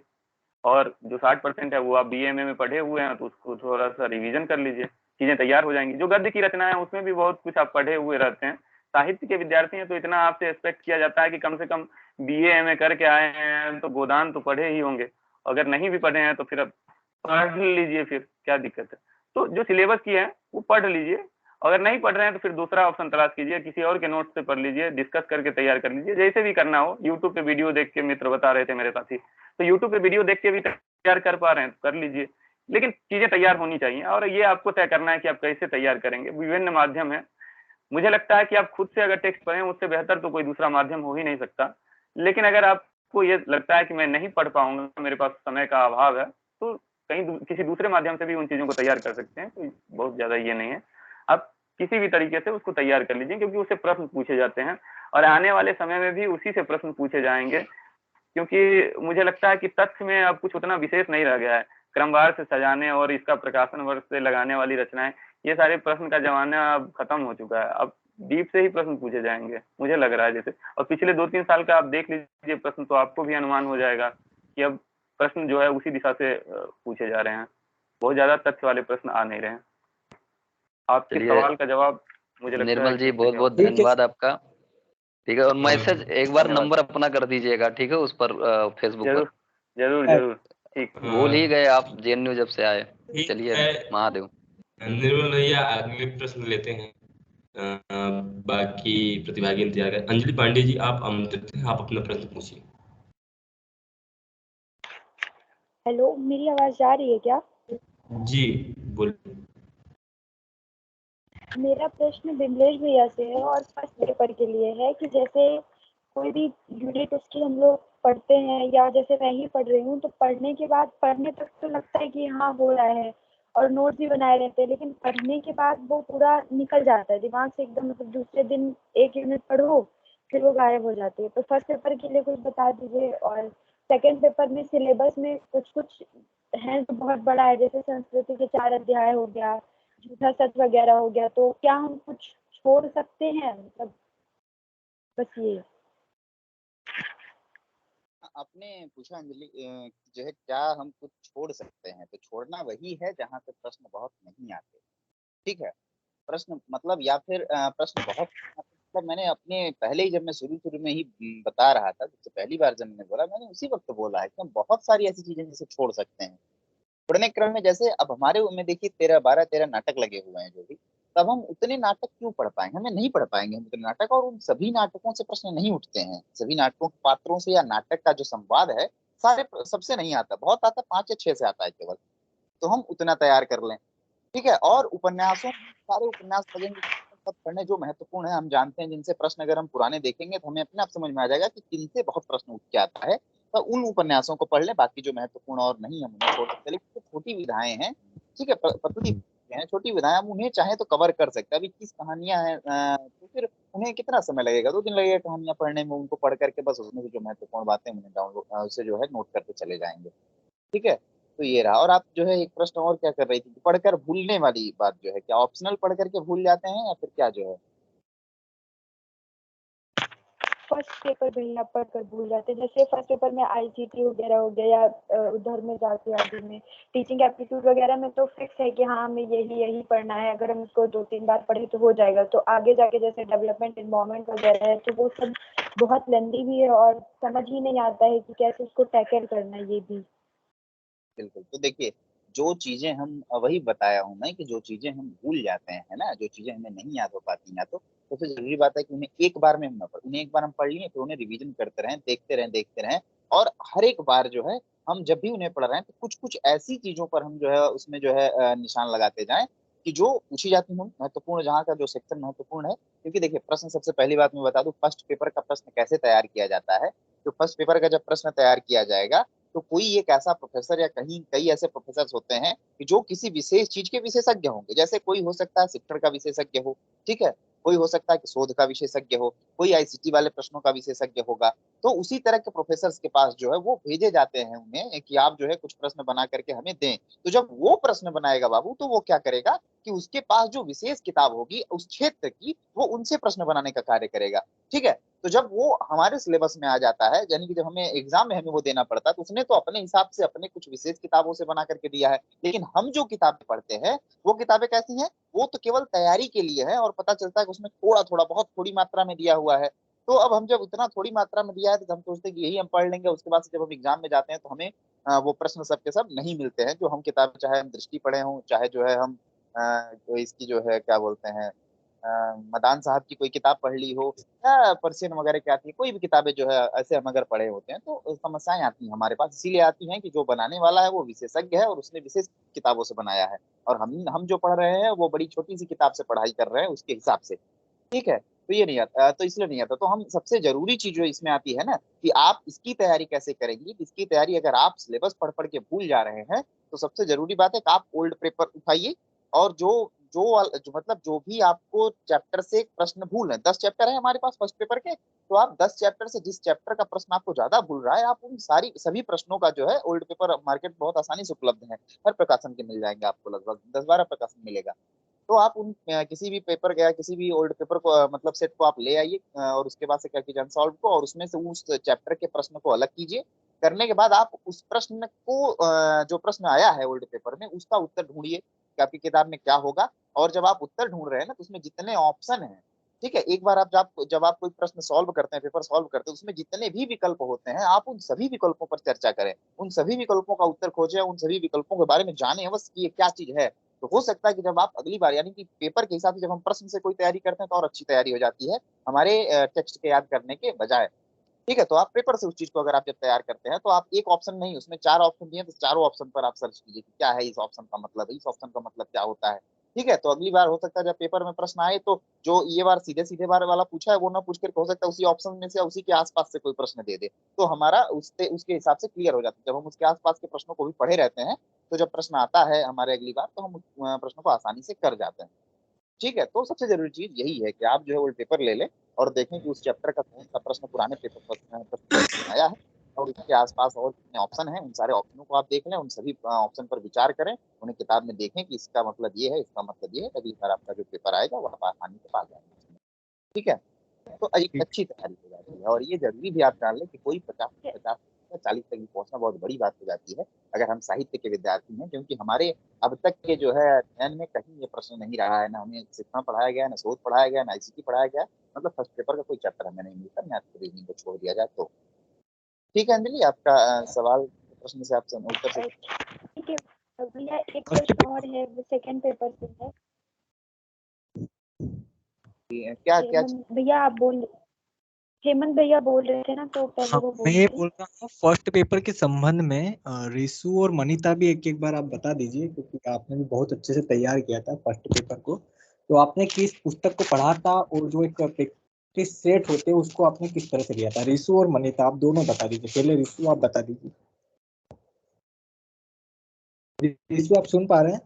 और जो 60% है वो आप बीएमए में पढ़े हुए हैं तो उसको थोड़ा सा रिवीजन कर लीजिए, चीजें तैयार हो जाएंगी। जो गद्य की रचना है उसमें भी बहुत कुछ आप पढ़े हुए रहते हैं, साहित्य के विद्यार्थी हैं तो इतना आपसे एक्सपेक्ट किया जाता है कि कम से कम बीए एमए करके आए हैं तो गोदान तो पढ़े ही होंगे, अगर नहीं भी पढ़े हैं तो फिर अब पढ़ लीजिए, फिर क्या दिक्कत है। तो जो सिलेबस की है वो पढ़ लीजिए, अगर नहीं पढ़ रहे हैं तो फिर दूसरा ऑप्शन तलाश कीजिए, किसी और के नोट्स से पढ़ लीजिए, डिस्कस करके तैयार कर लीजिए, जैसे भी करना हो। यूट्यूब पे वीडियो देख के मित्र बता रहे थे मेरे साथी, तो यूट्यूब पे वीडियो देख के भी तैयार कर पा रहे हैं तो कर लीजिए, लेकिन चीजें तैयार होनी चाहिए और ये आपको तय करना है कि आप कैसे तैयार करेंगे। विभिन्न माध्यम है, मुझे लगता है कि आप खुद से अगर टेक्स्ट पढ़ें उससे बेहतर तो कोई दूसरा माध्यम हो ही नहीं सकता। लेकिन अगर आपको ये लगता है कि मैं नहीं पढ़ पाऊंगा, मेरे पास समय का अभाव है, तो कहीं किसी दूसरे माध्यम से भी उन चीजों को तैयार कर सकते हैं, कोई बहुत ज्यादा ये नहीं है। आप किसी भी तरीके से उसको तैयार कर लीजिए, क्योंकि उससे प्रश्न पूछे जाते हैं और आने वाले समय में भी उसी से प्रश्न पूछे जाएंगे, क्योंकि मुझे लगता है कि तथ्य में अब कुछ उतना विशेष नहीं रह गया है। क्रमवार से सजाने और इसका प्रकाशन वर्ष से लगाने वाली रचनाएं, ये सारे प्रश्न का जमाना अब खत्म हो चुका है। अब डीप से ही प्रश्न पूछे जाएंगे मुझे लग रहा है जैसे, और पिछले 2-3 साल का आप देख लीजिए प्रश्न तो आपको भी अनुमान हो जाएगा कि अब प्रश्न जो है उसी दिशा से पूछे जा रहे हैं, बहुत ज्यादा तथ्य वाले प्रश्न आ नहीं रहे हैं। आपके चलिए सवाल का जवाब मुझे लगता है निर्मल कि जी बहुत सही बहुत होगा। धन्यवाद आपका। ठीक है, और मैसेज एक बार धन्यवाद। नंबर अपना कर दीजिएगा, ठीक है, उस पर फेसबुक पर। जरूर जरूर जरूर, ठीक। भूल ही गए आप जेएनयू जब से आए। ठीक चलिए है महादेव। निर्मल भैया, अगले प्रश्न लेते हैं। बाकी प्रतिभागी इंतजार करें। अंजलि पांडे जी, आप आमंत्रित हैं, आप अपना प्रश्न पूछिए। हेलो, मेरी आवाज जा रही है क्या? जी बोलिए। मेरा प्रश्न बिमलेश भैया से है और फर्स्ट पेपर के लिए है कि जैसे कोई भी यूनिट उसकी हम लोग पढ़ते हैं या जैसे मैं ही पढ़ रही हूँ, तो पढ़ने के बाद पढ़ने तक तो लगता है कि हाँ हो रहा है और नोट्स भी बनाए रहते हैं, लेकिन पढ़ने के बाद वो पूरा निकल जाता है दिमाग से एकदम, मतलब दूसरे दिन एक यूनिट पढ़ो फिर वो गायब हो जाती है। तो फर्स्ट पेपर के लिए कुछ बता दीजिए। और सेकेंड पेपर में सिलेबस में कुछ कुछ है जो बहुत बड़ा है, जैसे संस्कृति के 4 अध्याय हो गया, झूठा सच वगैरह हो गया, तो क्या हम कुछ छोड़ सकते हैं? मतलब बस ये। आपने पूछा अंजलि जो है क्या हम कुछ छोड़ सकते हैं, तो छोड़ना वही है जहाँ पे प्रश्न बहुत नहीं आते। ठीक है, प्रश्न मतलब या फिर प्रश्न बहुत मतलब मैंने अपने पहले ही जब मैं शुरू शुरू में ही बता रहा था, सबसे पहली बार जब मैंने बोला मैंने उसी वक्त बोला है कि हम बहुत सारी ऐसी चीजें जिसे छोड़ सकते हैं पढ़ने क्रम में। जैसे अब हमारे में देखिए 13-12-13 नाटक लगे हुए हैं जो भी, तब हम उतने नाटक क्यों पढ़ पाएंगे, हमें नहीं पढ़ पाएंगे हम उतने नाटक, और उन सभी नाटकों से प्रश्न नहीं उठते हैं, सभी नाटकों के पात्रों से या नाटक का जो संवाद है सारे सबसे नहीं आता, बहुत आता 5 या 6 से आता है केवल, तो हम उतना तैयार कर लें। ठीक है, और उपन्यासों सारे उपन्यास लगेंगे सब पढ़ने जो महत्वपूर्ण है, हम जानते हैं जिनसे प्रश्न अगर हम पुराने देखेंगे तो हमें अपने आप समझ में आ जाएगा कि किनसे बहुत प्रश्न उठ के आता है, तो उन उपन्यासों को पढ़ लें, बाकी जो महत्वपूर्ण और नहीं हम उन्हें छोड़ सकते, लेकिन छोटी विधाएं हैं, ठीक है, पतली हैं, छोटी विधाएं, हम उन्हें चाहे तो कवर कर सकते हैं। अभी 30 कहानियां हैं, तो फिर उन्हें कितना समय लगेगा, 2 दिन लगेगा कहानियां पढ़ने में, उनको पढ़ करके बस उसमें से जो महत्वपूर्ण बातें उन्हें डाउनलोड उसे जो है नोट करते चले जाएंगे, ठीक है। तो ये रहा। और आप जो है एक प्रश्न और क्या कर रही थी, पढ़कर भूलने वाली बात जो है, क्या ऑप्शनल पढ़ करके भूल जाते हैं या फिर क्या जो है? फर्स्ट पेपर भैया पढ़कर भूल जाते हैं, जैसे फर्स्ट पेपर में आईसीटी वगैरह हो गया या उधर में जाके आगे में टीचिंग एप्टीट्यूड वगैरह में तो फिक्स है कि हाँ हमें यही पढ़ना है, अगर हम इसको 2-3 बार पढ़े तो हो जाएगा। तो आगे जाके जैसे डेवलपमेंट इन्वायरमेंट वगैरह है तो वो सब बहुत लेंदी भी है और समझ ही नहीं आता है कि कैसे उसको टैकल करना है ये भी। बिल्कुल। तो देखिए, जो चीजें हम वही बताया हूं मैं कि जो चीजें हम भूल जाते हैं, है ना, जो चीजें हमें नहीं याद हो पाती हैं, तो फिर जरूरी बात है कि उन्हें एक बार में हम ना पढ़ें, उन्हें एक बार हम पढ़ लिए, फिर उन्हें रिवीजन करते रहें, देखते रहें। और हर एक बार जो है हम जब भी उन्हें पढ़ रहे हैं तो कुछ कुछ ऐसी चीजों पर हम जो है उसमें जो है निशान लगाते जाएं कि जो पूछी जाती हूँ महत्वपूर्ण, जहाँ का जो सेक्शन महत्वपूर्ण है। क्योंकि देखिए, प्रश्न सबसे पहली बात मैं बता दूं, फर्स्ट पेपर का प्रश्न कैसे तैयार किया जाता है। तो फर्स्ट पेपर का जब प्रश्न तैयार किया जाएगा तो कोई एक ऐसा प्रोफेसर या कहीं कई ऐसे प्रोफेसर होते हैं कि जो किसी विशेष चीज के विशेषज्ञ होंगे। जैसे कोई हो सकता है शिक्षण का विशेषज्ञ हो, ठीक है, कोई हो सकता है कि शोध का विशेषज्ञ हो, कोई आईसीटी वाले प्रश्नों का विशेषज्ञ होगा। तो उसी तरह के प्रोफेसर के पास जो है वो भेजे जाते हैं उन्हें कि आप जो है कुछ प्रश्न बना करके हमें दें। तो जब वो प्रश्न बनाएगा बाबू, तो वो क्या करेगा कि उसके पास जो विशेष किताब होगी उस क्षेत्र की, वो उनसे प्रश्न बनाने का कार्य करेगा, ठीक है। तो जब वो हमारे सिलेबस में आ जाता है, यानी कि जब हमें एग्जाम में हमें वो देना पड़ता है, तो उसने तो अपने हिसाब से अपने कुछ विशेष किताबों से बना करके दिया है। लेकिन हम जो किताबें पढ़ते हैं वो किताबें कैसी हैं, वो तो केवल तैयारी के लिए है, और पता चलता है कि उसमें थोड़ा थोड़ा बहुत थोड़ी मात्रा में दिया हुआ है। तो अब हम जब इतना थोड़ी मात्रा में दिया है तो हम सोचते हैं कि यही हम पढ़ लेंगे, उसके बाद से जब हम एग्जाम में जाते हैं तो हमें वो प्रश्न सब के सब नहीं मिलते हैं जो हम किताबें, चाहे हम दृष्टि पढ़े हों, चाहे जो है हम जो इसकी जो है क्या बोलते हैं मदान साहब की कोई किताब पढ़ ली हो, या परसियन वगैरह की आती है, कोई भी किताबें जो है ऐसे हम अगर पढ़े होते हैं तो समस्याएं आती हैं हमारे पास। इसीलिए आती हैं कि जो बनाने वाला है वो विशेषज्ञ है और उसने विशेष किताबों से बनाया है, और हम जो पढ़ रहे हैं वो बड़ी छोटी सी किताब से पढ़ाई कर रहे हैं उसके हिसाब से, ठीक है। तो ये नहीं आता, तो इसलिए नहीं आता। तो हम सबसे जरूरी चीज जो इसमें आती है ना कि आप इसकी तैयारी कैसे करेंगी, इसकी तैयारी अगर आप सिलेबस पढ़ पढ़ के भूल जा रहे हैं तो सबसे जरूरी बात है कि आप ओल्ड पेपर उठाइए, और जो मतलब जो भी आपको चैप्टर से प्रश्न भूल है, 10 चैप्टर है हमारे पास फर्स्ट पेपर के, तो आप 10 चैप्टर से जिस चैप्टर का प्रश्न आपको ज्यादा भूल रहा है, आप उन सभी प्रश्नों का जो है ओल्ड पेपर मार्केट बहुत आसानी से उपलब्ध है, हर प्रकाशन के मिल जाएंगे आपको, लगभग 10-12 प्रकाशन मिलेगा। तो आप उन किसी भी पेपर या किसी भी ओल्ड पेपर को मतलब सेट को आप ले आइए, और उसके बाद से क्या कीजिए अनसॉल्व को, और उसमें से उस चैप्टर के प्रश्न को अलग कीजिए। करने के बाद आप उस प्रश्न को जो प्रश्न आया है ओल्ड पेपर में उसका उत्तर ढूंढिए कि आपकी किताब में क्या होगा। और जब आप उत्तर ढूंढ रहे हैं ना तो उसमें जितने ऑप्शन हैं, ठीक है, एक बार आप जब आप कोई प्रश्न सॉल्व करते हैं, पेपर सॉल्व करते हैं, उसमें जितने भी विकल्प होते हैं आप उन सभी विकल्पों पर चर्चा करें, उन सभी विकल्पों का उत्तर खोजें, उन सभी विकल्पों के बारे में जाने बस कि ये क्या चीज है। तो हो सकता है कि जब आप अगली बार, यानी कि पेपर के हिसाब से जब हम प्रश्न से कोई तैयारी करते हैं तो और अच्छी तैयारी हो जाती है हमारे टेक्स्ट के याद करने के बजाय, ठीक है। तो आप पेपर से उस चीज को अगर आप जब तैयार करते हैं तो आप एक ऑप्शन नहीं, उसमें 4 ऑप्शन दिए तो चारों ऑप्शन पर आप सर्च कीजिए कि क्या है इस ऑप्शन का मतलब, इस ऑप्शन का मतलब क्या होता है, ठीक है। तो अगली बार हो सकता है जब पेपर में प्रश्न आए तो जो ये बार सीधे सीधे बार वाला पूछा है वो ना पूछ कर हो सकता है उसी ऑप्शन में से उसी के आसपास से कोई प्रश्न दे दे, तो हमारा उसके हिसाब से क्लियर हो जाता है। जब हम उसके आसपास के प्रश्नों को भी पढ़े रहते हैं तो जब प्रश्न आता है हमारे अगली बार तो हम उस प्रश्न को आसानी से कर जाते हैं, ठीक है। तो सबसे जरूरी चीज यही है कि आप जो है वो पेपर ले लें और देखें कि उस चैप्टर का कौन सा प्रश्न पुराने पेपर में आया है, और उसके आसपास और कितने ऑप्शन हैं, उन सारे ऑप्शनों को आप देख लें, उन सभी ऑप्शन पर विचार करें, उन्हें किताब में देखें कि इसका मतलब ये है, इसका मतलब ये है। अगली बार आपका जो पेपर आएगा वो आप आसानी से पा जाएंगे, ठीक है। तो एक अच्छी तैयारी हो जाती है। और ये जरूरी भी आप जान लें कि कोई 50 से 40 तक भी पहुंचना बहुत बड़ी बात हो जाती है अगर हम साहित्य के विद्यार्थी हैं, क्योंकि हमारे अब तक के जो है अध्ययन में कहीं ये प्रश्न नहीं रहा है, ना हमें शिक्षण पढ़ाया गया, ना शोध पढ़ाया गया, ना आईसीटी पढ़ाया गया, मतलब फर्स्ट पेपर का कोई चैप्टर हमें नहीं मिलता, मैथ रीजनिंग को छोड़ दिया जाए तो। ठीक है अंजलि, आपका सवाल प्रश्न से आप उत्तर से ठीक है भैया, एक प्रश्न और है वो सेकंड पेपर से है। क्या क्या भैया आप बोल, हेमंत भैया बोल रहे थे ना, तो पहले वो मैं ये बोल रहा हूँ फर्स्ट पेपर के संबंध में रिसु और मनीता भी एक बार आप बता दीजिए, क्योंकि आपने भी बहुत अच्छे से तैयार किया था फर्स्ट पेपर को। तो आपने किस पुस्तक को पढ़ा था और जो एक सेट होते हैं उसको आपने किस तरह से लिया था? रिशु और मनीता आप दोनों बता दीजिए। पहले रिशु आप बता दीजिए। रिशु आप सुन पा रहे हैं?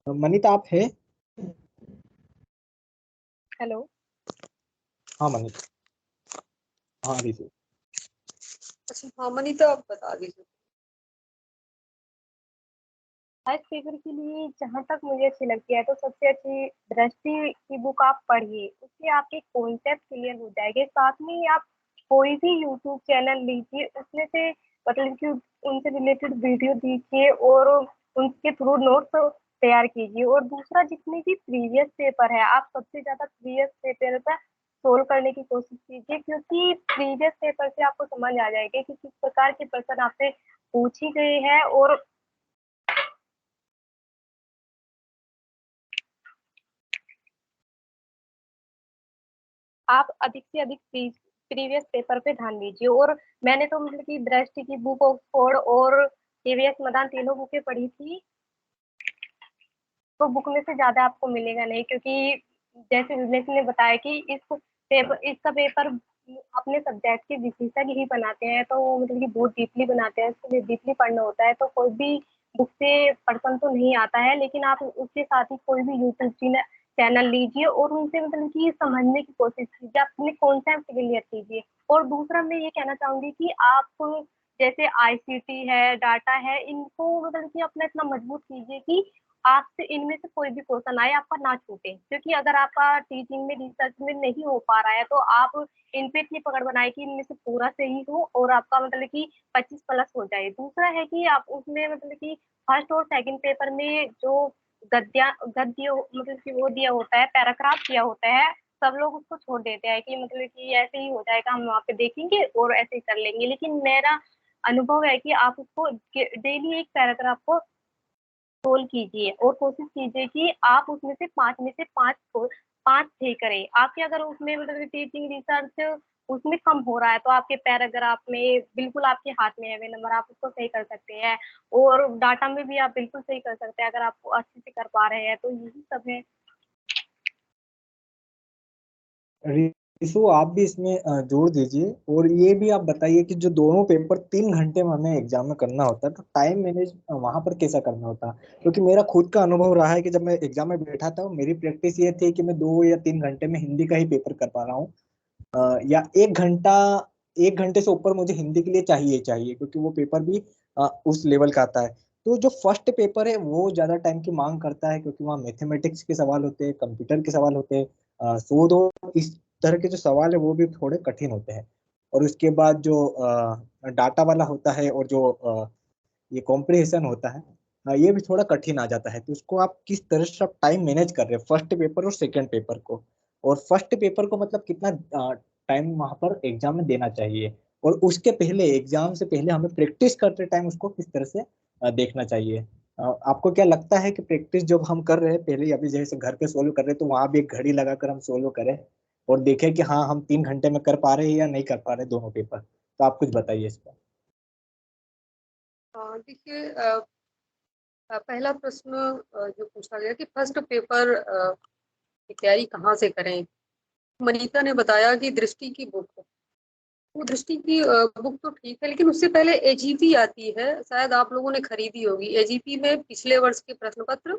मनीता आप है? हेलो। हाँ मनीता। हाँ रिशु। अच्छा हाँ मनीता आप बता दीजिए। साइंस पेपर के लिए जहाँ तक मुझे अच्छी लगती है तो सबसे अच्छी दृष्टि की बुक आप पढ़िए, उससे आपके कॉन्सेप्ट क्लियर हो जाएंगे। साथ में ही आप कोई भी यूट्यूब चैनल लीजिए, उसमें से मतलब कि उनसे रिलेटेड वीडियो दीजिए और उनके थ्रू नोट्स तैयार कीजिए। और दूसरा, जितने भी प्रीवियस पेपर है आप सबसे ज्यादा प्रीवियस पेपर पर सोल्व करने की कोशिश कीजिए, क्योंकि प्रीवियस पेपर से आपको समझ आ जाएगा कि किस प्रकार के प्रश्न आपसे पूछी गए हैं। और आप अधिक से अधिक प्रीवियस पेपर पे ध्यान दीजिए। और मैंने तो मतलब कि दृष्टि की बुक, ऑक्सफोर्ड और केवीएस मदान तीनों बुकें पढ़ी थी, तो बुक में से ज्यादा आपको मिलेगा नहीं, क्योंकि जैसे विमलेश ने बताया कि इसका पेपर अपने सब्जेक्ट के विशेषज्ञ ही बनाते हैं, तो मतलब कि बहुत डीपली बनाते हैं, इसके लिए डीपली पढ़ना होता है। तो कोई भी बुक से पढ़कर तो नहीं आता है, लेकिन आप उसके साथ ही कोई भी यूट्यूब चैनल लीजिए और उनसे मतलब कि समझने की कोशिश कीजिए, अपने कॉन्सेप्ट क्लियर कीजिए। और दूसरा मैं ये कहना चाहूंगी कि आप जैसे आईसीटी है, डाटा है, इनको मतलब कि अपना इतना मजबूत कीजिए कि आपसे इनमें से कोई भी क्वेश्चन आए आपका ना छूटे। क्योंकि अगर आपका टीचिंग में, रिसर्च में नहीं हो पा रहा है, तो आप इन पे इतनी पकड़ बनाए कि इनमें से पूरा सही हो और आपका मतलब कि 25 प्लस हो जाए। दूसरा है कि आप उसमें मतलब कि फर्स्ट और सेकंड पेपर में जो गद्य मतलब कि वो दिया होता है, पैराग्राफ दिया होता है, सब लोग उसको छोड़ देते हैं कि मतलब कि ऐसे ही हो जाएगा, हम वहाँ पे देखेंगे और ऐसे ही कर लेंगे। लेकिन मेरा अनुभव है कि आप उसको डेली एक पैराग्राफ को सोल्व कीजिए और कोशिश कीजिए कि आप उसमें से 5 में से 5 सही करें। आपके अगर उसमें मतलब टीचिंग रिसर्च उसमें कम हो रहा है, तो आपके पैराग्राफ में बिल्कुल आपके हाथ में है वे नंबर, आप उसको सही कर सकते हैं। और डाटा में भी आप बिल्कुल सही कर सकते हैं अगर आप अच्छे से कर पा रहे हैं। तो यही सब है। रिशु आप भी इसमें जोड़ दीजिए। और ये भी आप बताइए कि जो दोनों पेपर 3 घंटे में हमें एग्जाम में करना होता है, तो टाइम मैनेज वहां पर कैसा करना होता है? क्योंकि मेरा खुद का अनुभव रहा है कि जब मैं एग्जाम में बैठा था, मेरी प्रैक्टिस ये थी कि मैं 2 या 3 घंटे में हिंदी का ही पेपर कर पा रहा हूँ, या 1 घंटा, 1 घंटे से ऊपर मुझे हिंदी के लिए चाहिए चाहिए, क्योंकि वो पेपर भी उस लेवल का आता है। तो जो फर्स्ट पेपर है वो ज्यादा टाइम की मांग करता है, क्योंकि वहाँ मैथमेटिक्स के सवाल होते हैं, कंप्यूटर के सवाल होते हैं, शोध और इस तरह के जो सवाल है वो भी थोड़े कठिन होते हैं। और उसके बाद जो डाटा वाला होता है और जो ये कॉम्प्रिहेंशन होता है, ये भी थोड़ा कठिन आ जाता है। तो उसको आप किस तरह से आप टाइम मैनेज कर रहे हैं फर्स्ट पेपर और सेकंड पेपर को? और फर्स्ट पेपर को मतलब कितना टाइम वहां पर एग्जाम में देना चाहिए, और उसके पहले, एग्जाम से पहले हमें प्रैक्टिस करते टाइम उसको किस तरह से देखना चाहिए? आपको क्या लगता है कि प्रैक्टिस जब हम कर रहे हैं पहले, अभी जैसे घर पे सोल्व कर रहे हैं, तो वहां भी एक घड़ी लगाकर हम सोल्व करें और देखें कि हाँ हम 3 घंटे में कर पा रहे हैं या नहीं कर पा रहे दोनों पेपर? तो आप कुछ बताइए इस पर। देखिए पहला प्रश्न जो पूछा गया कि फर्स्ट पेपर की तैयारी कहाँ से करें। मनीता ने बताया कि दृष्टि की बुक, वो दृष्टि की बुक तो ठीक है, लेकिन उससे पहले एजीपी आती है, शायद आप लोगों ने खरीदी होगी। एजीपी में पिछले वर्ष के प्रश्न पत्र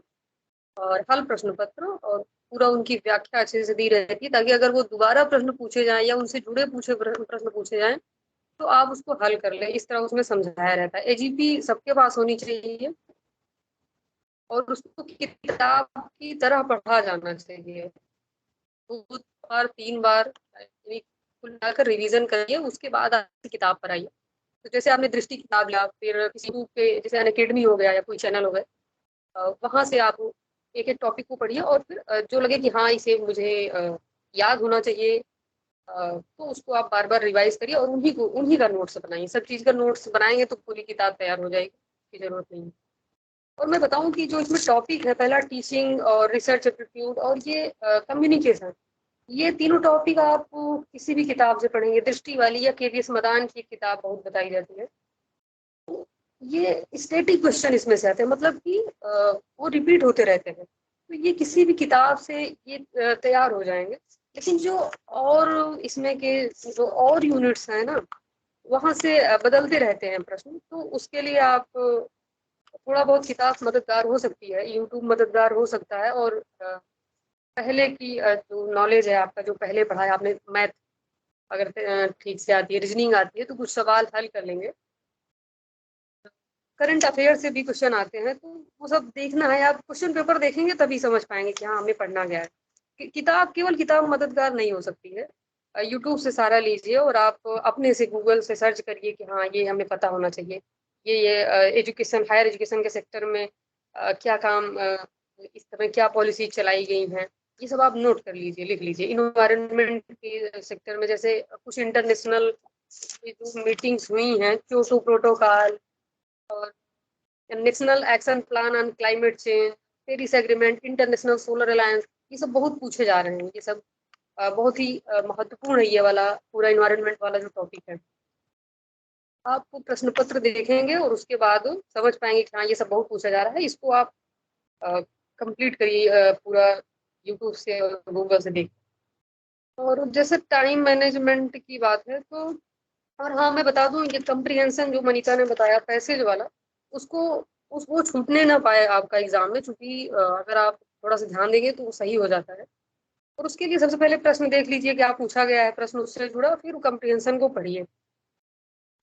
और हल प्रश्न पत्र और पूरा उनकी व्याख्या अच्छे से दी रहती है, ताकि अगर वो दोबारा प्रश्न पूछे जाएं या उनसे जुड़े प्रश्न पूछे जाएं तो आप उसको हल कर लें। इस तरह उसमें समझाया रहता है। एजीपी सबके पास होनी चाहिए और उसको किताब की तरह पढ़ा जाना चाहिए। 2 बार 3 बार कुल मिलाकर रिवीजन करिए, उसके बाद आप किताब पर आइए। तो जैसे आपने दृष्टि किताब लिया, फिर किसी बुक पे जैसे अनअकैडमी हो गया या कोई चैनल हो गया, वहां से आप एक एक टॉपिक को पढ़िए और फिर जो लगे कि हाँ इसे मुझे याद होना चाहिए, तो उसको आप बार बार रिवाइज करिए और उन्हीं का नोट्स बनाइए। सब चीज का नोट्स बनाएंगे तो पूरी किताब तैयार हो जाएगी, की जरूरत नहीं है। और मैं बताऊं कि जो इसमें टॉपिक है, पहला टीचिंग और रिसर्च एप्टीट्यूड और ये कम्युनिकेशन, ये तीनों टॉपिक आप किसी भी किताब से पढ़ेंगे, दृष्टि वाली या केवीएस मदान की किताब बहुत बताई जाती है, ये स्टैटिक क्वेश्चन इसमें से आते हैं, मतलब कि वो रिपीट होते रहते हैं। तो ये किसी भी किताब से ये तैयार हो जाएंगे। लेकिन जो और इसमें के जो और यूनिट्स हैं ना, वहाँ से बदलते रहते हैं प्रश्न। तो उसके लिए आप थोड़ा बहुत किताब मददगार हो सकती है, यूट्यूब मददगार हो सकता है। और पहले की जो नॉलेज है आपका, जो पहले पढ़ा है आपने, मैथ अगर ठीक से आती है, रीजनिंग आती है, तो कुछ सवाल हल कर लेंगे। करंट अफेयर से भी क्वेश्चन आते हैं, तो वो सब देखना है। आप क्वेश्चन पेपर देखेंगे तभी समझ पाएंगे कि हाँ हमें पढ़ना क्या है। किताब, केवल किताब मददगार नहीं हो सकती है। यूट्यूब से सारा लीजिए और आप अपने से गूगल से सर्च करिए कि हाँ ये हमें पता होना चाहिए। ये एजुकेशन, हायर एजुकेशन के सेक्टर में क्या काम, इस तरह क्या पॉलिसी चलाई गई हैं, ये सब आप नोट कर लीजिए, लिख लीजिए। इन्वायरमेंट के सेक्टर में जैसे कुछ इंटरनेशनल जो मीटिंग्स हुई हैं, क्योटो प्रोटोकॉल और national action plan on climate change, Paris agreement, international solar alliance, ये सब बहुत पूछे जा रहे हैं। ये सब बहुत ही महत्वपूर्ण है, ये वाला पूरा इन्वायरमेंट वाला जो टॉपिक है। आप प्रश्न पत्र देखेंगे और उसके बाद समझ पाएंगे कि हाँ ये सब बहुत पूछा जा रहा है, इसको आप कंप्लीट करिए पूरा यूट्यूब से और गूगल से देख। और जैसे टाइम मैनेजमेंट की बात है तो, और हाँ मैं बता दूं, ये कंप्रीहेंशन जो मनीषा ने बताया पैसेज वाला, उसको वो छूटने ना पाए आपका एग्जाम में। चूंकि अगर आप थोड़ा सा ध्यान देंगे तो वो सही हो जाता है। और उसके लिए सबसे पहले प्रश्न देख लीजिए क्या पूछा गया है, प्रश्न उससे जुड़ा, फिर कंप्रीहेंशन को पढ़िए।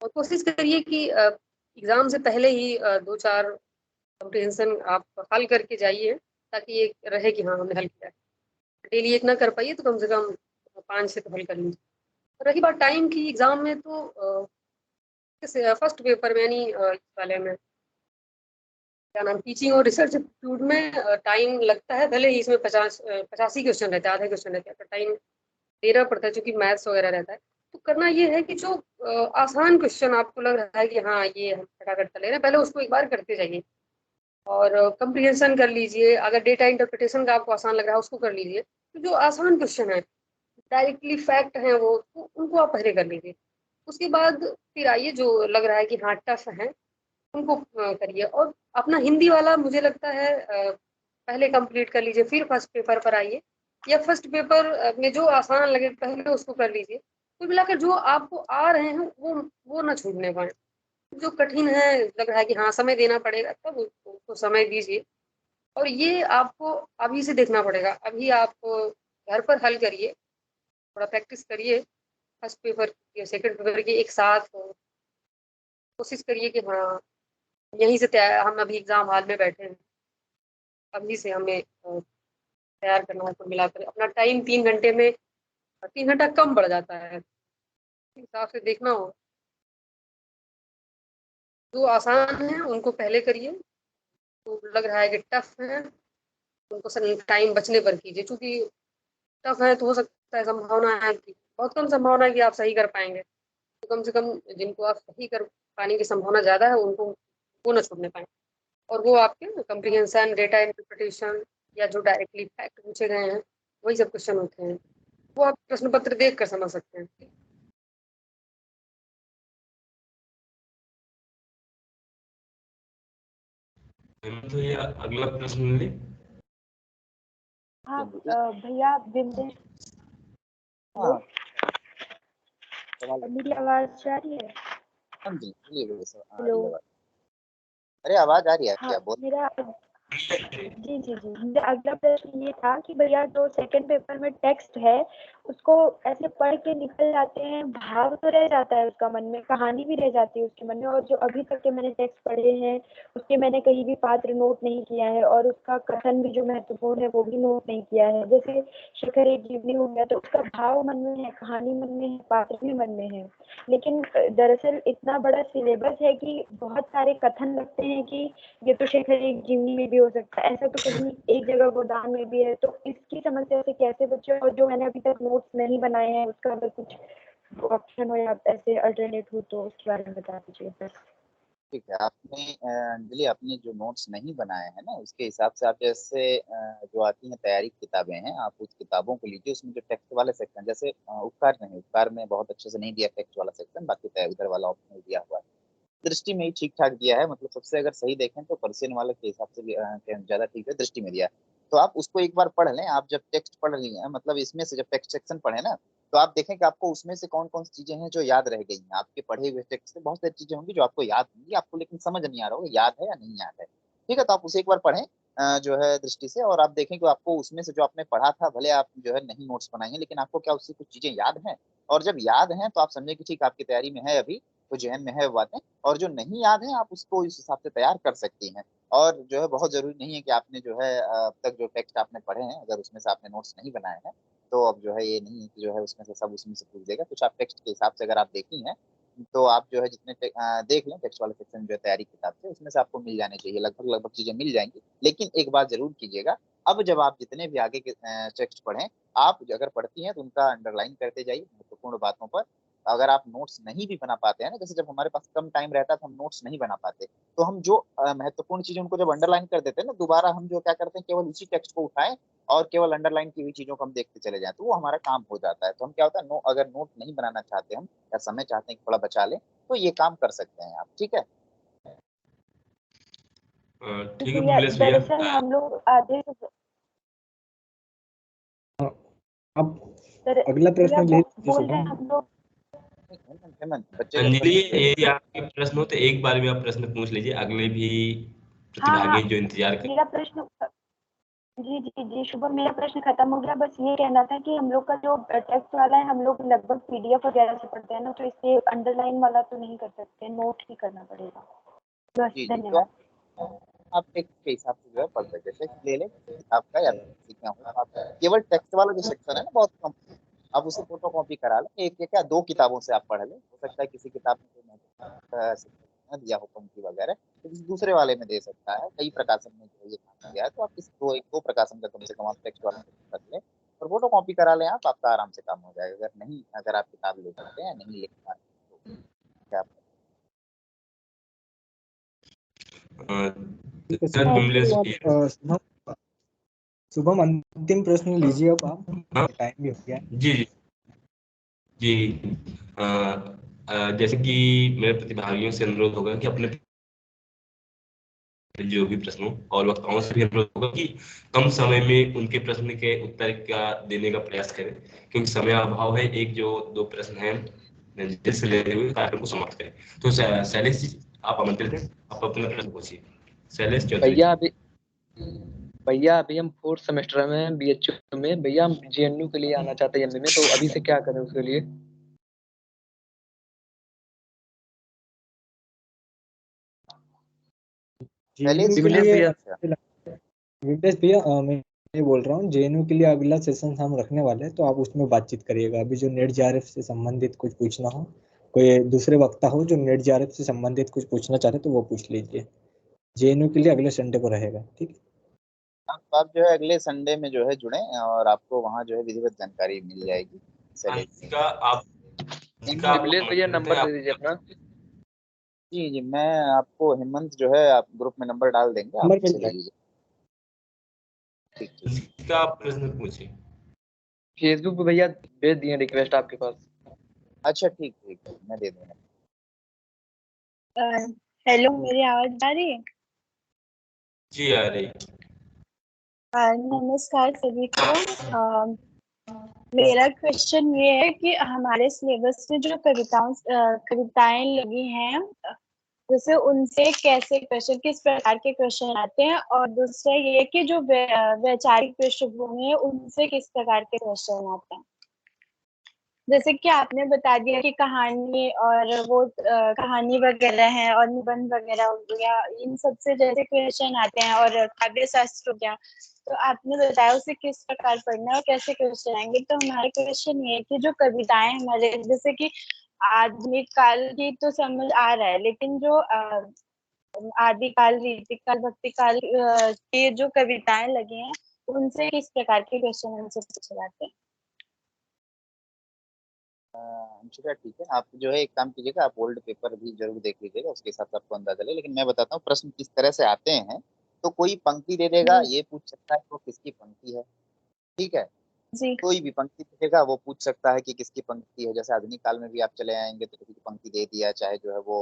और कोशिश करिए कि एग्जाम से पहले ही 2-4 कंप्रीहेंशन आप हल करके जाइए, ताकि ये रहे कि हाँ हमने हल किया है। डेली एक ना कर पाइए तो कम से कम 5 से तो हल कर लीजिए। रही बात टाइम की, एग्जाम में तो फर्स्ट पेपर में, यानी इस वाले में क्या नाम, टीचिंग और रिसर्च एप्टीट्यूड में टाइम लगता है। भले ही इसमें 85 क्वेश्चन रहते हैं, आधे क्वेश्चन रहते हैं, तो टाइम देना पड़ता है क्योंकि मैथ्स वगैरह रहता है। तो करना ये है कि जो आसान क्वेश्चन आपको लग रहा है कि हाँ ये हम फटाफट कर ले रहे हैं, पहले उसको एक बार करते जाइए। और कंप्रीहेंशन कर लीजिए। अगर डेटा इंटरप्रिटेशन का आपको आसान लग रहा है उसको कर लीजिए। तो जो आसान क्वेश्चन है, डायरेक्टली फैक्ट है वो, तो उनको आप पहले कर लीजिए। उसके बाद फिर आइए जो लग रहा है कि हाँ टफ है, उनको करिए। और अपना हिंदी वाला मुझे लगता है पहले कंप्लीट कर लीजिए, फिर फर्स्ट पेपर पर आइए। या फर्स्ट पेपर में जो आसान लगे पहले उसको कर लीजिए। कुल मिलाकर जो आपको आ रहे हैं वो ना छूटने पाए। जो कठिन है, लग रहा है कि हाँ समय देना पड़ेगा, तब उसको समय दीजिए। और ये आपको अभी से देखना पड़ेगा। अभी आप घर पर हल करिए, थोड़ा प्रैक्टिस करिए। फर्स्ट पेपर या सेकंड पेपर के एक साथ कोशिश करिए कि हाँ यहीं से तैयार, हम अभी एग्जाम हॉल में बैठे हैं, अभी से हमें तैयार करना है। कुल मिलाकर अपना टाइम 3 घंटे में 3 घंटा कम पड़ जाता है, इस हिसाब से देखना हो। जो आसान है उनको पहले करिए, तो लग रहा है कि टफ है उनको टाइम बचने पर कीजिए। क्योंकि टफ है तो हो सकता है, संभावना है कि, बहुत कम संभावना है कि आप सही कर पाएंगे। तो कम से कम जिनको आप सही कर पाने की संभावना ज़्यादा है उनको वो ना छूटने पाए। और वो आपके कंप्रीहेंशन, डेटा इंटरप्रिटेशन, या जो डायरेक्टली फैक्ट पूछे गए हैं वही सब क्वेश्चन होते हैं, वो आप प्रश्न पत्र देख कर समझ सकते हैं। तो ये अगला प्रश्न ले। हाँ भैया बिंदे, हाँ मेरी आवाज जा रही है? हाँ जी बोलिए बोलिए सर, आ हेलो। रही है आवाज। अरे आवाज आ रही है हाँ क्या बोल। मेरा, जी जी जी, मेरा अगला प्रश्न ये था कि भैया जो सेकंड पेपर में टेक्स्ट है उसको ऐसे पढ़ के निकल जाते हैं, भाव तो रह जाता है उसका मन में, कहानी भी रह जाती है उसके मन में, और जो अभी तक के मैंने टेक्स्ट पढ़े हैं उसके मैंने कहीं भी पात्र नोट नहीं किया है, और उसका कथन भी जो महत्वपूर्ण है वो भी नोट नहीं किया है। जैसे शिखर एक जीवनी हो गया, तो उसका भाव मन में है, कहानी मन में है, पात्र भी मन में है। लेकिन दरअसल इतना बड़ा सिलेबस है कि बहुत सारे कथन लगते हैं कि ये तो शेखर एक जीवनी में भी हो सकता है, ऐसा तो कहीं एक जगह गोदाम में भी है। तो इसकी समस्या से कैसे बचे, और जो मैंने अभी तक नोट्स नहीं बनाए हैं उसका अगर कुछ ऑप्शन हो या ऐसे अल्टरनेट हो तो उसके बारे में बता दीजिए बस। ठीक है, आपने अंजलि आपने जो नोट्स नहीं बनाए हैं ना, उसके हिसाब से आप जैसे जो आती हैं तैयारी की किताबें हैं, आप उस किताबों को लीजिए। उसमें जो टेक्स्ट वाले सेक्शन, जैसे उपकार नहीं, उपकार में बहुत अच्छे से नहीं दिया टेक्स्ट वाला सेक्शन, बाकी उधर वाला ऑप्शन दिया हुआ है। दृष्टि में ही ठीक ठाक दिया है, मतलब सबसे अगर सही देखें तो पर्सियन वाले के हिसाब से ज्यादा ठीक है, दृष्टि में दिया है। तो आप उसको एक बार पढ़ लें। आप जब टेक्स्ट पढ़ रही हैं, मतलब इसमें से जब टेक्स्ट सेक्शन पढ़े ना, तो आप देखें कि आपको उसमें से कौन कौन सी चीजें हैं जो याद रह गई हैं। आपके पढ़े हुए टेक्स्ट से बहुत सारी चीजें होंगी जो आपको याद होंगी, आपको लेकिन समझ नहीं आ रहा होगा याद है या नहीं याद है। ठीक है, तो आप उसे एक बार पढ़ें जो है दृष्टि से, और आप देखें कि आपको उसमें से जो आपने पढ़ा था, भले आप जो है नहीं नोट्स बनाएंगे, लेकिन आपको क्या उससे कुछ चीजें याद हैं। और जब याद हैं तो आप समझे कि ठीक आपकी तैयारी में है, अभी तो जहन में है वो बातें। और जो नहीं याद है आप उसको इस हिसाब से तैयार कर सकती हैं। और जो है बहुत जरूरी नहीं है कि आपने जो है अब तक जो टेक्स्ट आपने पढ़े हैं, अगर उसमें से आपने नोट्स नहीं बनाए हैं, तो अब जो है ये नहीं है कि जो है उसमें से सब उसमें से पूछ देगा। कुछ आप टेक्स्ट के हिसाब से अगर आप देखी हैं, तो आप जो है जितने देख लें टेक्स्ट वाले सेक्शन जो है तैयारी किताब से, उसमें से आपको मिल जाने चाहिए, लगभग लगभग चीजें मिल जाएंगी। लेकिन एक बात जरूर कीजिएगा, अब जब आप जितने भी आगे के टेक्स्ट पढ़ें, आप अगर पढ़ती हैं तो उनका अंडरलाइन करते जाइए महत्वपूर्ण बातों पर। अगर आप नोट्स नहीं भी बना पाते हैं ना, जैसे जब हमारे पास कम टाइम रहता था, हम नोट्स नहीं बना पाते, तो हम जो महत्वपूर्ण चीजें उनको जब अंडरलाइन कर देते हैं ना, दोबारा हम जो क्या करते हैं, केवल उसी टेक्स्ट को उठाएं और केवल अंडरलाइन की हुई चीजों को हम देखते चले जाएं, तो वो हमारा काम हो जाता है। तो हम क्या होता है, अगर नोट नहीं बनाना चाहते हम, या समय चाहते हैं कि थोड़ा बचा लें, तो ये काम कर सकते हैं आप। ठीक है, ठीक है भैया विमलेश भैया। दरअसल हम लोग आधे अब अगला भैया प्रश्न ले बोल रहे हैं शुभम। हम लोग। हेमंत बच्चे का अंजलि, यदि आपके प्रश्न हो तो एक बार भी आप प्रश्न पूछ लीजिए, अगले भी हाँ हाँ, प्रतिभागी जो इंतजार कर। मेरा प्रश्न जी जी जी शुभम, मेरा प्रश्न खत्म हो गया। बस ये कहना था कि हम लोग का जो टेक्स्ट वाला है, हम लोग लगभग पीडीएफ वगैरह से पढ़ते हैं ना, तो इसलिए अंडरलाइन वाला तो नहीं कर सकते, नोट ही करना पड़ेगा। बस जी जी, तो धन्यवाद। आप टेक्स्ट के हिसाब से जो है पढ़ सकते हैं। टेक्स्ट ले लें किताब का, या किसी का हो, आप केवल टेक्स्ट वाला जो सेक्शन है ना, बहुत कम, आप उसे फोटो कॉपी करा लें। एक या क्या दो किताबों से आप पढ़ लें, हो सकता है किसी किताब में कोई महत्वपूर्ण दिया हो पंक्ति वगैरह, तो किसी दूसरे वाले में दे सकता है। कई प्रकाशन में जो है ये काम किया है, तो आप किसी दो प्रकाशन का कम से कम आप टेक्स्ट वाला कर लें और फोटो कॉपी करा लें आप, आपका आराम से काम हो जाएगा। अगर आप किताब ले सकते हैं, नहीं ले पा रहे तो क्या आप ठीक है सर विमलेश शुभम, भैया। आप शुभम शुभम अंतिम प्रश्न लीजिए अब आप, हाँ टाइम भी हो गया है। जी जी जी। जैसे कि मेरे प्रतिभागियों से अनुरोध होगा कि अपने जो भी प्रश्न हो, और वक्ताओं से भी अनुरोध होगा कि कम समय में उनके प्रश्न के उत्तर का देने का प्रयास करें, क्योंकि समय अभाव है। एक जो दो प्रश्न हैं जिससे लेते हुए कार्यक्रम को समाप्त करें। तो शैलेश जी, आप आमंत्रित हैं, आप अपना प्रश्न पूछिए। शैलेश चौधरी जी। भैया अभी हम 4th सेमेस्टर में हैं बीएचयू में। भैया हम जेएनयू के लिए आना चाहते हैं एमए में, तो अभी से क्या करें उसके लिए? जेएनयू के विमलेश लिए भैया। विमलेश भैया, मैं ये बोल रहा हूँ, जेएनयू के लिए अगला सेशन हम रखने वाले हैं, तो आप उसमें बातचीत करिएगा। अभी जो नेट जेआरएफ से संबंधित कुछ पूछना हो, कोई दूसरे वक्ता हो जो नेट जेआरएफ से संबंधित कुछ पूछना चाहते तो वो पूछ लीजिए। जेएनयू के लिए अगले संडे को रहेगा, ठीक है। आप जो है अगले संडे में जो है जुड़े, और आपको वहाँ जो है विधिवत जानकारी मिल जाएगी। चलिए, अंशिका आप विमलेश भैया आमंत्रित हैं, नंबर दे आप। दीजिए अपना। जी जी, मैं आपको हेमंत जो है आप ग्रुप में नंबर डाल देंगे, आप नंबर मिल उससे ले जाएगा। लीजिए। ठीक ठीक। अंशिका, आप प्रश्न पूछिए। फेसबुक पे भैया भेज दिए रिक्वेस्ट आपके पास। अच्छा ठीक ठीक, मैं दे दूंगा। हेलो, मेरी आवाज आ रही है? जी आ रही। नमस्कार सभी को। मेरा क्वेश्चन ये है कि हमारे सिलेबस में जो कविताएं लगी हैं, जैसे उनसे कैसे क्वेश्चन, किस प्रकार के क्वेश्चन आते हैं, और दूसरा ये है कि जो वैचारिक पृष्ठभूमि है उनसे किस प्रकार के क्वेश्चन आते हैं। जैसे कि आपने बता दिया कि कहानी और वो कहानी वगैरह है और निबंध वगैरह हो गया, इन सबसे जैसे क्वेश्चन आते हैं, और काव्य शास्त्र हो गया, तो आपने बताया उसे किस प्रकार पढ़ना है और कैसे क्वेश्चन आएंगे। तो हमारा क्वेश्चन ये है कि जो कविताएं हमारे, जैसे कि आधुनिक काल की तो समझ आ रहा है, लेकिन जो आदिकाल, रीतिक काल, भक्ति काल के जो कविताएं लगी हैं, उनसे किस प्रकार के क्वेश्चन हमसे पूछे जाते हैं। अंशिका ठीक है, आप जो है एक काम कीजिएगा, आप ओल्ड पेपर भी जरूर देख लीजिएगा, उसके हिसाब से आपको अंदाजा ले। लेकिन मैं बताता हूँ प्रश्न किस तरह से आते हैं। तो कोई पंक्ति दे देगा, ये पूछ सकता है तो किसकी पंक्ति है, ठीक है। जी कोई भी पंक्ति पूछेगा वो पूछ सकता है कि किसकी पंक्ति है। जैसे आधुनिक काल में भी आप चले आएंगे तो किसी की पंक्ति दे दिया, चाहे जो है वो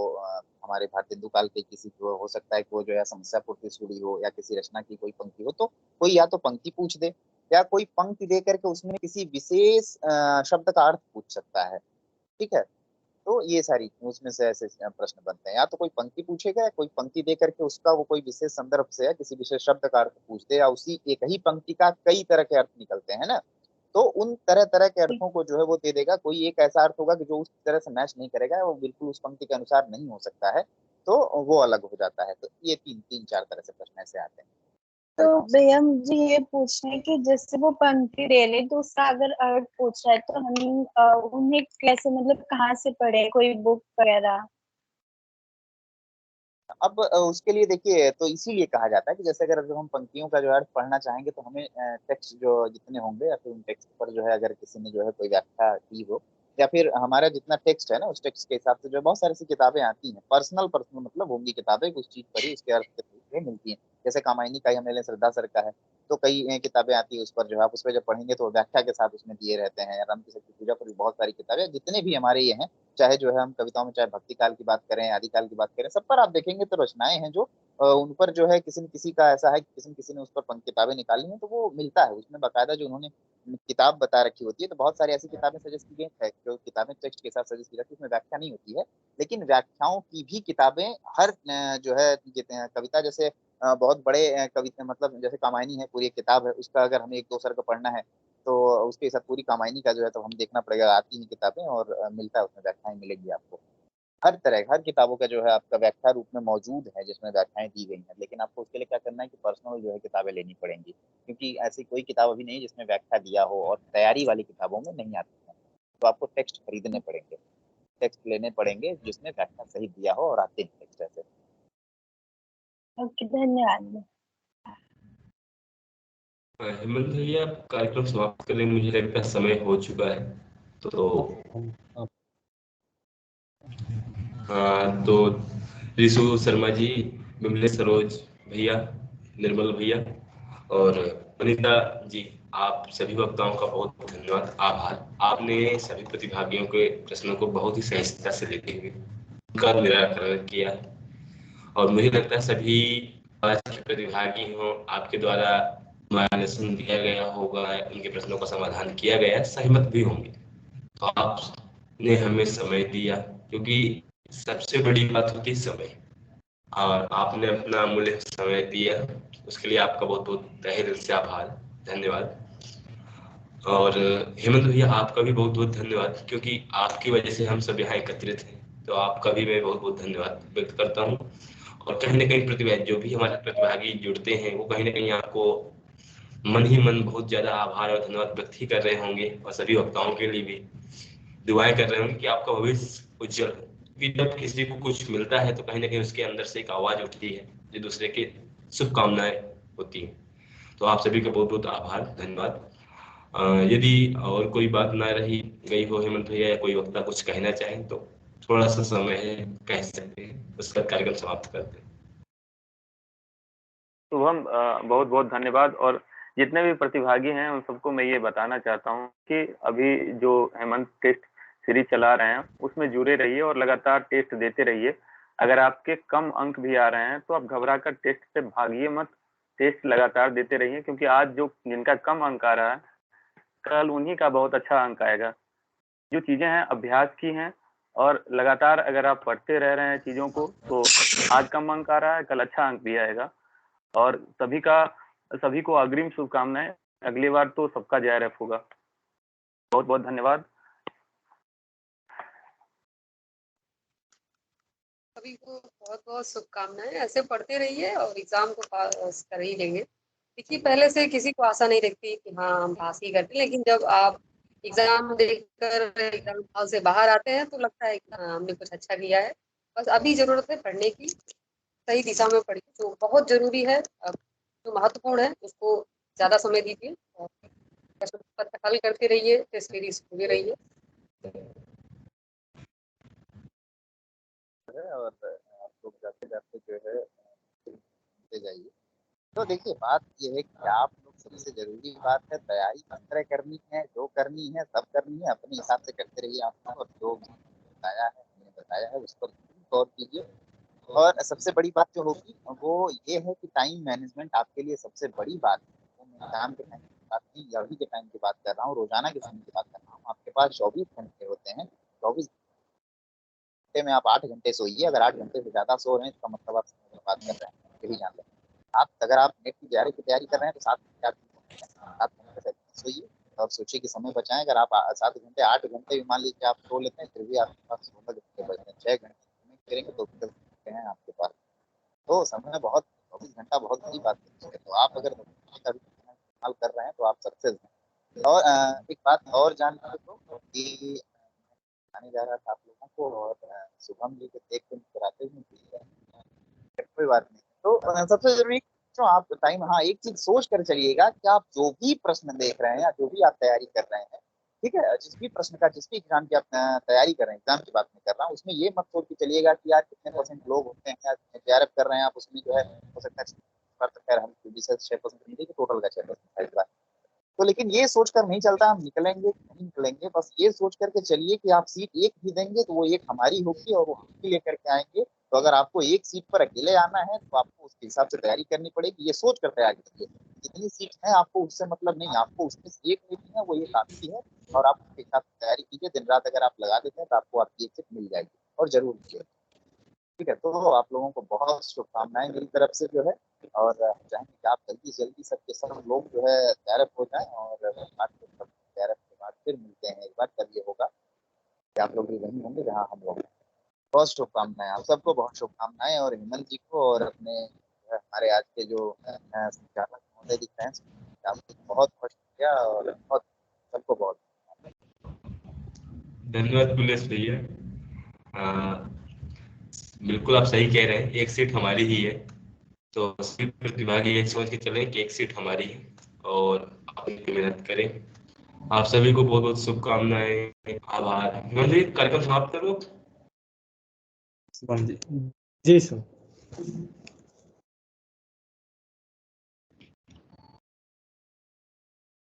हमारे भारतेंदु काल के किसी को हो सकता है कि वो जो है समस्या पूर्ति सुड़ी हो या किसी रचना की कोई पंक्ति हो, तो कोई या तो पंक्ति पूछ दे या कोई पंक्ति दे करके उसमें किसी विशेष शब्द का अर्थ पूछ सकता है। ठीक है, तो ये सारी उसमें से ऐसे प्रश्न बनते हैं। या तो कोई पंक्ति पूछेगा या कोई पंक्ति दे करके उसका वो कोई विशेष संदर्भ से या किसी विशेष शब्द का अर्थ पूछ दे, या उसी एक ही पंक्ति का कई तरह के अर्थ निकलते हैं ना, तो उन तरह तरह के अर्थों को जो है वो दे देगा। कोई एक ऐसा अर्थ होगा कि जो उस तरह से मैच नहीं करेगा, वो बिल्कुल उस पंक्ति के अनुसार नहीं हो सकता है, तो वो अलग हो जाता है। तो ये तीन चार तरह से प्रश्न ऐसे आते हैं। तो भैया मुझे ये पूछना है कि जैसे वो पंक्ति दे ले तो उसका अगर अर्थ पूछ रहा है तो हम उन्हें कैसे, मतलब कहाँ से पढ़े, कोई बुक वगैरह? अब उसके लिए देखिए, तो इसीलिए कहा जाता है कि जैसे अगर जो हम पंक्तियों का जो अर्थ पढ़ना चाहेंगे तो हमें टेक्स्ट जो जितने होंगे या फिर उन टेक्स्ट पर जो है अगर किसी ने जो है कोई व्याख्या की हो, या फिर हमारा जितना टेक्स्ट है ना उस टेक्स्ट के हिसाब से जो है बहुत सारी सी किताबें आती हैं, पर्सनल पर्सनल मतलब होंगी किताबें, उस चीज पर ही उसके अर्थ के तरीके मिलती हैं। जैसे कामायनी का ही हम ले लें, श्रद्धा सर का है, तो कई किताबें आती है उस पर, जो है आप उस पर जब पढ़ेंगे तो व्याख्या के साथ उसमें दिए रहते हैं। राम की शक्ति पूजा पर भी बहुत सारी किताबें, जितने भी हमारे ये हैं, चाहे जो है हम कविताओं में चाहे भक्ति काल की बात करें, आदि काल की बात करें, सब पर आप देखेंगे तो रचनाएं हैं जो उन पर जो है किसी न किसी का ऐसा है कि किसी न किसी ने उस पर किताबें निकाली हैं, तो वो मिलता है उसमें बाकायदा जो उन्होंने किताब बता रखी होती है। तो बहुत सारी ऐसी किताबें सजेस्ट की गई हैं, जो किताबें टेक्स्ट के साथ सजेस्ट की जाती है, उसमें व्याख्या नहीं होती है, लेकिन व्याख्याओं की भी किताबें हर जो है कहते हैं कविता, जैसे बहुत बड़े कविता मतलब जैसे कामायनी है, पूरी एक किताब है, उसका अगर हमें एक दो सर का पढ़ना है तो उसके साथ पूरी कामायनी का जो है तो हम देखना पड़ेगा, आती हैं किताबें और मिलता है उसमें व्याख्याएं मिलेगी आपको। हर तरह हर किताबों का जो है आपका व्याख्या रूप में मौजूद है जिसमें व्याख्याएं दी गई हैं, लेकिन आपको उसके लिए क्या करना है कि पर्सनल जो है किताबें लेनी पड़ेंगी, क्योंकि ऐसी कोई किताब अभी नहीं है जिसमें व्याख्या दिया हो, और तैयारी वाली किताबों में नहीं आती है। तो आपको टेक्स्ट खरीदने पड़ेंगे, टेक्स्ट लेने पड़ेंगे जिसमें व्याख्या सही दिया हो, और आते हैं टेक्स्ट ऐसे। ओके, धन्यवाद। हेमंत भैया, कार्यक्रम समाप्त करने में मुझे लगता है समय हो चुका है। तो हाँ, तो रिशु शर्मा जी, विमलेश सरोज भैया, निर्मल भैया और अनिता जी, आप सभी वक्ताओं का बहुत बहुत धन्यवाद, आभार। आपने सभी प्रतिभागियों के प्रश्नों को बहुत ही सहजता से लेते हुए उनका निराकरण किया, और मुझे लगता है सभी आज के प्रतिभागी हों, आपके द्वारा मार्गदर्शन दिया गया होगा, उनके प्रश्नों का समाधान किया गया, सहमत भी होंगे। तो आपने हमें समय दिया, क्योंकि सबसे बड़ी बात होती है समय, और आपने अपना अमूल्य समय दिया, उसके लिए आपका बहुत बहुत तहे दिल से आभार, धन्यवाद। और हेमंत भैया, आपका भी बहुत बहुत धन्यवाद, क्योंकि आपकी वजह से हम सब यहाँ एकत्रित हैं, तो आपका भी मैं बहुत बहुत धन्यवाद व्यक्त करता हूँ। और कहीं ना कहीं प्रतिभागी जो भी हमारे प्रतिभागी जुड़ते हैं, वो कहीं ना कहीं आपको मन ही मन बहुत ज्यादा आभार और धन्यवाद व्यक्त ही कर रहे होंगे, और सभी वक्ताओं के लिए भी दुआएं कर रहे होंगे कि आपका भविष्य उज्जवल हो। क्योंकि जब किसी को कुछ मिलता है तो कहीं ना कहीं उसके अंदर से एक आवाज उठती है जो दूसरे की शुभकामनाएं होती है। तो आप सभी का बहुत बहुत आभार, धन्यवाद। यदि और कोई बात ना रही गई हो हेमंत भैया, या कोई वक्ता कुछ कहना चाहें तो थोड़ा सा समय है, कह सकते हैं, उसका कार्यक्रम समाप्त करते हैं। शुभम, बहुत बहुत धन्यवाद। और जितने भी प्रतिभागी हैं उन सबको मैं ये बताना चाहता हूँ कि अभी जो हेमंत टेस्ट सीरीज चला रहे हैं उसमें जुड़े रहिए और लगातार टेस्ट देते रहिए। अगर आपके कम अंक भी आ रहे हैं तो आप घबरा कर टेस्ट से भागिए मत, टेस्ट लगातार देते रहिए, क्योंकि आज जो जिनका कम अंक आ रहा है कल उन्हीं का बहुत अच्छा अंक आएगा। जो चीजें हैं अभ्यास की हैं, और लगातार अगर आप पढ़ते रह रहे हैं चीजों को तो आज कम अंक आ रहा है, कल अच्छा अंक भी आएगा। और सभी को अग्रिम शुभकामनाएं। अगली बार तो सबका JRF होगा। बहुत बहुत धन्यवाद। सभी को बहुत बहुत शुभकामनाएं। ऐसे पढ़ते रहिए और एग्जाम को पास कर ही लेंगे। देखिए, पहले से किसी को आशा नहीं रहती कि हाँ हम पास ही करते, लेकिन जब आप एग्जाम देकर एग्जाम हॉल से बाहर आते हैं तो लगता है कि हाँ हमने कुछ अच्छा किया है। बस अभी जरूरत है पढ़ने की, सही दिशा में पढ़िए, तो बहुत जरूरी है। जो महत्वपूर्ण है उसको ज्यादा समय दीजिए और प्रश्न पत्र हल करते रहिए, टेस्ट सीरीज खोले रहिए। और आप लोग जाते जाते जो है सुनते जाइए। तो देखिए बात ये है कि आप लोग सबसे जरूरी बात है तैयारी किस तरह करनी है, जो करनी है सब करनी है, अपने हिसाब से करते रहिए आप, और जो बताया है मैंने बताया है उस पर गौर कीजिए। और सबसे बड़ी बात जो होगी वो ये है कि टाइम मैनेजमेंट आपके लिए सबसे बड़ी बात है। वो मैं काम के टाइम की बात नहीं, अभी के टाइम की बात कर रहा हूँ, रोजाना के समय की बात कर रहा हूँ। आपके पास 24 घंटे होते हैं, 24 घंटे में आप 8 घंटे सोइए। अगर 8 घंटे से ज्यादा सो रहे हैं इसका मतलब आप समय बर्बाद कर रहे हैं, ये भी जान लें। आप अगर आप नेट की तैयारी कर रहे हैं तो 7 घंटे आप 7 घंटे से सोइए और सोचिए कि समय बचाएं। अगर आप 7 घंटे 8 घंटे भी मान लीजिए आप सो लेते हैं, फिर भी आपके पास 16 घंटे बचते हैं, 6 घंटे करेंगे तो 10 घंटे हैं आपके पास। तो समय बहुत 24 घंटा बहुत बड़ी बात है। तो आप अगर का भी इस्तेमाल कर रहे हैं तो आप सक्सेस हैं। और एक बात और जान लीजिए तो कि आने जा रहा था आप लोगों को, और शुभम जी को देख के मुस्कुराते हुए, कोई बात नहीं। तो सबसे जरूरी जो आप टाइम, हाँ एक चीज सोच कर चलिएगा कि आप जो भी प्रश्न देख रहे हैं या जो भी आप तैयारी कर रहे हैं, ठीक है, जिस भी प्रश्न का, जिस भी एग्जाम की आप तैयारी कर रहे हैं, एग्जाम की बात नहीं कर रहा हूँ, उसमें ये मत सोच के चलिएगा कि यार कितने % लोग होते हैं, या JRF कर रहे हैं आप, उसमें जो है हो सकता है खैर हम 6% नहीं देंगे, टोटल का 6%। तो लेकिन ये सोचकर नहीं चलता हम निकलेंगे नहीं निकलेंगे, बस ये सोच करके चलिए कि आप सीट एक भी देंगे तो वो एक हमारी होगी और वो हम भी लेकर के आएंगे। तो अगर आपको एक सीट पर अकेले आना है तो आपको उसके हिसाब से तैयारी करनी पड़ेगी, ये सोच कर तैयारी करिए। जितनी सीट है आपको उससे मतलब नहीं, आपको उसमें से एक लेनी है, वो एक आपकी है, और आप उसके हिसाब से तैयारी कीजिए। दिन रात अगर आप लगा देते हैं तो आपको आपकी एक सीट मिल जाएगी, और जरूर कीजिए। ठीक है, तो आप लोगों को बहुत शुभकामनाएं मेरी तरफ से जो है, और चाहेंगे कि आप जल्दी जल्दी सबके सब लोग जो है JRF हो जाएं, और JRF के बाद फिर मिलते हैं एक बार, तब ये होगा कि आप लोग भी वहीं होंगे जहाँ हम लोग हैं। बहुत शुभकामनाएं आप सबको, बहुत शुभकामनाएं। और हेमंत जी को और अपने हमारे आज के जो संचालक महोदय दिख रहे हैं, आपको बहुत बहुत शुक्रिया, और बहुत सबको बहुत धन्यवाद कुलेश भैया। बिल्कुल आप सही कह रहे हैं, एक सीट हमारी ही है, तो सभी प्रतिभागी ये सोच के चलें कि एक सीट हमारी है और अपनी मेहनत करें। आप सभी को बहुत बहुत शुभकामनाएं, आभार। मंदिर कार्यक्रम समाप्त करो। जी सर।